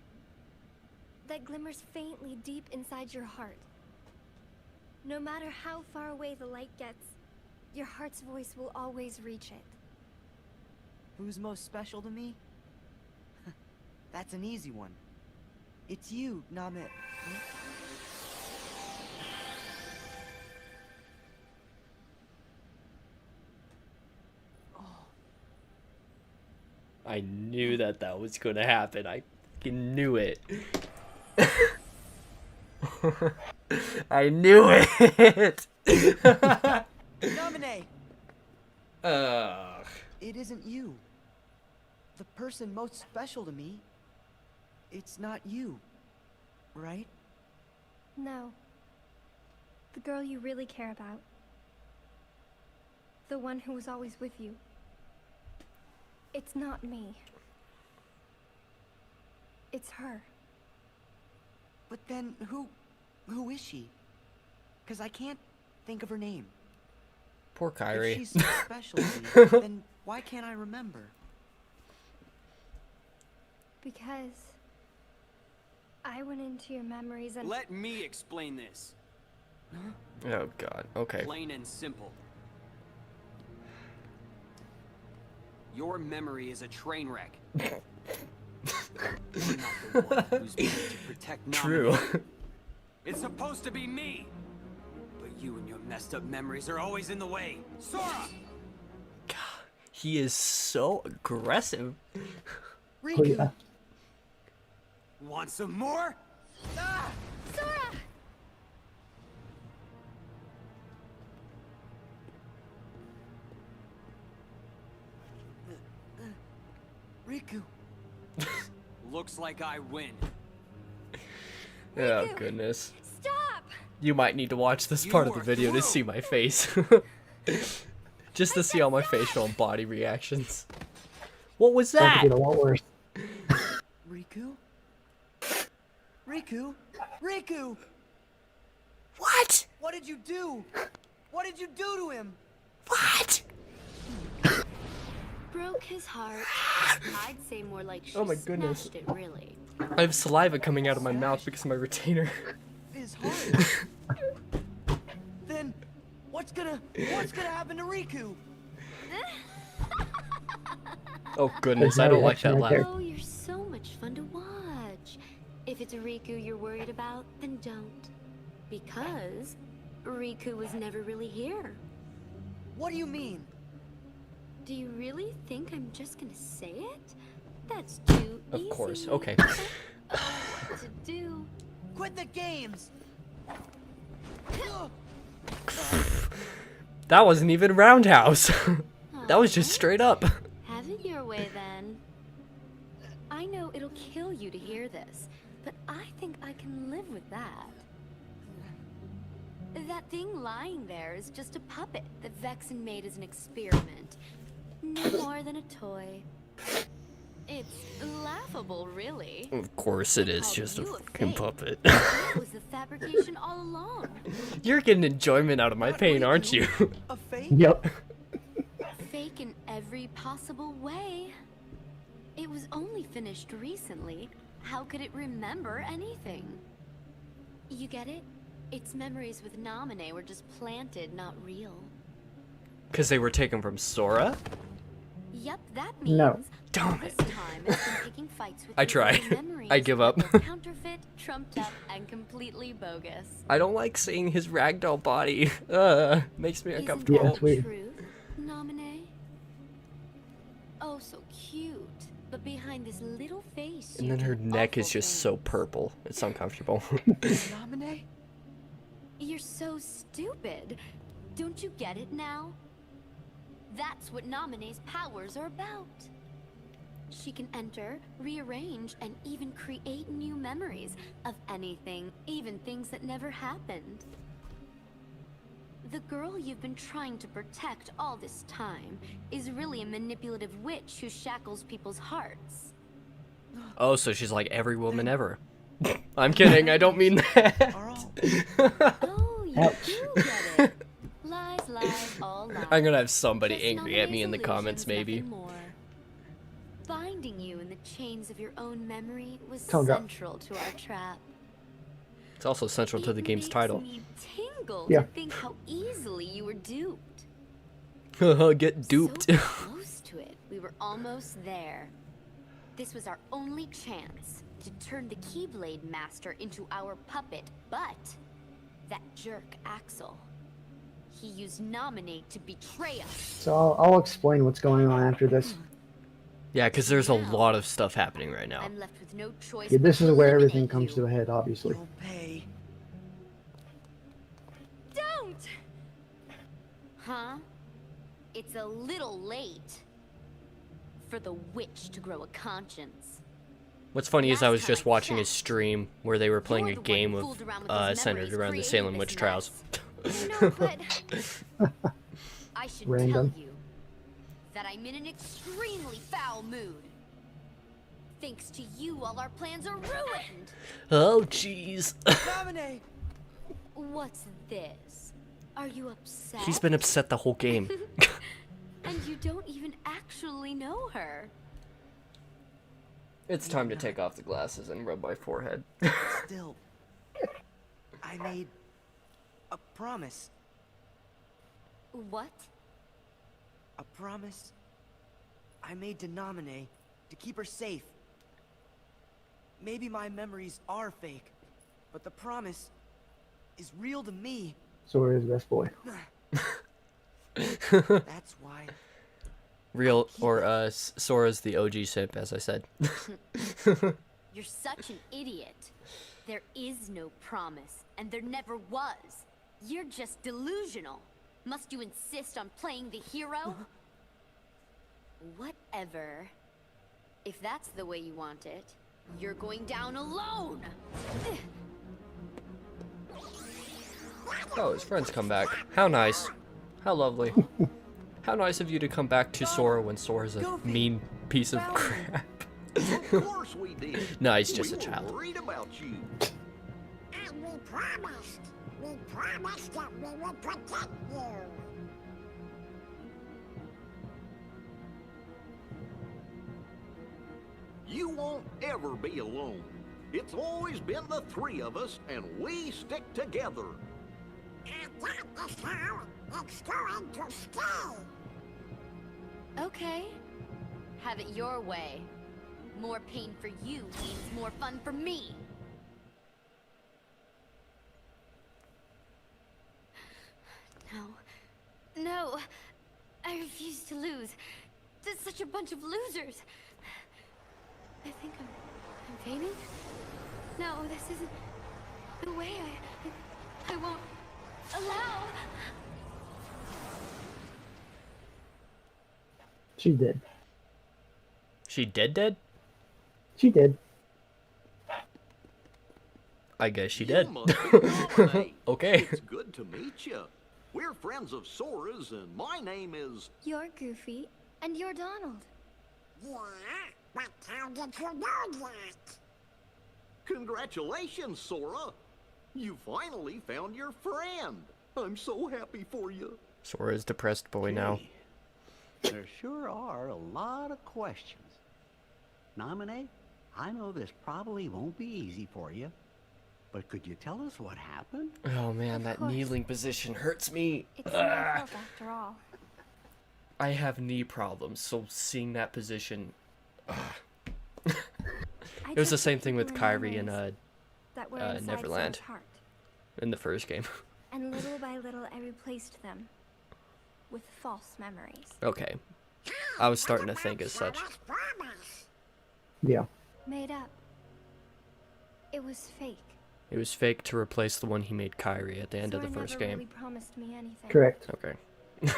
that glimmers faintly deep inside your heart. No matter how far away the light gets, your heart's voice will always reach it. Who's most special to me? That's an easy one. It's you, Namit. I knew that was going to happen. I fucking knew it. I knew it. Namine! Ugh. It isn't you. The person most special to me, it's not you, right? No. The girl you really care about. The one who was always with you. It's not me. It's her. But then who is she? 'Cause I can't think of her name. Poor Kyrie. If she's so special to me, then why can't I remember? Because I went into your memories and... Let me explain this. Oh god, okay. Plain and simple. Your memory is a train wreck. You're not the one who's meant to protect True. Nominee. It's supposed to be me. But you and your messed up memories are always in the way. Sora! God, he is so aggressive. Oh, yeah. Want some more? Ah! Sora! Riku. Looks like I win. Oh goodness. Stop! You might need to watch this You part of the are video to through. see my face. Just to see all my facial and body reactions. What was That that? could get a lot worse. Riku? Riku? Riku! What? What did you do? What did you do to him? What? Broke his heart. I'd say more like she Oh my goodness. smashed it, really. I have saliva coming out of my mouth because of my retainer. His heart. Then what's gonna happen to Riku? Oh goodness, I don't like that laugh. Oh, you're so much fun to watch. If it's Riku you're worried about, then don't. Because Riku was never really here. What do you mean? Do you really think I'm just gonna say it? That's too easy. Of course. Okay. Oh, what to do? Quit the games! That wasn't even roundhouse. That was just straight up. Have it your way then. I know it'll kill you to hear this, but I think I can live with that. That thing lying there is just a puppet that Vexen made as an experiment. No more than a toy. It's laughable, really. Of course it is just a fucking puppet. That was the fabrication all along. You're getting enjoyment out of my pain, aren't you? A fake? Yep. Fake in every possible way. It was only finished recently. How could it remember anything? You get it? Its memories with Naminé were just planted, not real. Because they were taken from Sora? Yep, that means No. Damn this it. time it's been picking fights with I your try. own memories I give up. that were counterfeit, trumped up, and completely bogus. I don't like seeing his ragdoll body. Makes me Isn't uncomfortable. Yeah, that it's weird. the truth, Naminé? Oh, so cute. But behind this little face, And you then her do neck is awful just things. so purple. It's uncomfortable. Naminé? You're so stupid. Don't you get it now? That's what Naminé's powers are about. She can enter, rearrange, and even create new memories of anything, even things that never happened. The girl you've been trying to protect all this time is really a manipulative witch who shackles people's hearts. Oh, so she's like every woman ever. I'm kidding. I don't mean that. Oh, you Ouch. do get it. Lies, lies, all lies. I'm gonna have somebody Just angry at me in the Naminé's comments, illusions, maybe. nothing more. Binding you in the chains of your own memory was Tone down. central to our trap. It's also central to the It game's makes title. me tingle Yeah. to think how easily you were duped. Get duped. So close to it, we were almost there. This was our only chance to turn the Keyblade Master into our puppet, but that jerk Axel, he used Naminé to betray us. So I'll explain what's going on after this. Yeah, because there's a lot of stuff happening right now. I'm left with no choice. Yeah, this but is to where eliminate everything comes you. to a head, obviously. You'll pay. Don't! Huh? It's a little late for the witch to grow a conscience. What's funny is I Last was time just I watching a checked, stream where they were playing You're a the one game who of fooled around with those centered memories, around the creating Salem this witch trials. No, but I should Random. tell you that I'm in an extremely foul mood. Thanks to you, all our plans are ruined. Oh, jeez. Naminé! What's this? Are you upset? He's been upset the whole game. And you don't even actually know her. It's time to take off the glasses and rub my forehead. Still, I made a promise. What? A promise I made to Naminé to keep her safe. Maybe my memories are fake, but the promise is real to me. Sora's best boy. That's why. Real, or Sora's the OG simp, as I said. You're such an idiot. There is no promise, and there never was. You're just delusional. Must you insist on playing the hero? Whatever. If that's the way you want it, you're going down alone! Oh, his friends come back. How nice. How lovely. How nice of you to come back to Sora when Sora's a mean piece of crap. Of course we did. No, he's just a We were child. worried about you. And we promised. We promised that we would protect you. You won't ever be alone. It's always been the three of us, and we stick together. And that is how it's going to stay. Okay. Have it your way. More pain for you means more fun for me. No. No. refuse to lose. There's such a bunch of losers. I think I'm fainting. No, this isn't the way. I won't allow. She did. She dead? She did. I guess she You did. must be Nominee. Okay. It's good to meet you. We're friends of Sora's, and my name is... You're Goofy, and you're Donald. Yeah, but how did you know that? Congratulations, Sora. You finally found your friend. I'm so happy for you. Sora's depressed boy now. Gee, there sure are a lot of questions. Nominee, I know this probably won't be easy for you, but could you tell us what happened? Oh man, Of that course. kneeling position hurts me. It's my fault after all. I have knee problems, so seeing that position... It was the same thing with Kyrie in that were inside Neverland. Sora's heart. in the first game. And little by little, I replaced them with false memories. Okay. I was starting to think as such. Yeah. Made up. It was fake. It was fake to replace the one he made Kyrie at the end of the Sora first never game. really promised me anything. Correct. Okay.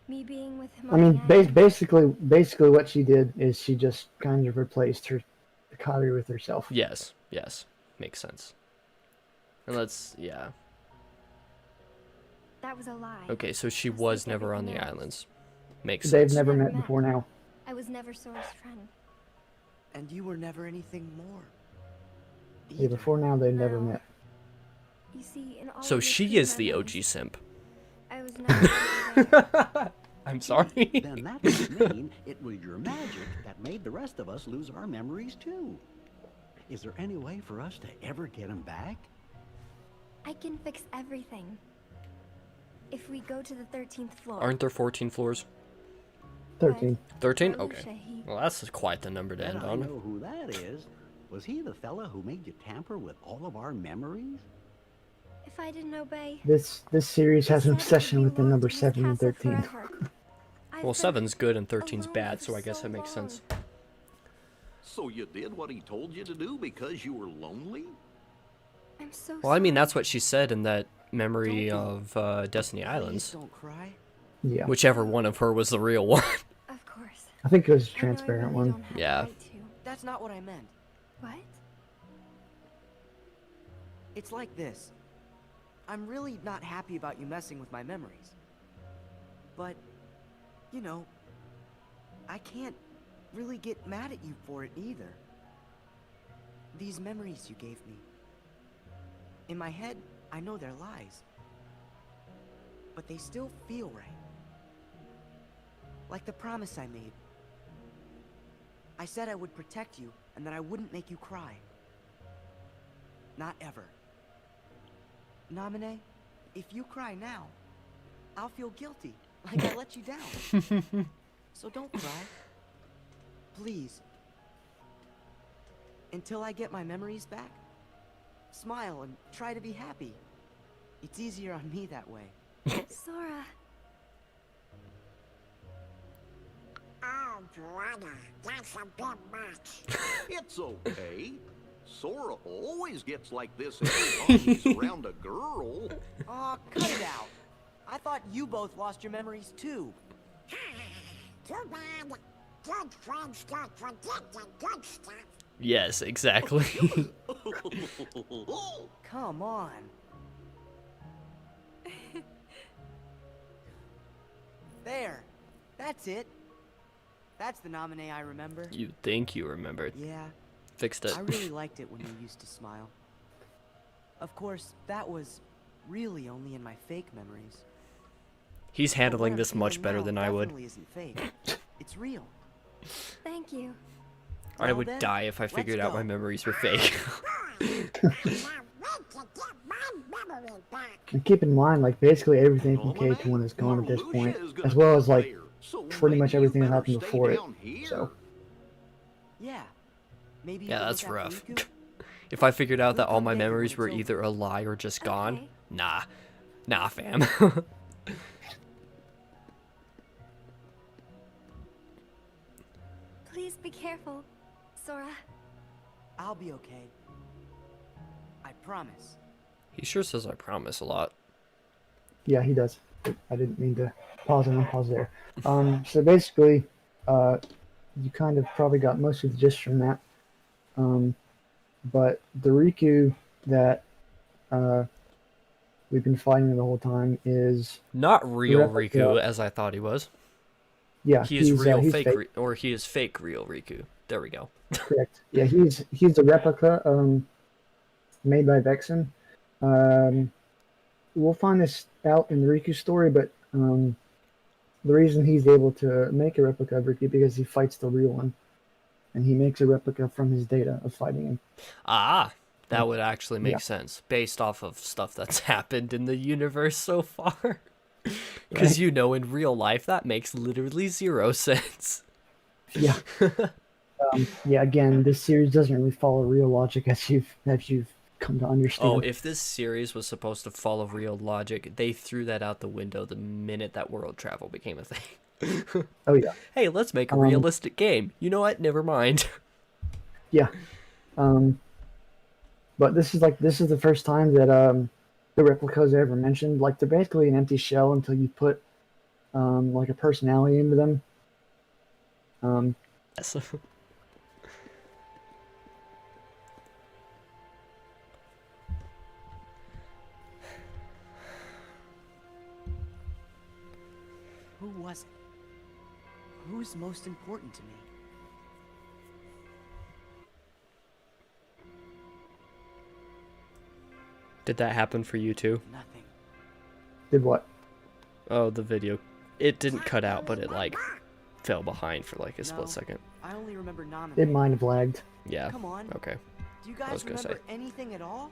Me being with him. I mean, on the island, basically what she did is she just kind of replaced her Kyrie with herself. Yes, yes. Makes sense. And let's, yeah. That was a lie. Okay, so she Just was like never on the everything else. islands. Makes They've sense. never Never met met. before now. I was never Sora's friend. And you were never anything more. Yeah, before now they've never No. met. You see, in all So of your she true is the memories, OG simp. I was never really there. I'm sorry. Then that would mean it was your magic that made the rest of us lose our memories too. Is there any way for us to ever get them back? I can fix everything. If we go to the 13th floor. Aren't there 14 floors? 13. 13? Arusha, Okay. he- Well, that's quite the number to Bet end I on. know who that is. Was he the fella who made you tamper with all of our memories? If I didn't obey. This series has an Sora would obsession be with the locked number in his 7 and castle 13. forever. I've Well, been 7's good and 13's alone bad, for so I guess so that makes long. sense. So you did what he told you to do because you were lonely? I'm so Well, I mean, sorry. that's what she said in that memory of Destiny Please Islands. don't cry. Yeah. Whichever one of her was the real one. Of course. I think it was a I know I transparent really one. don't have the Yeah. right to. That's not what I meant. What? It's like this. I'm really not happy about you messing with my memories. But, you know, I can't really get mad at you for it either. These memories you gave me. In my head, I know they're lies. But they still feel right. Like the promise I made. I said I would protect you and that I wouldn't make you cry. Not ever. Namine, if you cry now, I'll feel guilty, like I let you down. So don't cry. Please. Until I get my memories back, smile and try to be happy. It's easier on me that way. Sora. Oh, brother, that's a bit much. It's okay. Sora always gets like this every time he's around a girl. Aw, cut it out. I thought you both lost your memories too. Too bad. Good friends don't forget the good stuff. Yes, exactly. Come on. There. That's it. That's the nominee I remember. You think you remembered. Yeah, Fixed it. I really liked it when you used to smile. Of course, that was really only in my fake memories. He's But handling what I'm this much feeling better now than I would. definitely isn't fake. It's real. Thank you. I Well would then, die if I let's figured out my go. memories were fake. I can't wait to get my memory back. And keep in mind, like, basically everything from K1 is gone at this point, as well as, like, pretty much everything that happened before it. So, Yeah. Maybe you Yeah, could that's look rough. after Riku? If I figured out that We'll all come my get you when memories it's were over. either a lie or just gone, Okay. nah. Nah, fam. Be careful, Sora. I'll be okay. I promise. He sure says I promise a lot. Yeah, he does. I didn't mean to pause and unpause there. So basically, you kind of probably got most of the gist from that. But the Riku that we've been fighting the whole time is Not the real replica. Riku, as I thought he was. Yeah, He is real he's fake, fake. or he is fake real Riku. There we go. Correct. Yeah, he's the replica made by Vexen. We'll find this out in the Riku story, but the reason he's able to make a replica of Riku because he fights the real one, and he makes a replica from his data of fighting him. Ah, that would actually make Yeah. sense based off of stuff that's happened in the universe so far. Because you know, in real life, that makes literally 0 sense. Yeah. Yeah. Again, this series doesn't really follow real logic as you've come to understand. Oh, if this series was supposed to follow real logic, they threw that out the window the minute that world travel became a thing. Oh yeah. Hey, let's make a realistic game. You know what? Never mind. Yeah. But this is the first time that the replicas are ever mentioned. Like, they're basically an empty shell until you put like a personality into them. Yes. Who was it? Who's most important to me? Did that happen for you too? Nothing. Did what? Oh, the video. It didn't cut out, but it like fell behind for like a split No, second. I only remember Naminé. It might have lagged. Yeah. Come on. Okay. Do you I was guys gonna remember say. anything at all?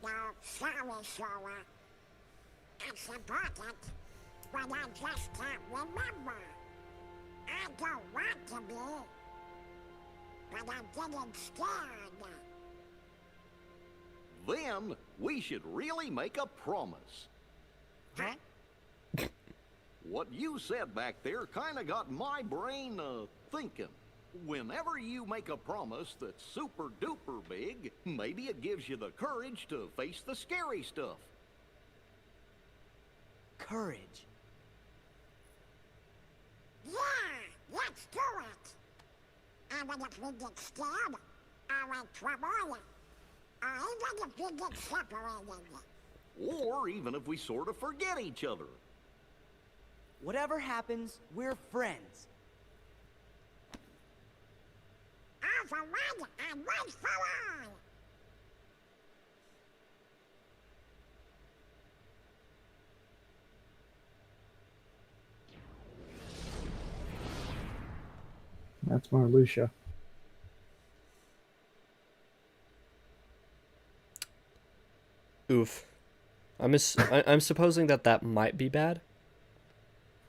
No, sorry, Sora. It's important, but I just can't remember. I don't want to be, but I'm getting scared. Then we should really make a promise. Huh? What you said back there kinda got my brain thinking. Whenever you make a promise that's super duper big, maybe it gives you the courage to face the scary stuff. Courage. Yeah, let's do it. Even if we get scared, or in trouble, or even if we get separated. Or even if we sort of forget each other. Whatever happens, we're friends. All for one and one for all. That's Marluxia. Oof. I'm supposing that might be bad.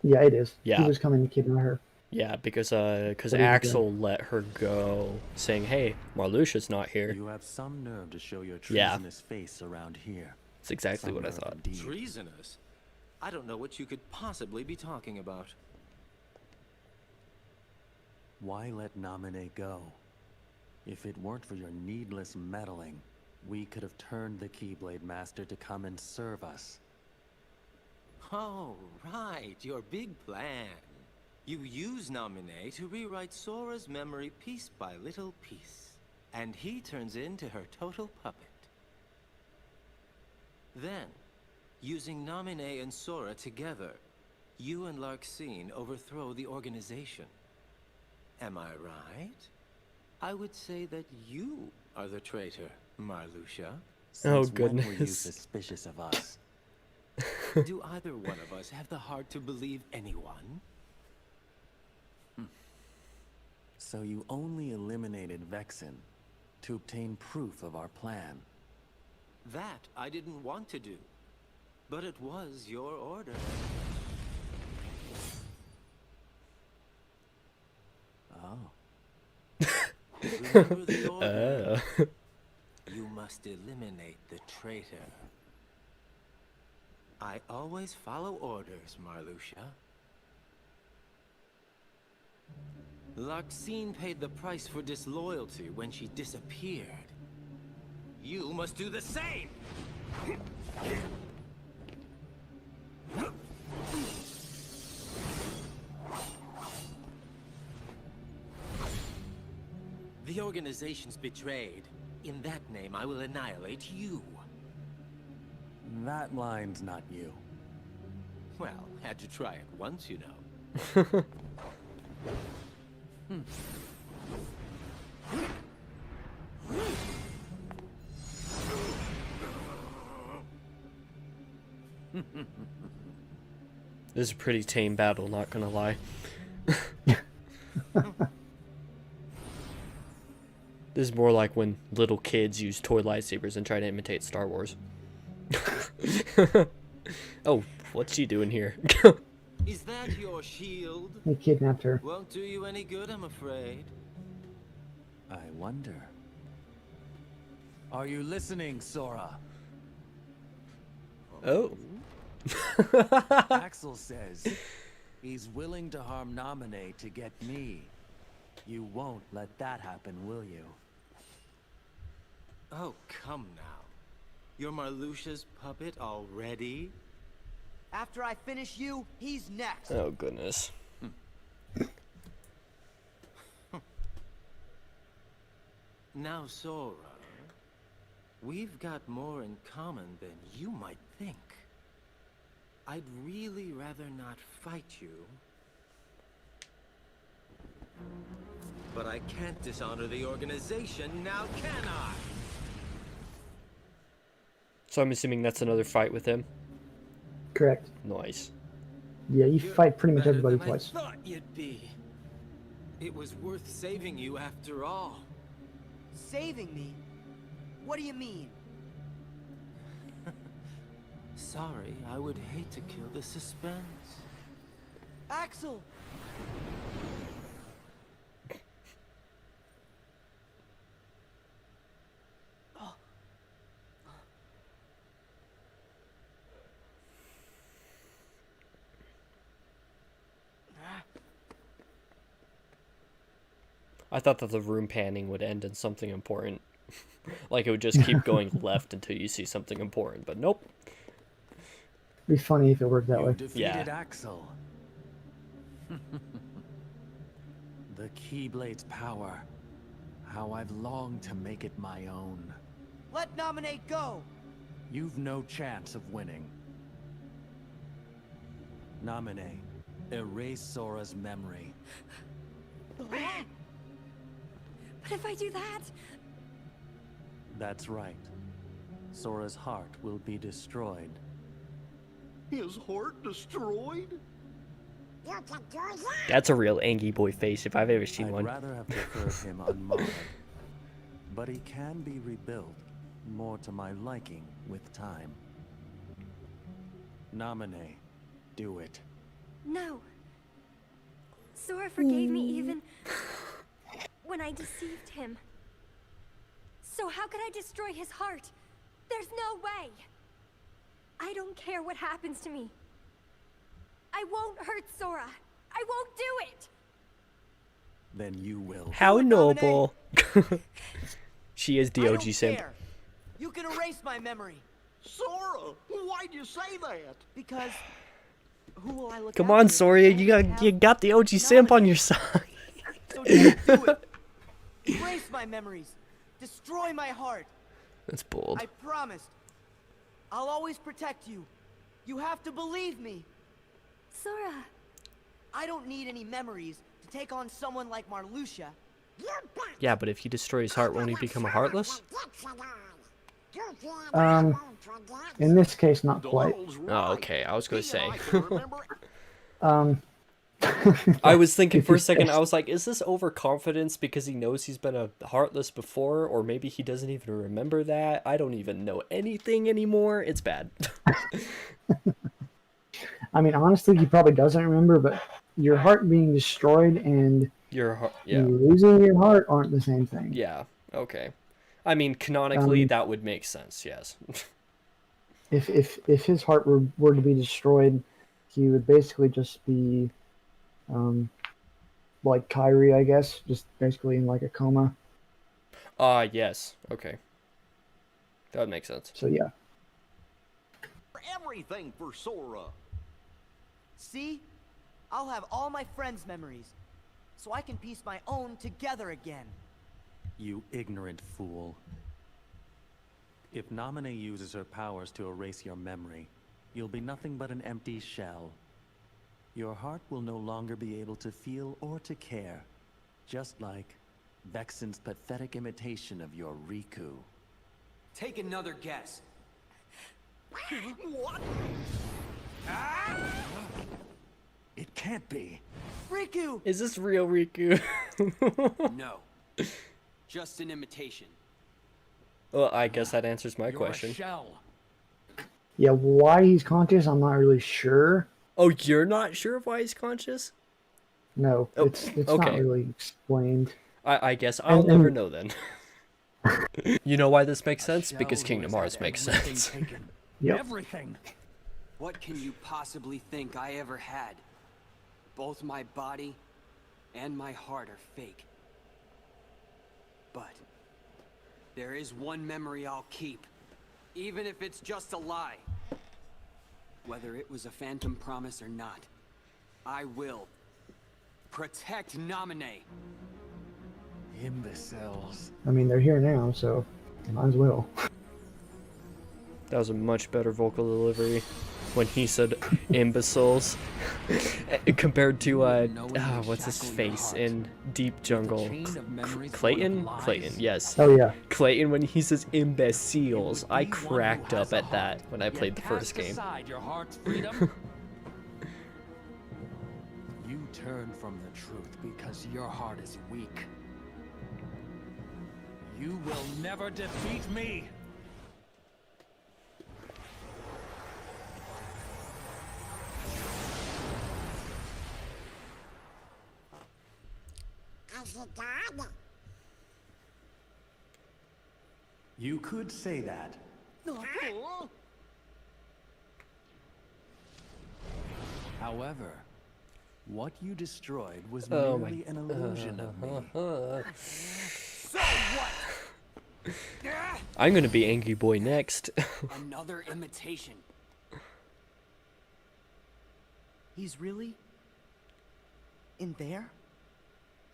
Yeah, it is. Yeah. He was communicating with her. Yeah, because What is it Axel let her go, saying, "Hey, Marluxia's not here." You have some nerve to show your Yeah. treasonous face around here. That's exactly Some what I nerve thought. indeed. Treasonous? I don't know what you could possibly be talking about. Why let Naminé go? If it weren't for your needless meddling, we could have turned the Keyblade Master to come and serve us. Oh, right, your big plan. You use Naminé to rewrite Sora's memory piece by little piece, and he turns into her total puppet. Then, using Naminé and Sora together, you and Larxene overthrow the organization. Am I right? I would say that you are the traitor, Marluxia. Oh, Since when were you goodness. suspicious of us? Do either one of us have the heart to believe anyone? So you only eliminated Vexen to obtain proof of our plan. That I didn't want to do. But it was your order. Oh. Remember the order? You must eliminate the traitor. I always follow orders, Marluxia. Larxene paid the price for disloyalty when she disappeared. You must do the same! The organization's betrayed. In that name, I will annihilate you. That line's not you. Well, had to try it once, you know. This is a pretty tame battle, not gonna lie. This is more like when little kids use toy lightsabers and try to imitate Star Wars. Oh, what's she doing here? Is that your shield? They kidnapped her. Won't do you any good, I'm afraid. I wonder. Are you listening, Sora? Oh. Axel says he's willing to harm Naminé to get me. You won't let that happen, will you? Oh, come now. You're Marluxia's puppet already? After I finish you, he's next. Oh, goodness. Now, Sora, we've got more in common than you might think. I'd really rather not fight you. But I can't dishonor the organization, now can I? So I'm assuming that's another fight with him? Correct. Nice. Yeah, you fight pretty much everybody Better than twice. I thought you'd be. It was worth saving you after all. Saving me? What do you mean? Sorry, I would hate to kill the suspense. Axel! I thought that the room panning would end in something important. Like it would just keep going left until you see something important, but nope. It'd be funny if it worked that You way. defeated Axel. The Keyblade's power. How I've longed to make it my own. Let Naminé go! You've no chance of winning. Naminé, erase Sora's memory. But if I do that... That's right. Sora's heart will be destroyed. His heart destroyed? You can do that? That's a real Angie boy face if I've ever seen I'd one. rather have preferred him unmarred. But he can be rebuilt, more to my liking with time. Naminé, do it. No. Sora forgave me even when I deceived him. So how could I destroy his heart? There's no way. I don't care what happens to me. I won't hurt Sora. I won't do it. Then you will. How noble. She is I DOG don't simp. care. You can erase my memory. Sora, why'd you say that? Because who will I look Come after on, if I Sora, don't you have got the OG simp on your Naminé? side. So just do it. Erase my memories. Destroy my heart. That's bold. I promised. I'll always protect you. You have to believe me. Sora. I don't need any memories to take on someone like Marluxia. Yeah, but if he destroys his heart, won't he become a heartless? In this case, not quite. Oh, okay. I was gonna say. Um, I was thinking if for a you second, say- I was like, is this overconfidence because he knows he's been a heartless before, or maybe he doesn't even remember that? I don't even know anything anymore. It's bad. I mean, honestly, he probably doesn't remember, but your heart being destroyed and Your heart, yeah, you losing your heart aren't the same thing. yeah, okay. I mean, canonically, that would make sense. Yes. If his heart were to be destroyed, he would basically just be like Kyrie, I guess, just basically in like a coma. Yes. Okay. That would make sense. So yeah. Everything for Sora. See? I'll have all my friends' memories, so I can piece my own together again. You ignorant fool. If Namine uses her powers to erase your memory, you'll be nothing but an empty shell. Your heart will no longer be able to feel or to care, just like Vexen's pathetic imitation of your Riku. Take another guess. What? It can't be. Riku! Is this real Riku? No. Just an imitation. Well, I guess that answers my You're question. a shell. Yeah, why he's conscious, I'm not really sure. Oh, you're not sure of why he's conscious? No, Oh, it's okay. not really explained. I guess I'll never know then. You know why this makes sense? Because Kingdom Hearts makes sense. Yep. Everything. What can you possibly think I ever had? Both my body and my heart are fake. But there is one memory I'll keep, even if it's just a lie. Whether it was a phantom promise or not, I will protect Namine. Imbeciles. I mean, they're here now, so might as well. That was a much better vocal delivery when he said imbeciles compared to what's his face in Deep Jungle, Clayton, yes. Oh yeah. Clayton, when he says imbeciles, I cracked up at that when I played the first game. Your heart's freedom. You turn from the truth because your heart is weak. You will never defeat me. Is he God? You could say that. However, what you destroyed was merely an illusion of me. So what? I'm gonna be Angry Boy next. Another imitation. He's really... in there?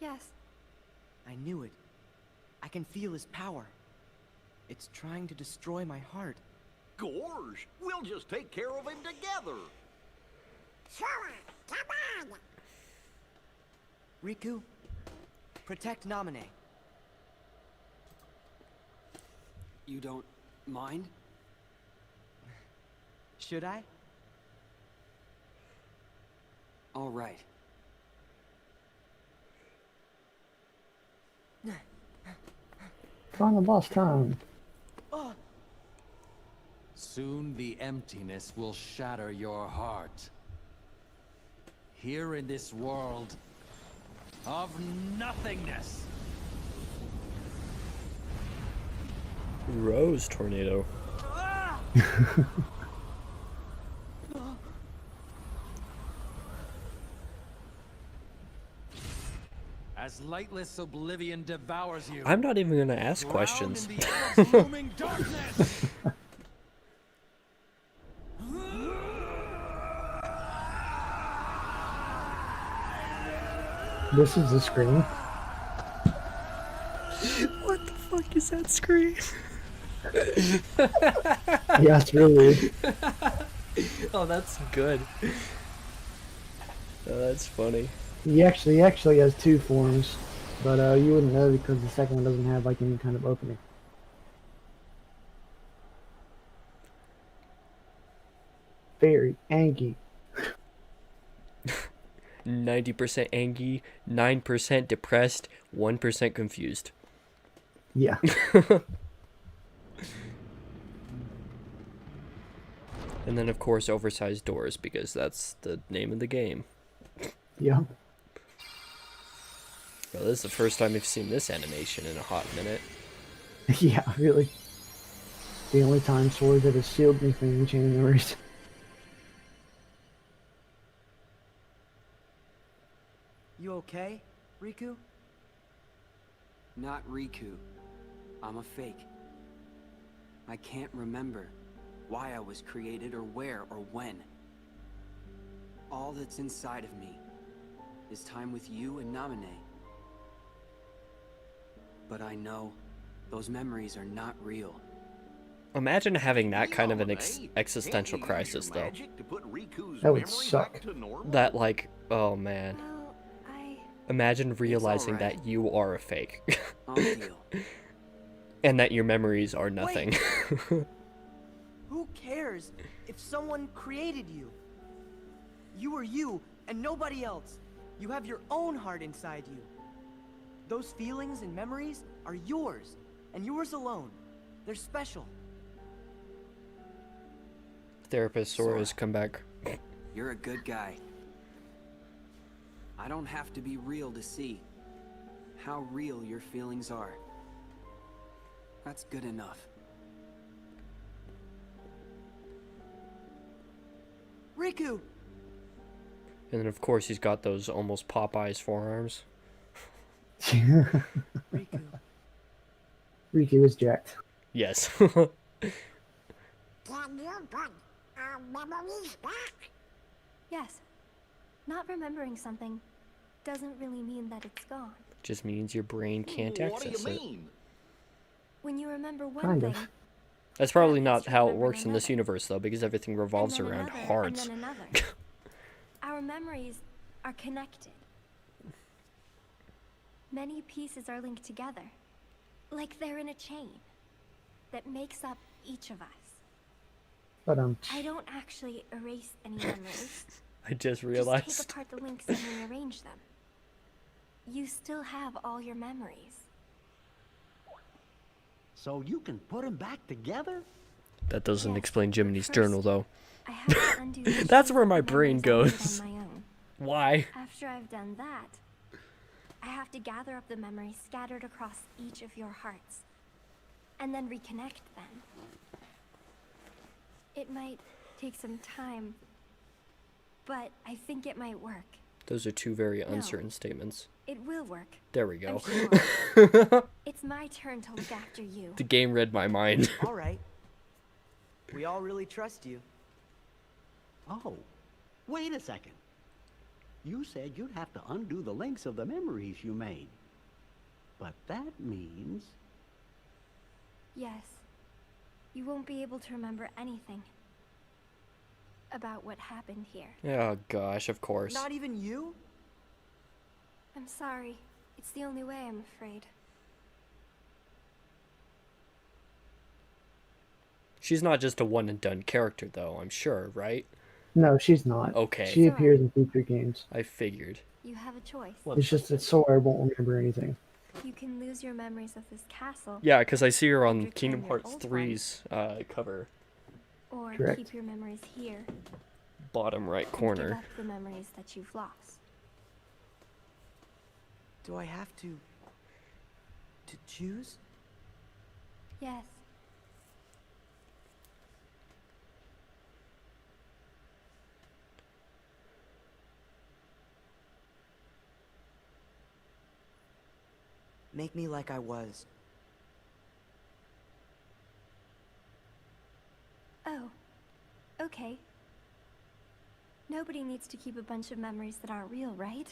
Yes. I knew it. I can feel his power. It's trying to destroy my heart. Gorge, we'll just take care of him together. Sora, come on! Riku, protect Namine. You don't mind? Should I? All right. Final boss time. Soon the emptiness will shatter your heart. Here in this world of nothingness. Rose tornado. As lightless oblivion devours you. I'm not even gonna ask questions. In the ever-looming darkness. This is the screen. What the fuck is that scream? Yeah, it's really. Oh, that's good. Oh, that's funny. He actually has two forms, but you wouldn't know because the second one doesn't have like any kind of opening. Very angry. 90% angry, 9% depressed, 1% confused. Yeah. And then, of course, oversized doors, because that's the name of the game. Yeah. Well, this is the first time we've seen this animation in a hot minute. Yeah, really. The only time Sword that has sealed me from Chain Memories. You okay? Riku? Not Riku. I'm a fake. I can't remember why I was created or where or when. All that's inside of me is time with you and Namine. But I know those memories are not real. Imagine having that kind of an Namine, existential can't you use your crisis, though. magic to put Riku's That would memory suck. back to normal? That, like, oh man. Well, Imagine realizing alright. that you are a fake. I'll deal. And that your memories are nothing. Who cares if someone created you? You are you and nobody else. You have your own heart inside you. Those feelings and memories are yours, and yours alone. They're special. Therapist Sora's come back. You're a good guy. I don't have to be real to see how real your feelings are. That's good enough. Riku! And then of course he's got those almost Popeyes forearms. Riku. Riku is jacked. Yes. Can you put our memories back? yes. Not remembering something doesn't really mean that it's gone. Just means your brain can't What do you access it. mean? When you remember one Kind thing, of. That's probably that not means you how it remember works in this another. universe, though, because everything revolves and then around another, hearts. And then another. Our memories are connected. Many pieces are linked together, like they're in a chain that makes up each of us. But I don't actually erase any memories. I just Just realized. take apart the links and rearrange them. You still have all your memories. So you can put them back together? That doesn't Yes, explain but Jiminy's first, journal, though. I have to undo the That's chains where of my the brain memories I made goes. on my own. Why? After I've done that, I have to gather up the memories scattered across each of your hearts, and then reconnect them. It might take some time, but I think it might work. Those are two very uncertain statements. It will work. There we go. I'm sure. It's my turn to look after you. The game read my mind. All right. We all really trust you. Oh, wait a second. You said you'd have to undo the links of the memories you made. But that means... Yes. You won't be able to remember anything about what happened here. Oh gosh, of course. Not even you? I'm sorry. It's the only way, I'm afraid. She's not just a one and done character, though, I'm sure, right? no, she's not. Okay. She appears in future games. I figured. You have a choice. It's just that Sora won't remember anything. You can lose your memories of this castle, Yeah, because I see her on Reclaim Kingdom your Hearts old 3's cover, or Correct. keep your memories here bottom right and give corner. up the memories that you've lost. Do I have to choose? Yes. Make me like I was. Oh. Okay. Nobody needs to keep a bunch of memories that aren't real, right?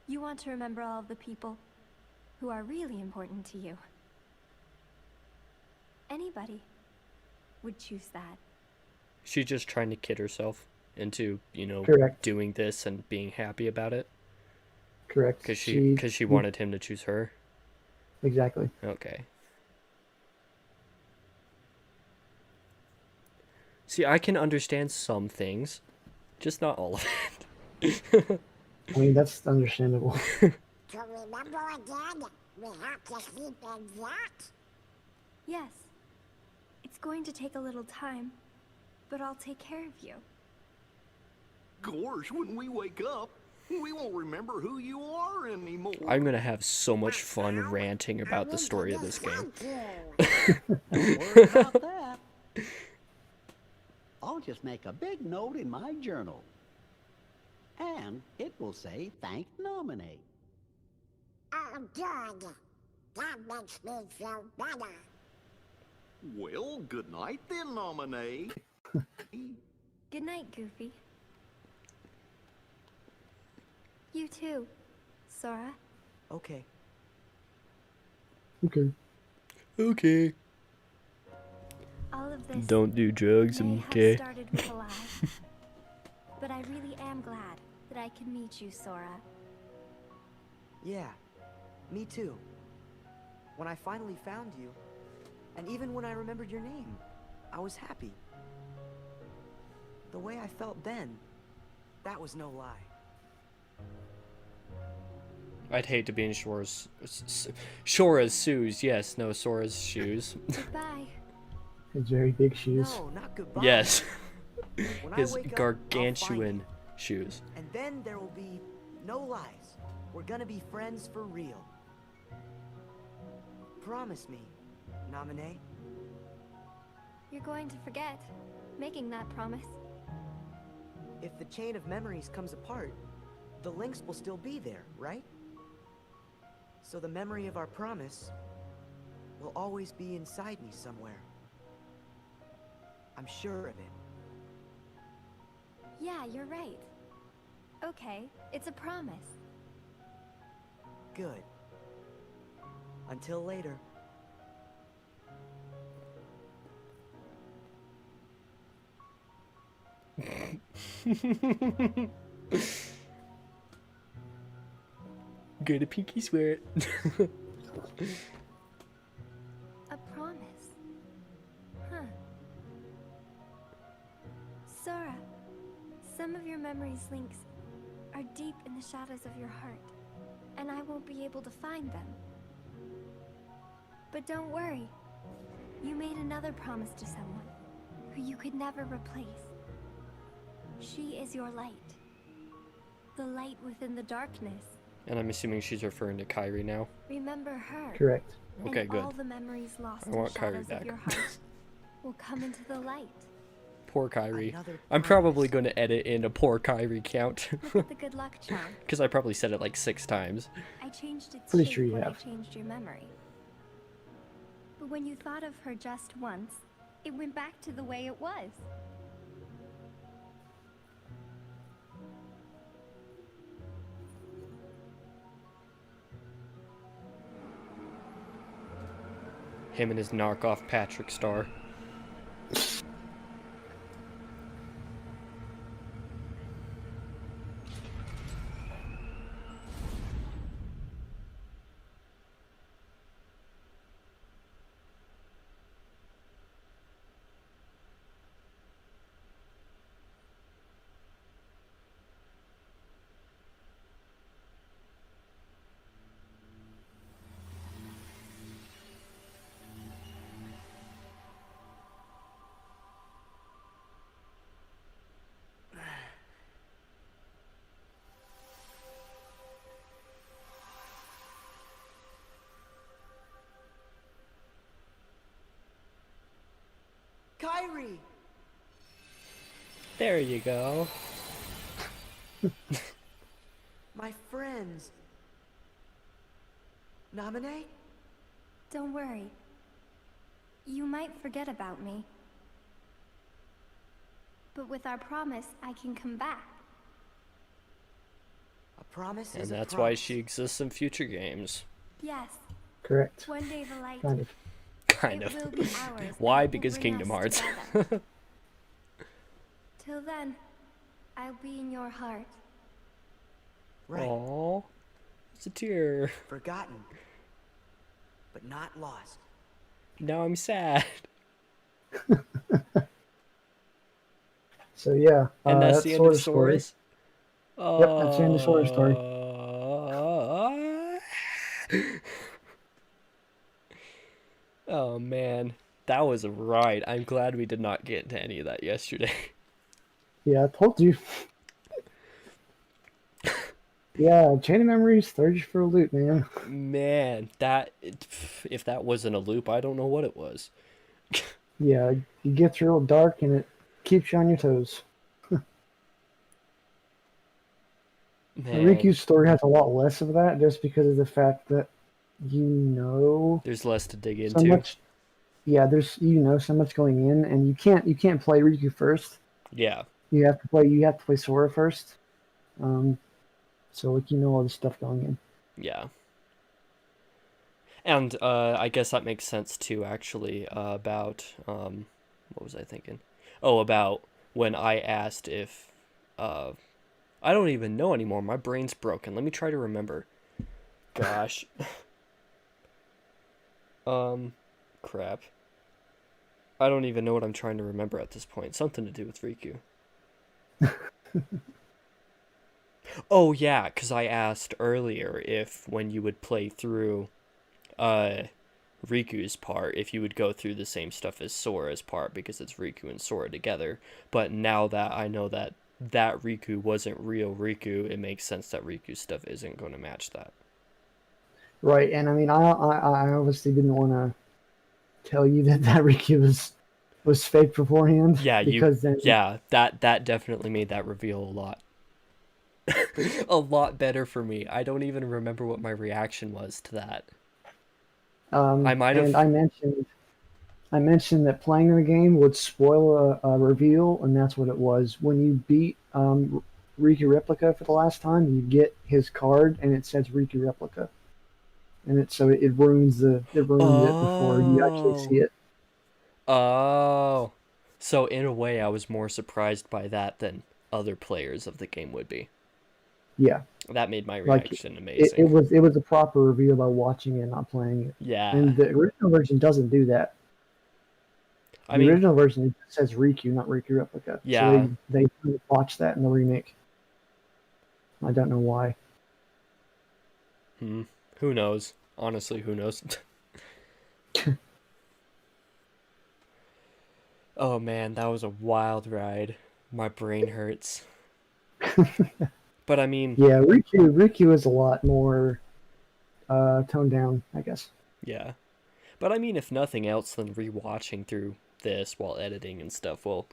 You want to remember all of the people who are really important to you. Anybody would choose that. She's just trying to kid herself into, you know, Correct. doing this and being happy about it. Correct. Because she wanted him to choose her. Exactly. Okay. See, I can understand some things, just not all of it. I mean, that's understandable. To remember again, we have to sleep in that? Yes. It's going to take a little time, but I'll take care of you. Gosh, when we wake up, we won't remember who you are anymore. I'm gonna have so much fun ranting about the story of this game. Don't worry about that. I'll just make a big note in my journal. And it will say, thank Nominate. Oh, good. That makes me feel better. Well, good night then, Nominee. Good night, Goofy. You too, Sora. Okay. Okay. Okay. All of this Don't do drugs, may have okay? started with a lie. But I really am glad that I can meet you, Sora. Yeah, me too. When I finally found you, and even when I remembered your name, I was happy. The way I felt then, that was no lie. I'd hate to be in Shora's shoes. Yes, no, Sora's shoes. Goodbye. His very big shoes. No, not goodbye. Yes. When I His wake up, I'll find gargantuan you. shoes. And then there will be no lies. We're gonna be friends for real. Promise me, Nominee. You're going to forget making that promise. If the chain of memories comes apart, the links will still be there, right? So the memory of our promise will always be inside me somewhere. I'm sure of it. Yeah, you're right. Okay, it's a promise. Good. Until later. Good, a pinky swear it. A promise. Huh. Sora, some of your memories links are deep in the shadows of your heart, and I won't be able to find them. But don't worry. You made another promise to someone who you could never replace. She is your light. The light within the darkness. And I'm assuming she's referring to Kyrie now. Remember her. Correct. Okay, and good. all the memories lost I in want the Kyrie shadows back. of your heart will come into the light. Poor Kyrie. Another I'm promise. probably going to edit in a poor Kyrie count. Look at the good luck charm. Because I probably said it like 6 times. I changed its Pretty shape sure you when have. I changed your memory. But when you thought of her just once, it went back to the way it was. Him and his knockoff Patrick Star. Kyrie! There you go. My friends. Nominee? Don't worry. You might forget about me. But with our promise, I can come back. A promise And is a that's promise. why she exists in future games. Yes, Correct. one day the light Kind of. Kind it of. will be ours, Why? and it will Because bring Kingdom us Hearts. together. Till then, I'll be in your heart. Right. Aww. It's a tear. Forgotten. But not lost. Now I'm sad. So yeah, And that's the end of Sora's story. Sora's? Yep, that's the end of Sora's story. Oh man, that was a ride. I'm glad we did not get into any of that yesterday. Yeah, I told you. Yeah, Chain of Memories throws you for a loop, man. Man, if that wasn't a loop, I don't know what it was. Yeah, it gets real dark and it keeps you on your toes. Man, Riku's story has a lot less of that, just because of the fact that you know there's less to dig so into. much. Yeah, there's so much going in, and you can't play Riku first. Yeah. You have to play Sora first. So like you know all the stuff going in. Yeah. And I guess that makes sense too, actually, about what was I thinking? Oh, about when I asked if I don't even know anymore. My brain's broken. Let me try to remember. Gosh. Crap. I don't even know what I'm trying to remember at this point. Something to do with Riku. Oh yeah, because I asked earlier if when you would play through uh Riku's part, if you would go through the same stuff as Sora's part, because it's Riku and Sora together. But now that I know that Riku wasn't real Riku, it makes sense that Riku's stuff isn't going to match that. Right, and I mean, I obviously didn't want to tell you that Riku was fake beforehand, Yeah, because then that definitely made that reveal a lot a lot better for me. I don't even remember what my reaction was to that. I might and have I mentioned that playing the game would spoil a reveal, and that's what it was. When you beat Riku Replica for the last time, you get his card, and it says Riku Replica, and it ruins it before you actually Oh. see it. Oh. So in a way I was more surprised by that than other players of the game would be. Yeah, That made my like reaction it amazing. was a proper reveal by watching it, not playing it. Yeah. And the original version doesn't do that. I The mean, original version it says Riku, not Riku Replica. So yeah. they botched that in the remake. I don't know why. Who knows? Honestly, who knows? Oh man, that was a wild ride. My brain hurts. But I mean, Yeah, Riku is a lot more toned down, I guess. yeah. But I mean, if nothing else, then rewatching through this while editing and stuff will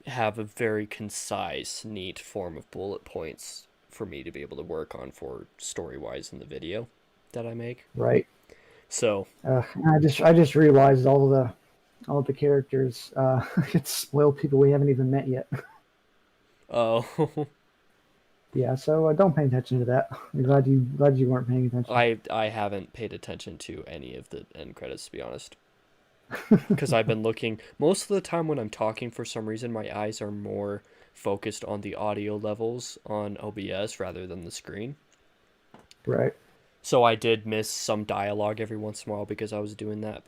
have a very concise, neat form of bullet points for me to be able to work on for story-wise in the video that I make. Right. So, I just realized all the characters it's spoiled people we haven't even met yet. oh, Yeah, so don't pay attention to that. I'm glad you weren't paying attention. I haven't paid attention to any of the end credits, to be honest. Because I've been looking most of the time when I'm talking, for some reason my eyes are more focused on the audio levels on OBS rather than the screen. Right. So I did miss some dialogue every once in a while because I was doing that,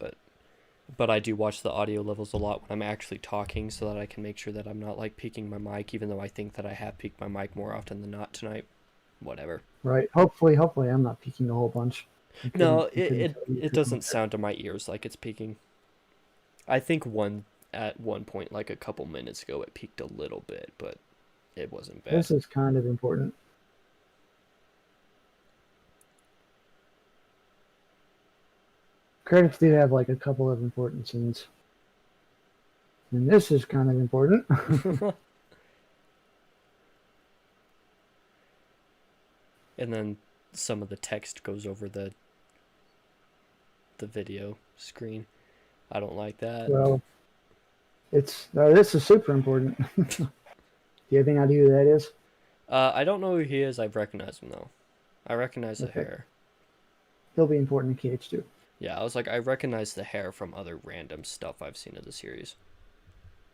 but I do watch the audio levels a lot when I'm actually talking so that I can make sure that I'm not like peaking my mic, even though I think that I have peaked my mic more often than not tonight. Whatever. Right. Hopefully I'm not peeking a whole bunch. No, I couldn't it tell you it too doesn't much. sound to my ears like it's peaking. I think at one point, like a couple minutes ago, it peaked a little bit, but it wasn't bad. This is kind of important. Credits do have like a couple of important scenes. And this is kind of important. And then some of the text goes over the video screen. I don't like that. Well, this is super important. Do you have any idea who that is? I don't know who he is. I've recognized him though. I recognize the Okay. hair. He'll be important in KH2. Yeah, I was like, I recognize the hair from other random stuff I've seen of the series.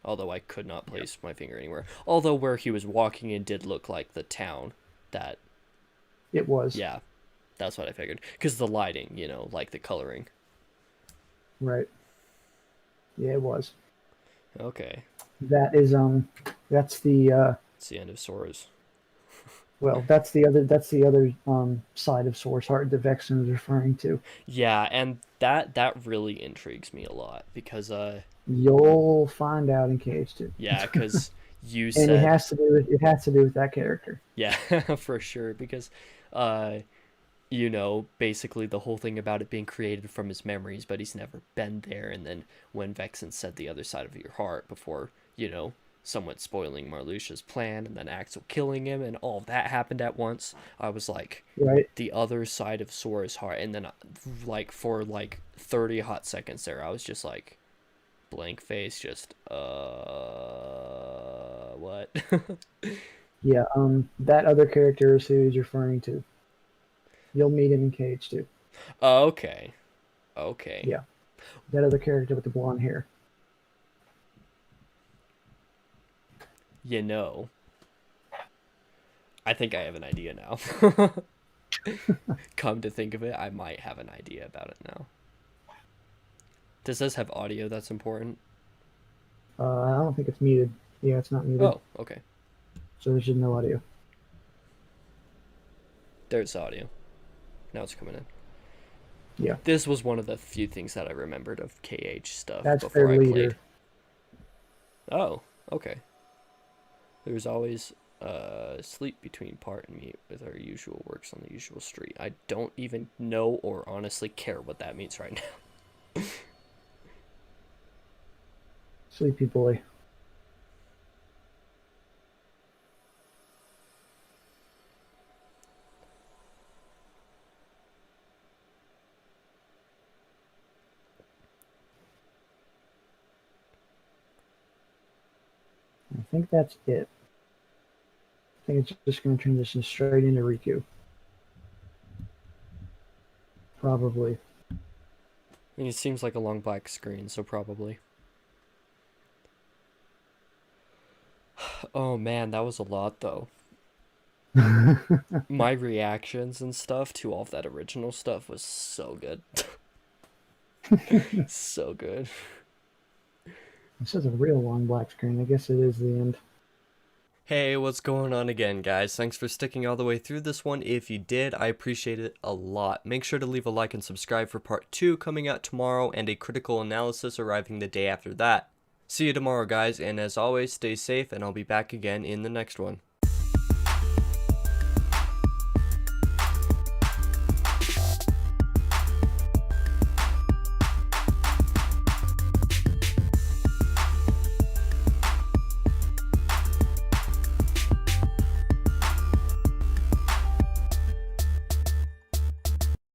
Although I could not place my finger anywhere. Although where he was walking in did look like the town that... It was. Yeah, that's what I figured. Because the lighting, you know, like the coloring. Right. Yeah, it was. Okay. That's the It's the end of Sora's. well, that's the other side of Sora's Heart that Vexen is referring to. Yeah, and that really intrigues me a lot because You'll find out in KH2. yeah, because you And said it has to do with that character. yeah, for sure, because you know, basically the whole thing about it being created from his memories, but he's never been there, and then when Vexen said the other side of your heart before, you know, somewhat spoiling Marluxia's plan, and then Axel killing him, and all of that happened at once. I was like, Right. the other side of Sora's heart. And then, like, for like 30 hot seconds there, I was just like, blank face, just, what? Yeah, that other character is who he's referring to. You'll meet him in Cage too. Okay. Okay. Yeah. That other character with the blonde hair. You know, I think I have an idea now. Come to think of it, I might have an idea about it now. Does this have audio that's important? I don't think it's muted. Yeah, it's not muted. Oh, okay. So there's just no audio. There's audio. Now it's coming in. Yeah. This was one of the few things that I remembered of KH stuff That's before their I leader. played. Oh, okay. There's always sleep between part and meet with our usual works on the usual street. I don't even know or honestly care what that means right now. Sleepy boy. I think that's it. I think it's just going to transition straight into Riku. Probably. I mean, it seems like a long black screen, so probably. Oh man, that was a lot though. My reactions and stuff to all of that original stuff was so good. So good. This is a real long black screen. I guess it is the end. Hey, what's going on again, guys? Thanks for sticking all the way through this one. If you did, I appreciate it a lot. Make sure to leave a like and subscribe for part 2 coming out tomorrow, and a critical analysis arriving the day after that. See you tomorrow, guys, and as always, stay safe, and I'll be back again in the next one.